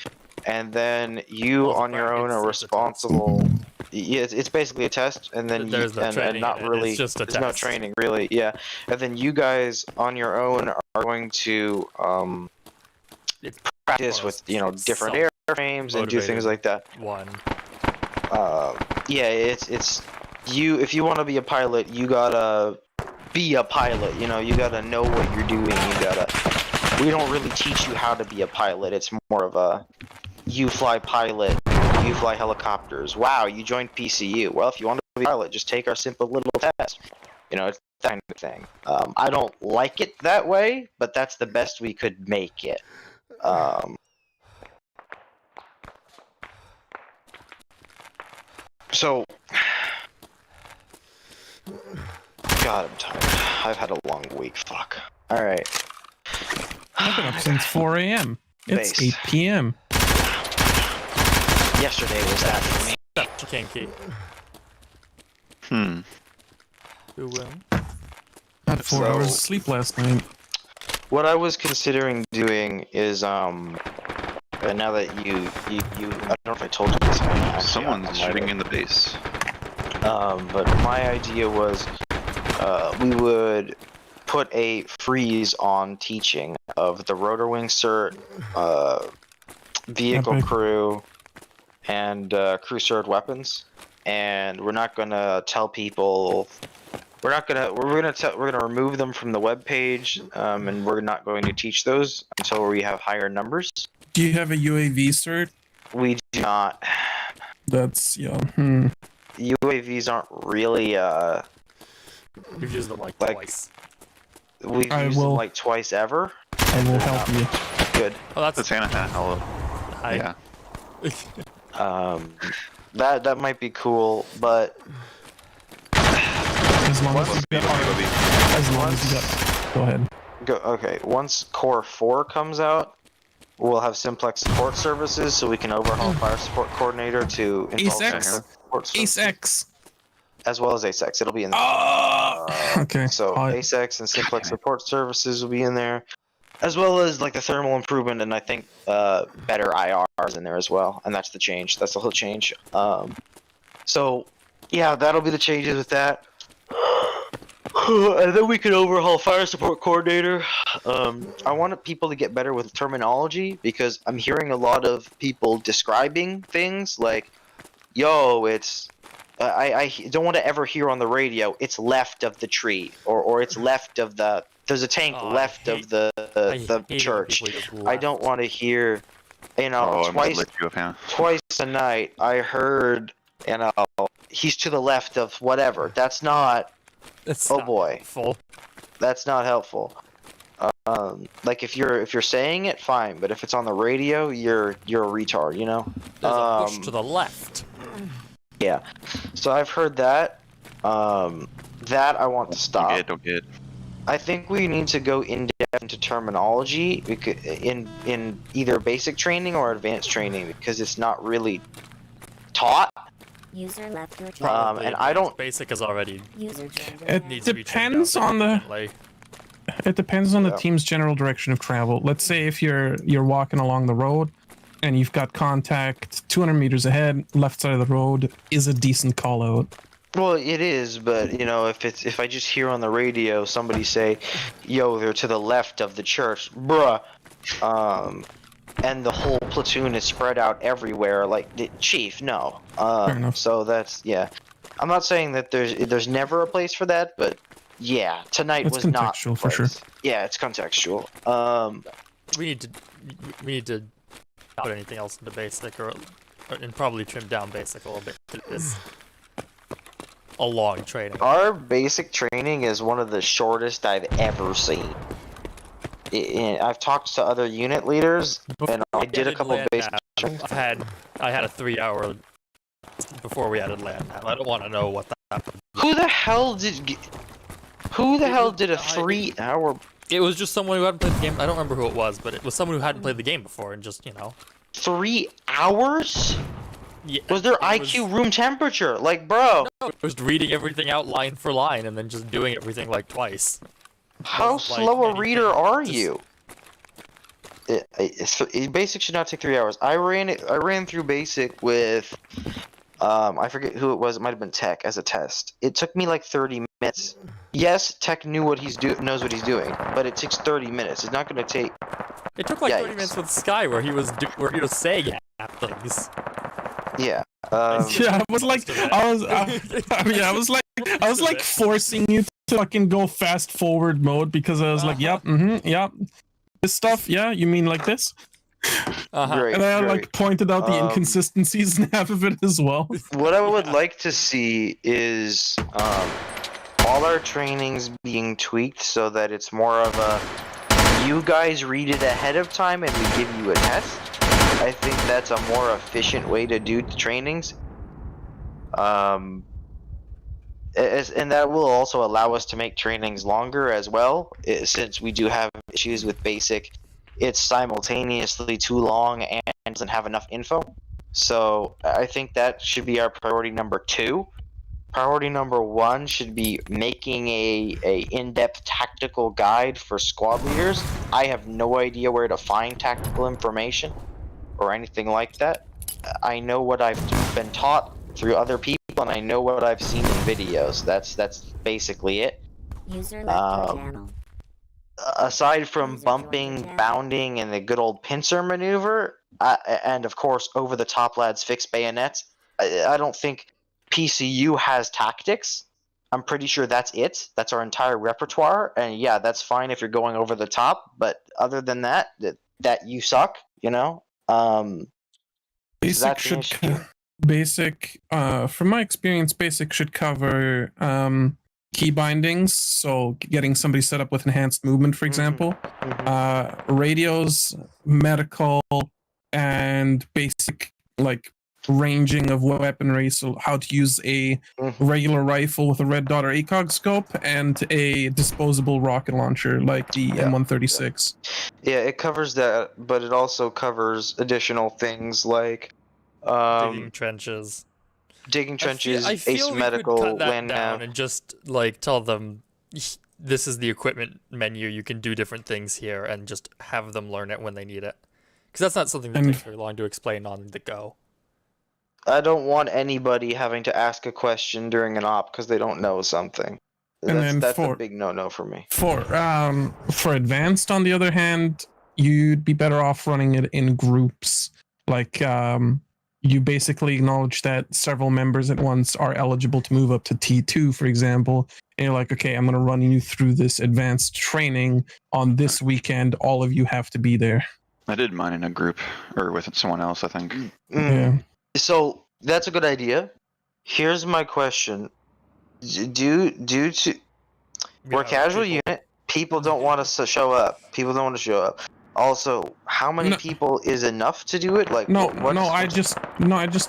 and then you on your own are responsible. Yeah, it's basically a test, and then There's no training and not in it, really. it's just a there's no test. training really, yeah. And then you guys on your own are going to practice with different airframes and do things like that. Yeah, it's you. If you want to be a pilot, you gotta be a pilot. You gotta know what you're doing. We don't really teach you how to be a pilot. It's more of a you fly pilot, you fly helicopters. Wow, you joined PCU. Well, if you want to be a pilot, just take our simple little test. It's that kind of thing. I don't like it that way, but that's the best we could make it. So, God, I'm tired. I've had a long week. Fuck. All right. I've been up since 4 a.m. It's Base. 8 p.m. Yesterday was that for me. Kinky. Who will? Had 4 hours of sleep last night. What I was considering doing is, and now that you I don't know if I told you this. Someone's shooting in the base. But my idea was, we would put a freeze on teaching of the rotor wing cert, vehicle crew, and crew cert weapons, and we're not gonna tell people. We're gonna remove them from the web page, and we're not going to teach those until we have higher numbers. Do you have a UAV cert? We do not. That's UAVs aren't really You've used them like twice. We've used them like twice ever. I will help you. Good. Oh, that's hello. Hi. Yeah. That might be cool, but as long as you got, go ahead. Okay. Once Core 4 comes out, we'll have simplex support services, so we can overhaul Fire Support Coordinator to Ace involve X. support services. Ace X. As well as Ace X, it'll be in there. Okay. So Ace X and simplex support services will be in there, as well as like the thermal improvement, and I think better IRs in there as well. And that's the change. That's the whole change. So yeah, that'll be the changes with that. And then we can overhaul Fire Support Coordinator. I want people to get better with terminology, because I'm hearing a lot of people describing things like, yo, it's... I don't want to ever hear on the radio, it's left of the tree, or it's left of the... There's a tank left of the church. I don't want to hear, twice a night I heard, he's to the left of whatever. That's not... boy. Helpful. That's not helpful. Like if you're saying it, fine, but if it's on the radio, you're a retard, There's a push to the left. Yeah. So I've heard that. That I want to stop. Don't get. I think we need to go in depth into terminology in either basic training or advanced training, because it's not really taught. User left your channel. And I don't. Basic is already. It depends on the. It depends on the team's general direction of travel. Let's say if you're walking along the road, and you've got contact 200 meters ahead, left side of the road is a decent call out. Well, it is, but if I just hear on the radio somebody say, "Yo, they're to the left of the church," bruh, and the whole platoon is spread out everywhere, like, Chief, no. Fair enough. So that's, yeah. I'm not saying that there's never a place for that, but Yeah, tonight It's was not the contextual for sure. place. Yeah, it's contextual. We need to put anything else into basic and probably trim down basic a little bit. It's a long training. Our basic training is one of the shortest I've ever seen. I've talked to other unit leaders, and I did a couple of basic. I had a 3-hour before we added land nav. I don't want to know what that. Who the hell did a 3-hour? It was just someone who hadn't played the game. I don't remember who it was, but it was someone who hadn't played the game before and just 3 hours? Yeah, was their IQ room temperature? Like, bro. No, it was reading everything out line for line and then just doing everything like twice. How slow a reader are you? Basic should not take 3 hours. I ran through basic with, I forget who it was. It might have been Tech as a test. It took me like 30 minutes. Yes, Tech knows what he's doing, but it takes 30 minutes. It's not going to take. It took like 30 minutes with Sky where he was saying half things. Yeah. Yeah, I was like forcing you to fucking go fast forward mode because I was like, yep, yep. This stuff, yeah, you mean like this? Great, and I like pointed out the inconsistencies in half of it as well. What I would like to see is all our trainings being tweaked so that it's more of a you guys read it ahead of time and we give you a test. I think that's a more efficient way to do the trainings. And that will also allow us to make trainings longer as well, since we do have issues with basic. It's simultaneously too long and doesn't have enough info. So I think that should be our priority number 2. Priority number 1 should be making a in-depth tactical guide for squad leaders. I have no idea where to find tactical information or anything like that. I know what I've been taught through other people, and I know what I've seen in videos. That's basically it. User left your channel. Aside from bumping, bounding, and the good old pincer maneuver, and of course over the top lads fix bayonets, I don't think PCU has tactics. I'm pretty sure that's it. That's our entire repertoire, and yeah, that's fine if you're going over the top. But other than that, that you suck. Basic should from my experience, basic should cover key bindings, so getting somebody set up with enhanced movement, for example, radios, medical, and basic like ranging of weaponry, so how to use a regular rifle with a red dot or ACOG scope and a disposable rocket launcher like the M136. Yeah, it covers that, but it also covers additional things like digging trenches, ace medical, land down, and just like tell them this is the equipment menu. You can do different things here, and just have them learn it when they need it. Because that's not something that takes very long to explain on the go. I don't want anybody having to ask a question during an op because they don't know something. That's a big no-no for me. For advanced, on the other hand, you'd be better off running it in groups. Like, you basically acknowledge that several members at once are eligible to move up to T2, for example. And you're like, okay, I'm going to run you through this advanced training on this weekend. All of you have to be there. I did mine in a group, or with someone else, I think. Yeah. So that's a good idea. Here's my question: due to we're a casual unit, people don't want us to show up. People don't want to show up. Also, how many people is enough to do it? Like I just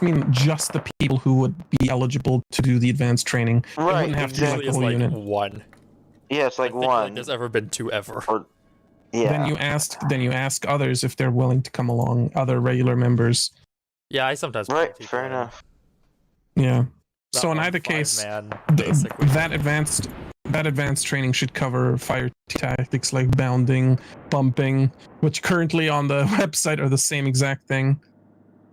mean just the people who would be eligible to do the advanced training. Right. It wouldn't have to be like the whole unit. One. Yeah, it's like I think one. Like there's ever been 2 ever. Yeah. Then you ask others if they're willing to come along. Other regular members. Yeah, I sometimes. Right. Fair enough. Yeah. So in either case, that advanced training should cover fire tactics like bounding, bumping, which currently on the website are the same exact thing.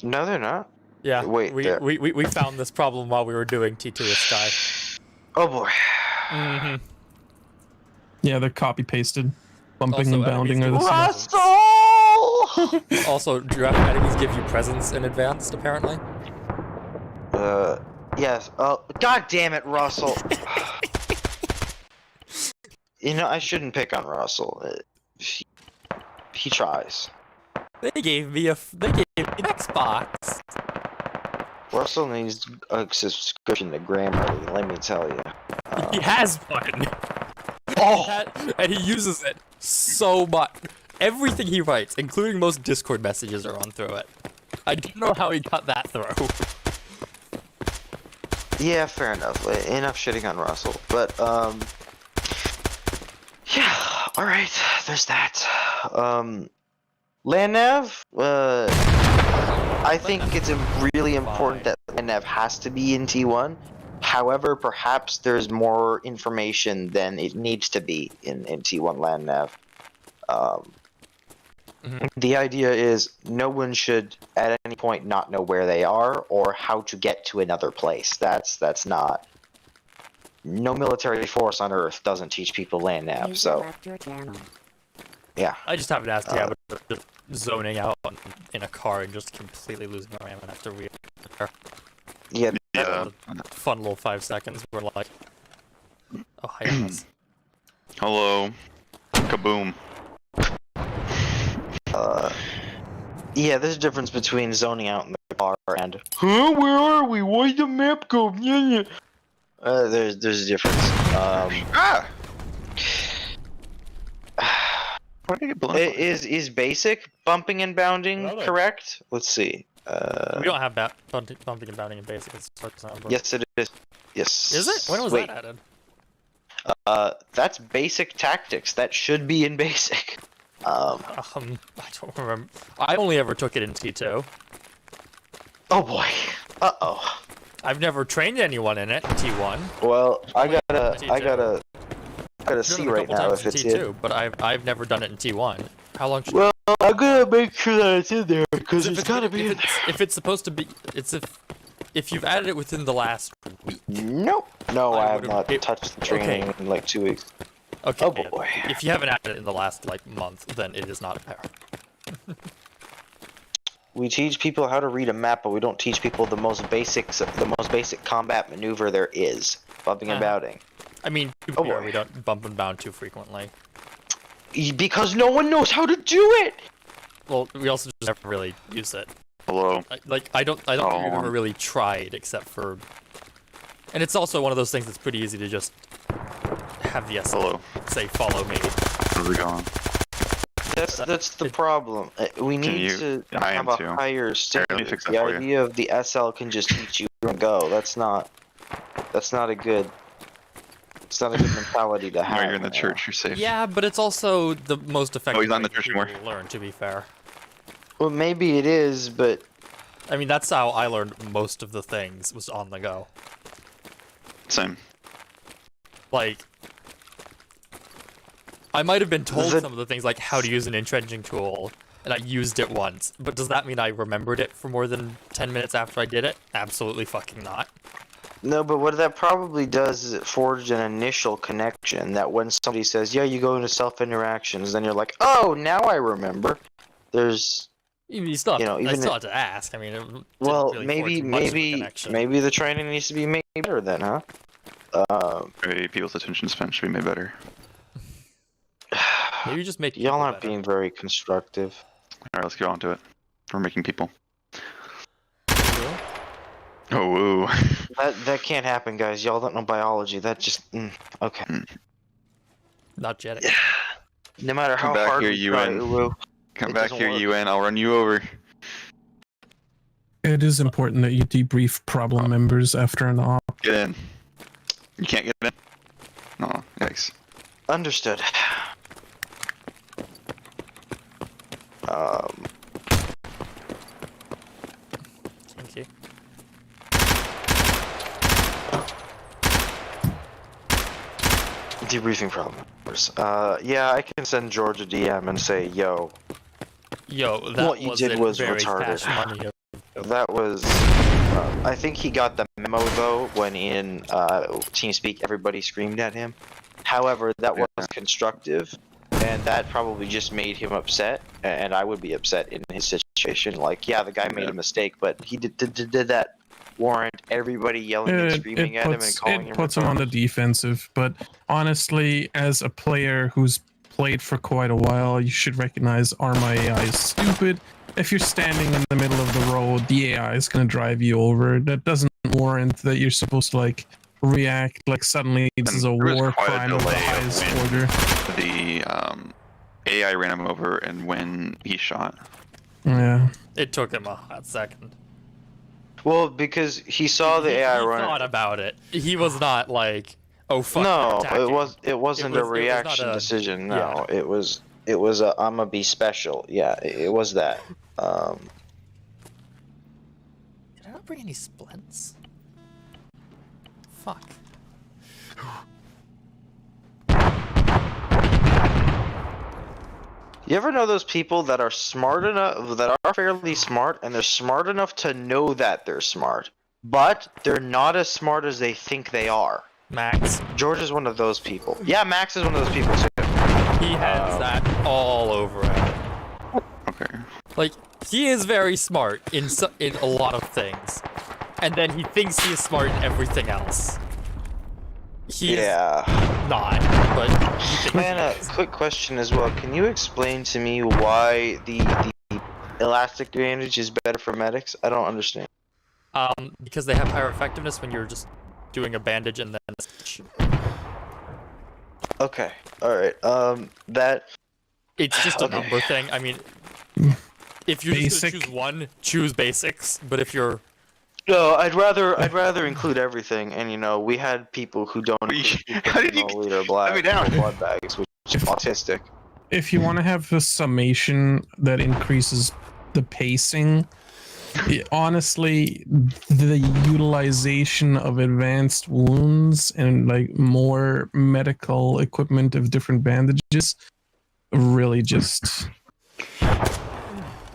No, they're not. Yeah. Wait. We found this problem while we were doing T2 with Sky. Oh boy. Mm-hmm. Yeah, they're copy pasted. Bumping and bounding are the same. Also, draft enemies give you presents in advance, apparently. Yes. God damn it, Russell. You know, I shouldn't pick on Russell. He tries. They gave me an Xbox. Russell needs a subscription to Grammarly, let me tell you. He has one. Oh! And he uses it so much. Everything he writes, including most Discord messages, are on through it. I don't know how he got that through. Yeah, fair enough. Enough shitting on Russell. But, yeah, alright, there's that. Land nav, I think it's really important that land nav has to be in T1. However, perhaps there's more information than it needs to be in T1 land nav. The idea is no one should at any point not know where they are or how to get to another place. That's not. No military force on Earth doesn't teach people land nav, so. Yeah. I just haven't asked you about just zoning out in a car and just completely losing our ammo after we are. Yeah. Fun little 5 seconds. We're like, oh hi guys. Hello. Kaboom. Yeah, there's a difference between zoning out in the car and huh, where are we? Why'd the map go? Yeah. There's a difference. Is basic bumping and bounding correct? Let's see. We don't have bumping and bounding in basic. It's Yes, it is. Yes. Is it? When was that added? That's basic tactics. That should be in basic. I don't remember. I only ever took it in T2. Oh boy. Uh-oh. I've never trained anyone in it in T1. Well, I gotta see right now if it's T2, but I've never done it in T1. How long should Well, I'm gonna make sure that it's in there because it's gotta be in there. If it's supposed to be, it's if you've added it within the last week. Nope. No, I have not touched the training in like 2 weeks. Okay. Oh boy. If you haven't added it in the last like month, then it is not apparent. We teach people how to read a map, but we don't teach people the most basic combat maneuver there is: bumping and bounding. I mean, we don't bump and bound too frequently. Because no one knows how to do it. Well, we also just never really use it. Hello. I don't think we've ever really tried, except for. And it's also one of those things that's pretty easy to just have the SL say follow me. Where are we going? That's the problem. We need to have a higher standard. The idea of the SL can just teach you and go. That's not a good. It's not a good mentality to have. No, you're in the church. You're safe. Yeah, but it's also the most effective he's not in the way church for people anymore. to learn, to be fair. Well, maybe it is, but I mean, that's how I learned most of the things, was on the go. Same. Like, I might have been told some of the things, like how to use an entrenching tool, and I used it once, but does that mean I remembered it for more than 10 minutes after I did it? Absolutely fucking not. No, but what that probably does is it forged an initial connection that when somebody says, yeah, you go into self-interactions, then you're like, oh, now I remember. There's... You still have, I still have to ask. I mean, it well, really maybe the training needs to be made better then, huh? Maybe people's attention span should be made better. Maybe just make y'all aren't being very constructive. Alright, let's get on to it. We're making people. Oh, woo. That can't happen, guys. Y'all don't know biology. That just okay. Not jet. No matter how hard we try, it will. Come back here, UN. I'll run you over. It is important that you debrief problem members after an op. Get in. You can't get in. No, yikes. Understood. Thank you. Debriefing problem. Yeah, I can send George a DM and say, yo. Yo, that what you did was retarded. That was. I think he got the memo though when in TeamSpeak everybody screamed at him. However, that was constructive, and that probably just made him upset, and I would be upset in his situation. Like, yeah, the guy made a mistake, but he did that warrant everybody yelling and screaming at him and calling him it puts him on the defensive. But honestly, as a player who's played for quite a while, you should recognize ArmA AI is stupid. If you're standing in the middle of the road, the AI is going to drive you over. That doesn't warrant that you're supposed to like react like suddenly this is a war crime of the highest order. The AI ran him over and when he shot. Yeah. It took him a hot second. Well, because he saw the AI He run. thought about it. He was not like, oh fuck. No, attacking. it wasn't a reaction decision. No, it was a I'ma be special. Yeah, it was that. Did I not bring any splints? Fuck. You ever know those people that are smart enough, that are fairly smart, and they're smart enough to know that they're smart, but they're not as smart as they think they are? Max. George is one of those people. Yeah, Max is one of those people too. He has that all over him. Okay. Like, he is very smart in a lot of things, and then he thinks he is smart in everything else. He's not, but he thinks Man, a quick question as well. Can you explain to me why the elastic bandage is better for medics? I don't understand. Because they have higher effectiveness when you're just doing a bandage and then a stitch. Okay, alright, that... It's just a number thing. I mean, if you're just gonna choose one, choose basics, but if you're... No, I'd rather include everything, and you know, we had people who don't include blood bags, which is autistic. If you want to have a summation that increases the pacing, honestly, the utilization of advanced wounds and like more medical equipment of different bandages really just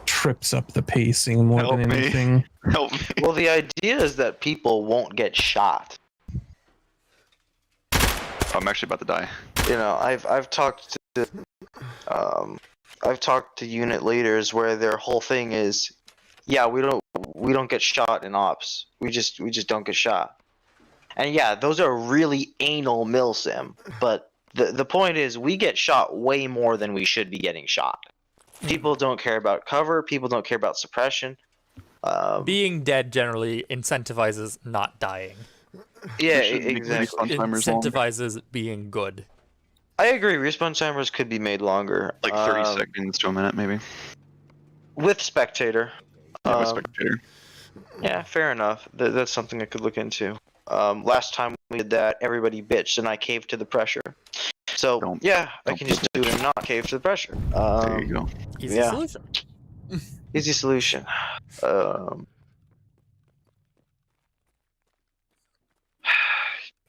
trips up the pacing more than anything. Help me. Well, the idea is that people won't get shot. I'm actually about to die. You know, I've talked to unit leaders where their whole thing is, yeah, we don't get shot in ops. We just don't get shot. And yeah, those are really anal milsim, but the point is we get shot way more than we should be getting shot. People don't care about cover, people don't care about suppression. Being dead generally incentivizes not dying. Yeah, exactly. Incentivizes being good. I agree, respawn timers could be made longer. Like 30 seconds to a minute, maybe. With spectator. Yeah, with spectator. Yeah, fair enough. That's something I could look into. Last time we did that, everybody bitched and I caved to the pressure. So, I can just do it and not cave to the pressure. There you go. Easy solution. Easy solution.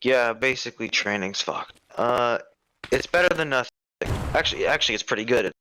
Yeah, basically training's fucked. It's better than nothing. Actually, it's pretty good.